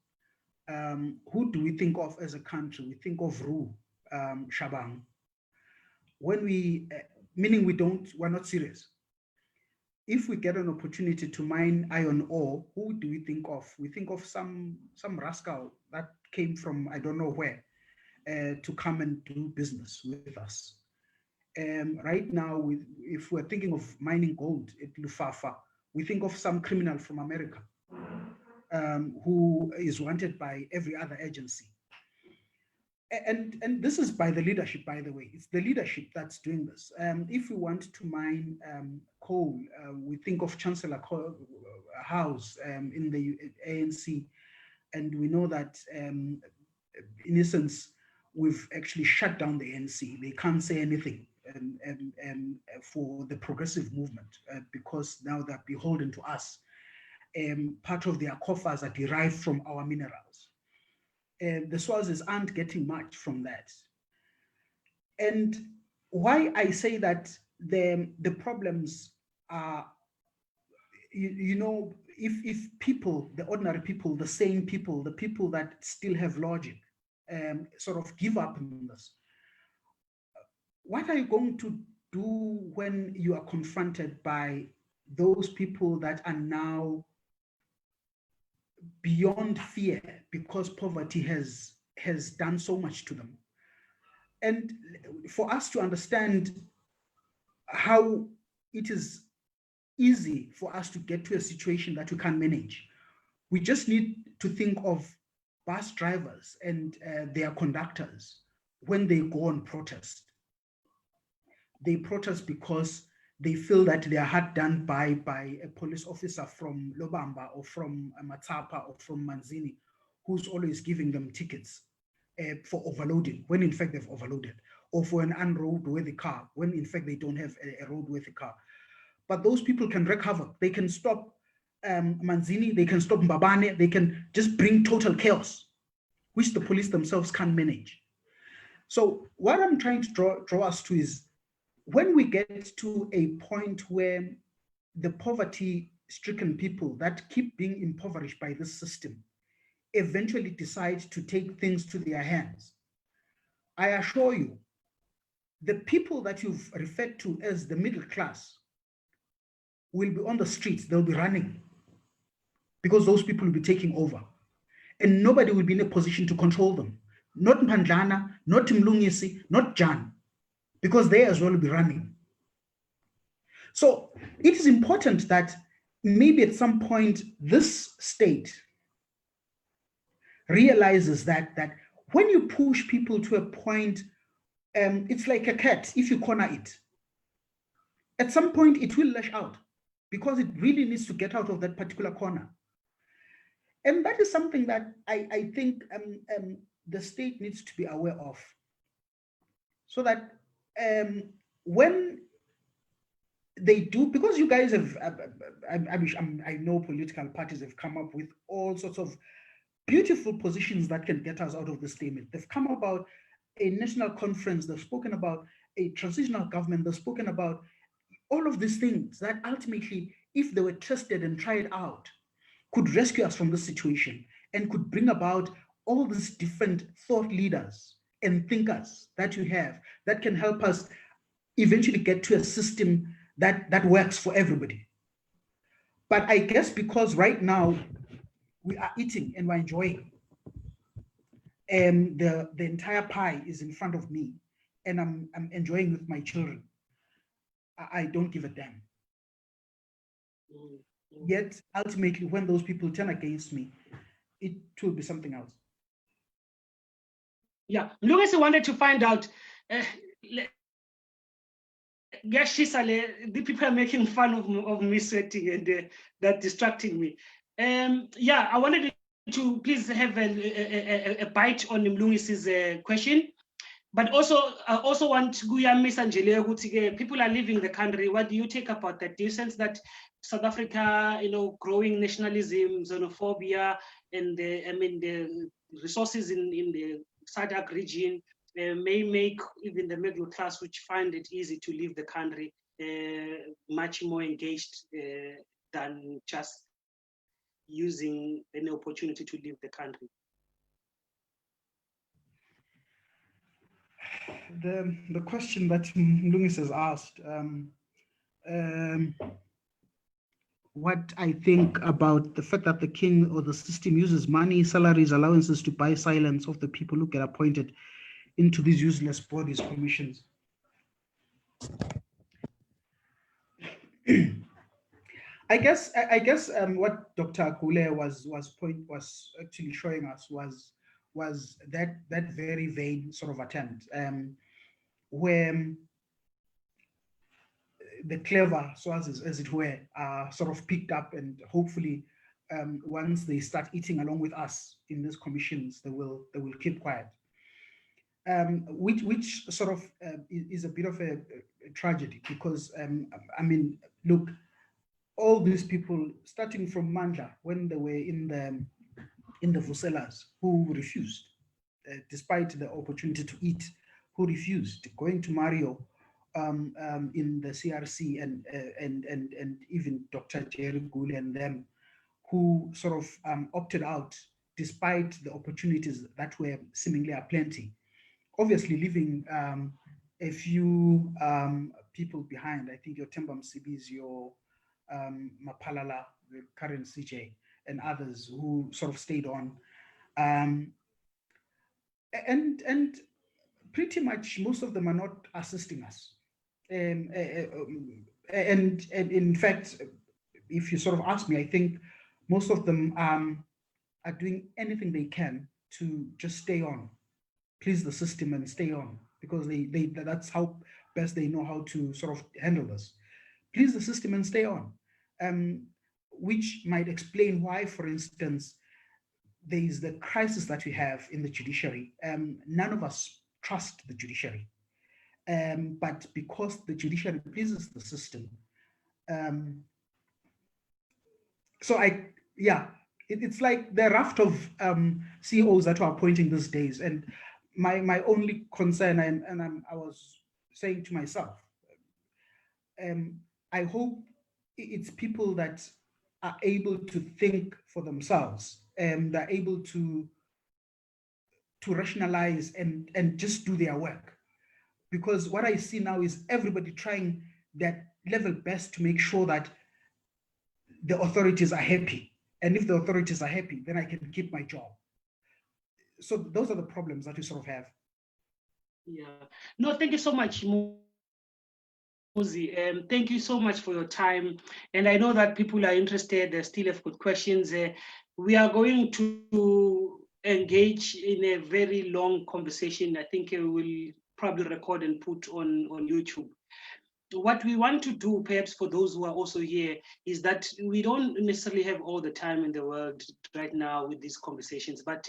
who do we think of as a country? We think of Ru, Shabang. When meaning we're not serious. If we get an opportunity to mine iron ore, who do we think of? We think of some rascal that came from I don't know where to come and do business with us. Right now, if we're thinking of mining gold at Lufafa, we think of some criminal from America who is wanted by every other agency. And this is by the leadership, by the way. It's the leadership that's doing this. If we want to mine coal, we think of Chancellor House in the ANC, and we know that in essence, we've actually shut down the ANC. They can't say anything for the progressive movement because now they're beholden to us. Part of their coffers are derived from our minerals. The Swazis aren't getting much from that. And why I say that the problems are you know, if people, the ordinary people, the sane people, the people that still have logic, sort of give up on this, what are you going to do when you are confronted by those people that are now beyond fear because poverty has done so much to them? And for us to understand how it is easy for us to get to a situation that we can manage, we just need to think of bus drivers and their conductors when they go on protest. They protest because they feel that they are hard done by a police officer from Lobamba or from Matapa or from Manzini, who's always giving them tickets for overloading, when in fact they've overloaded, or for an unroadworthy car, when in fact they don't have a roadworthy car. But those people can wreak havoc. They can stop Manzini, they can stop Mbabane, they can just bring total chaos, which the police themselves can't manage. So what I'm trying to draw us to is, when we get to a point where the poverty-stricken people that keep being impoverished by this system eventually decide to take things to their hands, I assure you, the people that you've referred to as the middle class will be on the streets, they'll be running, because those people will be taking over. And nobody will be in a position to control them. Not Mpandlana, not Mlungisi, not Jan, because they as well will be running. So it is important that maybe at some point this state realizes that when you push people to a point, it's like a cat. If you corner it, at some point it will lash out, because it really needs to get out of that particular corner. And that is something that I think the state needs to be aware of, so that when they do, because you guys have, I know political parties have come up with all sorts of beautiful positions that can get us out of this statement. They've come about a national conference, they've spoken about a transitional government, they've spoken about all of these things that ultimately, if they were tested and tried out, could rescue us from this situation and could bring about all these different thought leaders and thinkers that you have that can help us eventually get to a system that works for everybody. But I guess because right now we are eating and we're enjoying, and the entire pie is in front of me, and I'm enjoying with my children, I don't give a damn. Yet ultimately, when those people turn against me, it will be something else. Yeah, Lucas wanted to find out. The people are making fun of me sweating, and that distracting me. Yeah, I wanted to please have a bite on Mlungis's question, but also I also want to people are leaving the country. What do you take about that? Do you sense that South Africa, growing nationalism, xenophobia, and the resources in the SADC region may make even the middle class, which find it easy to leave the country, much more engaged than just using any opportunity to leave the country? The question that Lungis has asked, what I think about the fact that the king or the system uses money, salaries, allowances to buy silence of the people who get appointed into these useless bodies, commissions. I guess what Dr. Kule was actually showing us was that very vain sort of attempt, where the clever Swazis, as it were, are sort of picked up, and hopefully once they start eating along with us in these commissions, they will keep quiet. Which sort of is a bit of a tragedy, because I mean, look, all these people, starting from Mandla, when they were in the Vuselas, who refused, despite the opportunity to eat, who refused, going to Mario, in the CRC and even Dr. Jerry Gould and them, who sort of opted out despite the opportunities that were seemingly aplenty. Obviously, leaving a few people behind. I think your Temba Msibis, your Mapalala, the current CJ, and others who sort of stayed on. And pretty much most of them are not assisting us. And in fact, if you sort of ask me, I think most of them are doing anything they can to just stay on, please the system and stay on, because that's how best they know how to sort of handle this. Please the system and stay on, which might explain why, for instance, there is the crisis that we have in the judiciary. None of us trust the judiciary, but because the judiciary pleases the system, it's like the raft of CEOs that are appointing these days. And my only concern, I was saying to myself, I hope it's people that are able to think for themselves and are able to rationalize and just do their work. Because what I see now is everybody trying their level best to make sure that the authorities are happy. And if the authorities are happy, then I can keep my job. So those are the problems that we sort of have. Yeah. No, thank you so much, Muzi. Thank you so much for your time. And I know that people are interested, they still have good questions. We are going to engage in a very long conversation. I think we'll probably record and put on YouTube. What we want to do, perhaps for those who are also here, is that we don't necessarily have all the time in the world right now with these conversations, but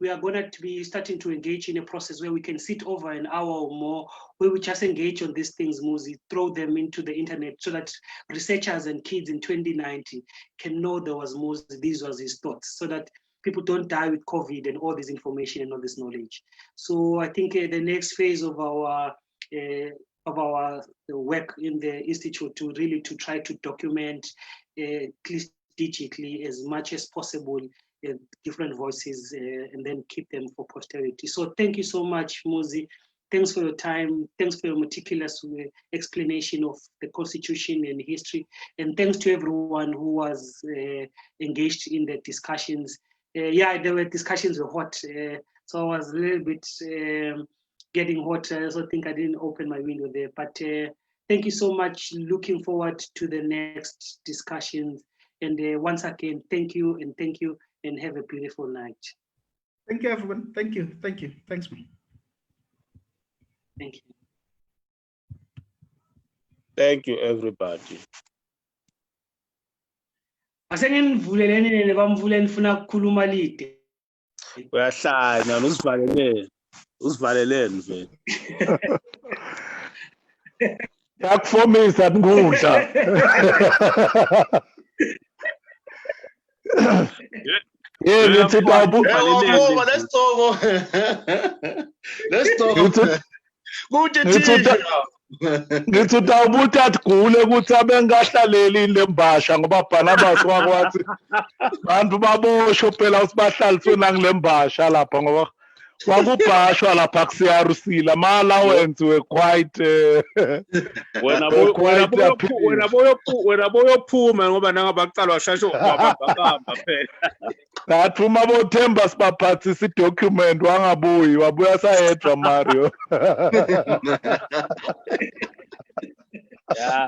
we are going to be starting to engage in a process where we can sit over an hour or more, where we just engage on these things, Muzi, throw them into the internet so that researchers and kids in 2090 can know there was Muzi, these was his thoughts, so that people don't die with COVID and all this information and all this knowledge. So I think the next phase of our work in the Institute to really to try to document digitally as much as possible different voices and then keep them for posterity. So thank you so much, Muzi. Thanks for your time. Thanks for your meticulous explanation of the Constitution and history. And thanks to everyone who was engaged in the discussions. There were discussions were hot. So I was a little bit getting hot. I also think I didn't open my window there, but thank you so much. Looking forward to the next discussions. And once again, thank you and have a beautiful night. Thank you, everyone. Thank you. Thanks, man. Thank you. Thank you, everybody. Asengenivuleleni nebamvule nifuna ukukhuluma lide. Uyahlanya usivaleleni vele. Yakufomisa ngudla. Let's talk. Ngithi utawubuthi gule ukuthi abengahlaleli lembasha ngoba Barnabas wakwathi abantu baboshwe phela usibahlalise nangilembasha lapha ngoba kwakubhashwa lapha kusiyarusila mala wenziwe quite wena boyophuma ngoba nangaba kucalwa shasho wabamba phela ngathi uma bothemba sibaphathisa idocument wangabuyi wabuya sayedwa Mario. Yeah.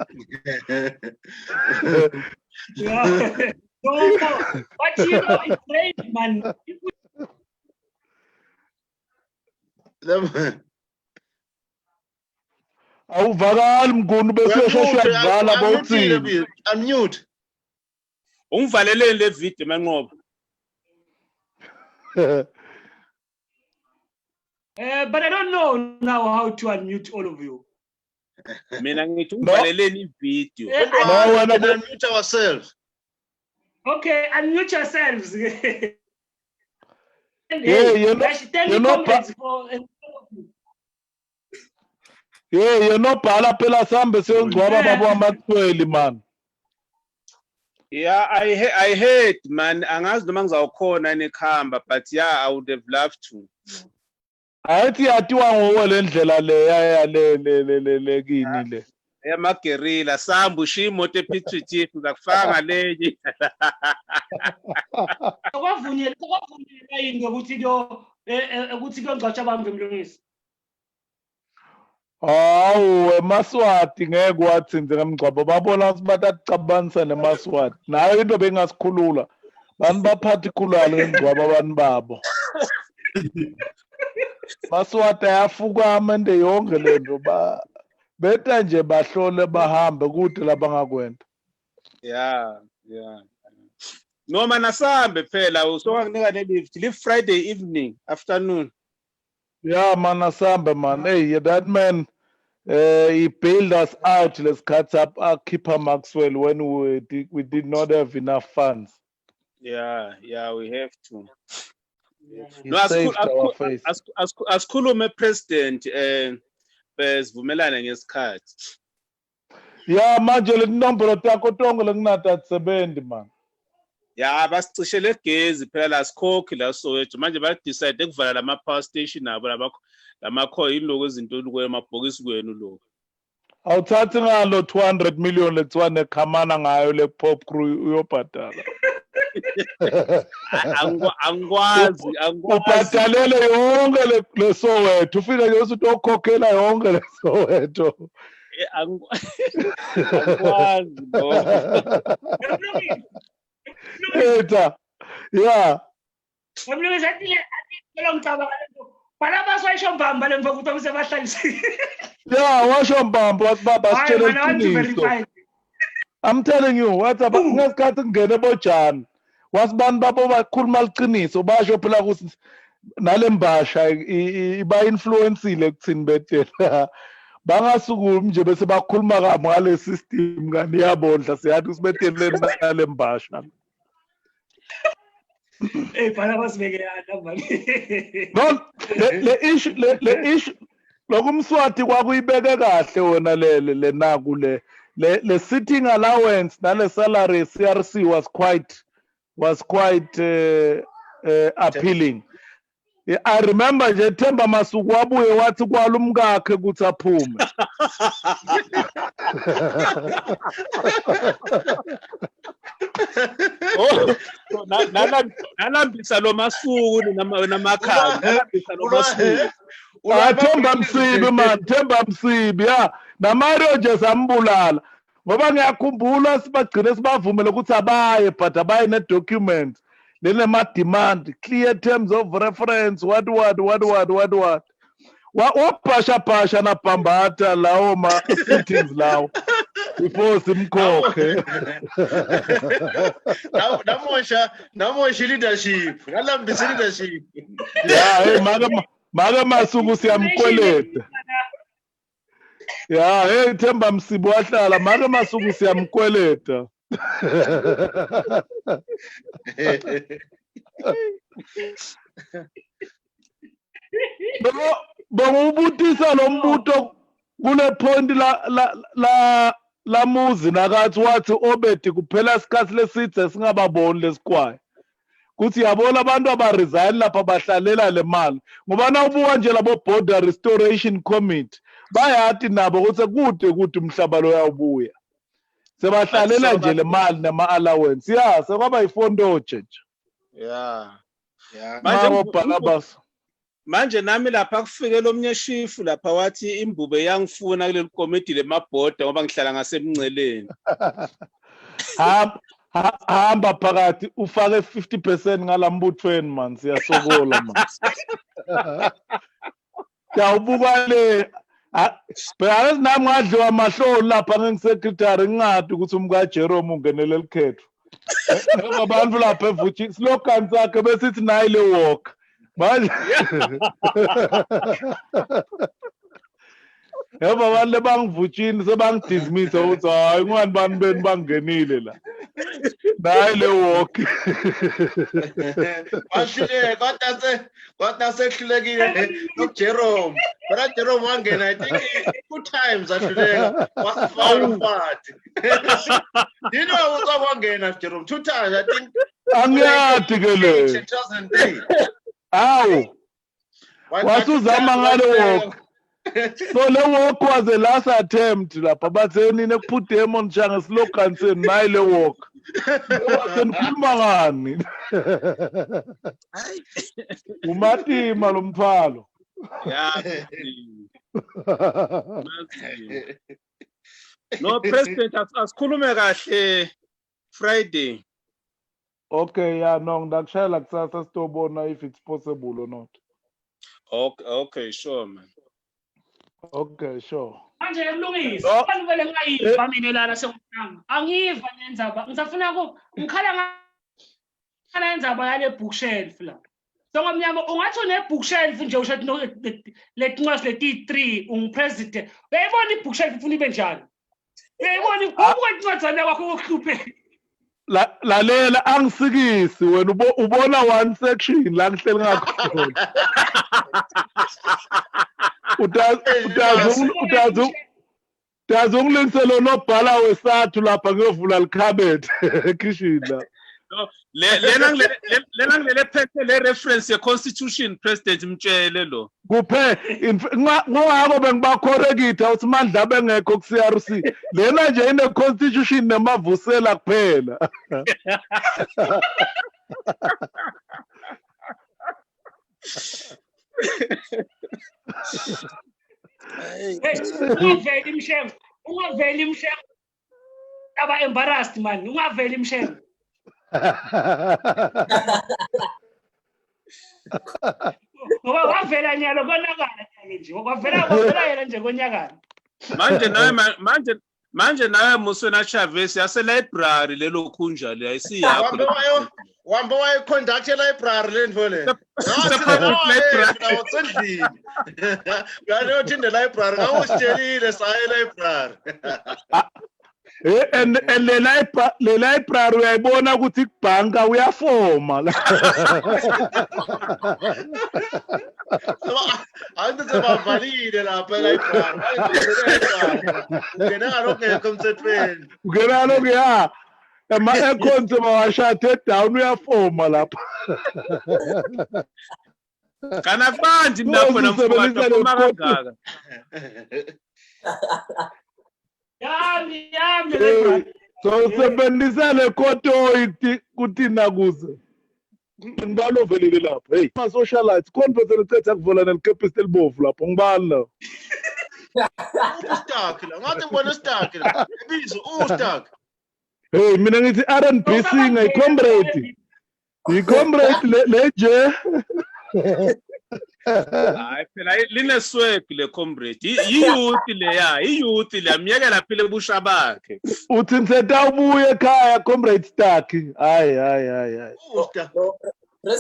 But you know, it's great, man. Awuvakali mnguni bese usheshe uyavala bawuthini. Unmute. Ungivaleleni le video manqoba. But I don't know now how to unmute all of you. Mina ngithi ungivaleleni video. No, when we unmute ourselves. Okay, unmute yourselves. Yeah, you know, Yeah, nobhala phela sambe siyongcwaba babo amathweli man. Yeah, I heard man angazi noma ngizawukhona nekhamba but yeah I would have loved to. Ayithi yatiwa ngowe le ndlela le ya le kini le. Emagerila sambu shimoto ePitritif ngakufanga lenye. Kwavunyelwa yini ukuthi kuyongcwatshwa abantu emlungisi? Hawu eMaswati ngeke wathi nje ngemgcwabo babona ukuthi batacabanisa neMaswati. Nayo into bengasikhulula. Bani baphathikulala ngemgcwabo abantu babo. Maswati ayafukama ende yonke lento ba beta nje bahlole bahambe kude labangakwenda. Yeah. Noma nasambe phela usokunika leave Friday evening afternoon. Yeah man asambe man. Hey that man he bailed us out. Let's cut up keeper Maxwell when we did not have enough funds. Yeah, we have to. He saved our face. Asikhulume president besivumelana ngesikhathi. Yeah manje le nombolo takho tonke lekunata 70 man. Yeah basicishele gezi phela la sikhokhi la Soweto manje ba decide ukuvala lama power station nabo lamakho yiloko izinto kwemabhokisi kwenu lokho. Awuthathi ngalo 200 million lethiwa nekhamana ngayo le pop crew uyobhadala. Angikwazi ubhadalele yonke le Soweto ufike nje uthi ukhokhela yonke le Soweto. Angikwazi no. Eta yeah Emlungisi athi ngicabanga lento. Bala basayisho mbamba lemva ukuthi umsebahlalisi. Yeah washo mbamba wathi baba sitshele iqiniso. I'm telling you what about ngesikhathi ngene ebojana wasibani babo bakhuluma liqiniso basho phela ukuthi nalembasha iba influenceile ukuthini betela bangasukumi nje bese bakhuluma kabi ngale system kanti yabondla siyathi usibetheleni nalembasha. Hey bala basibeke yana manje. No le issue lokumswati kwakuyibeke kahle wona le naku le sitting allowance nale salary CRC was quite appealing. I remember nje Themba Masuku wabuye wathi kwala umkakhe ukuthi aphume. Nalambisa lo Masuku namakhaya nalambisa lo Masuku. Themba Msibi man, Themba Msibi ya naMario nje sambulala ngoba ngiyakhumbula sibagcine sibavumela ukuthi abaye but abaye ne document lenema demand clear terms of reference what wabhasha nabhambata lawo ma settings lawo before simkhokhe. Namosha leadership ngalambisa leadership. Yeah hey Maka Masuku siyamkweleta. Yeah hey Themba Msibi wahlala Maka Masuku siyamkweleta. Bongubutisa lo mbuto kule point la muzi nakathi wathi obedi kuphela isikhathi lesithe singababoni lesikwaya kuthi yabona abantu abaresign lapha bahlalela le mali ngoba nawubuka nje labo border restoration committee bayathi nabo ukuthi kude umhlaba lo uyawubuya sebahlalela nje le mali nama allowance yeah sekwaba ifondo nje. Yeah manje nami lapha kufike lomnye shifu lapha wathi imbube yangifuna kuleli committee lemabhoda ngoba ngihlala ngasemnceleni. Hamba phakathi ufake 50% ngalambuthweni man siyasokola man. Yawubuka le phela nami ngadliwa amahlolo lapha ngengisecretary ngingadi ukuthi umka Jerome ungenele likhetho. Abantu lapha evuthi slogan sakhe besithi nayi le walk. Manje yebo abantu lebangivutshini sebangidismissa ukuthi hayi ngani bani beni bangenile la nayi le walk. Wahlile kodwa sehlulekile no Jerome But Jerome wangena, I think 2 times adlulela wasifaka uFati. You know what's wangena Jerome 2 times, I think. Angiyathi ke le. 2003. Awu. Wasuzama ngale walk. So le walk was the last attempt lapha batheni nekuput them on changa slogan sen nayi le walk. Wasenikhuluma ngani? Umatima lo mphalo. Yeah. No, President, asikhulume kahle Friday. Okay, yeah, no, ndakushayela kusasa sitobona if it's possible or not. Okay, sure, man. Okay, sure. Manje emlungisi, abantu vele ngayiva mina lana sengumama. Angiva nenzaba. Ngisafuna ngikhala nenzaba yale bookshelf la. So ngomnyama ungathi une bookshelf nje usho letincwadi leti 3 ungupresident. Uyayibona ibookshelf ufuna ibe njani? Uyayibona ukwencwadzana kwakho okuhluphe. Lalela angisikisi wena ubona one section la ngihleli ngakho. Utazi nobhala wesathu lapha ngiyovula likhabethe ekitchen la. No, lena ngile phethe le reference ye constitution President mtshele lo. Kuphe ngowako bengibacorrecta uthi mandla bengekho ku CRC. Lena nje ine constitution nemavusela kuphela. Ungaveli imshengo. Aba embarrassed man, ungaveli imshengo. Ngoba wavela nyalo konakala nje. Wavela yena nje konyakala. Manje nawe Muswena Chavez yase library lelo khunja le ayisiyakho. Wambe waye conduct library lendvo le. Awusendlini. Uyanothi in the library ngawusitshelile saye library. And le library uyayibona ukuthi ibhanka uyafoma la. Antu sebavalile lapha library. Ungena lokho emthethweni. Ungena lokho ya. Ama-aircons mawashate down uyafoma lapha. Kana kubandi lapho namfowethu aphuma kangaka. Yami So sebenzisa le koto kuthina kuze. Ngibalo velile lapha. Hey, ma socialites conference lecetha kuvola nelikepisti elibovu lapho ngibala. Stuck la. Ngathi ngibona stuck la. Ibizo stuck. Hey, mina ngithi R&B singer i-comrade. I-comrade leje. Hayi phela lineswag le comrade. Iyouth le ya, iyouth le amyekela phile ebusha bakhe. Uthi ngisentawubuya ekhaya comrade Stark. Hayi.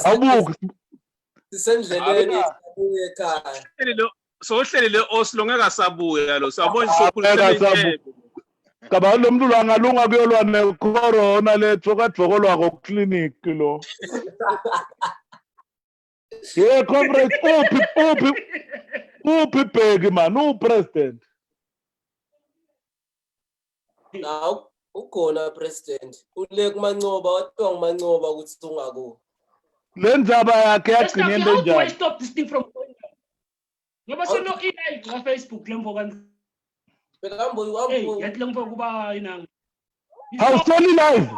Awubuki. Sisendleleni ebuya ekhaya. Sohleli le Oslo ngeke sabuya lo. Sabona sokhulisa Kaba lo muntu angalunga kuyolwa ne-corona letho kadvokolwa ko-clinic lo. Yeah, comrade, uphi bheki man, upresident. Now ukhona president. Ule kumancoba wathiwa ngumancoba ukuthi ungaku. Le ndaba yakhe yagcina into How do I enjani? stop this thing from going on? Ngoba sino i-live on Facebook lemvo kanti. Bekambo Hey, yathi lemvo kuba inanga. Awusoli live.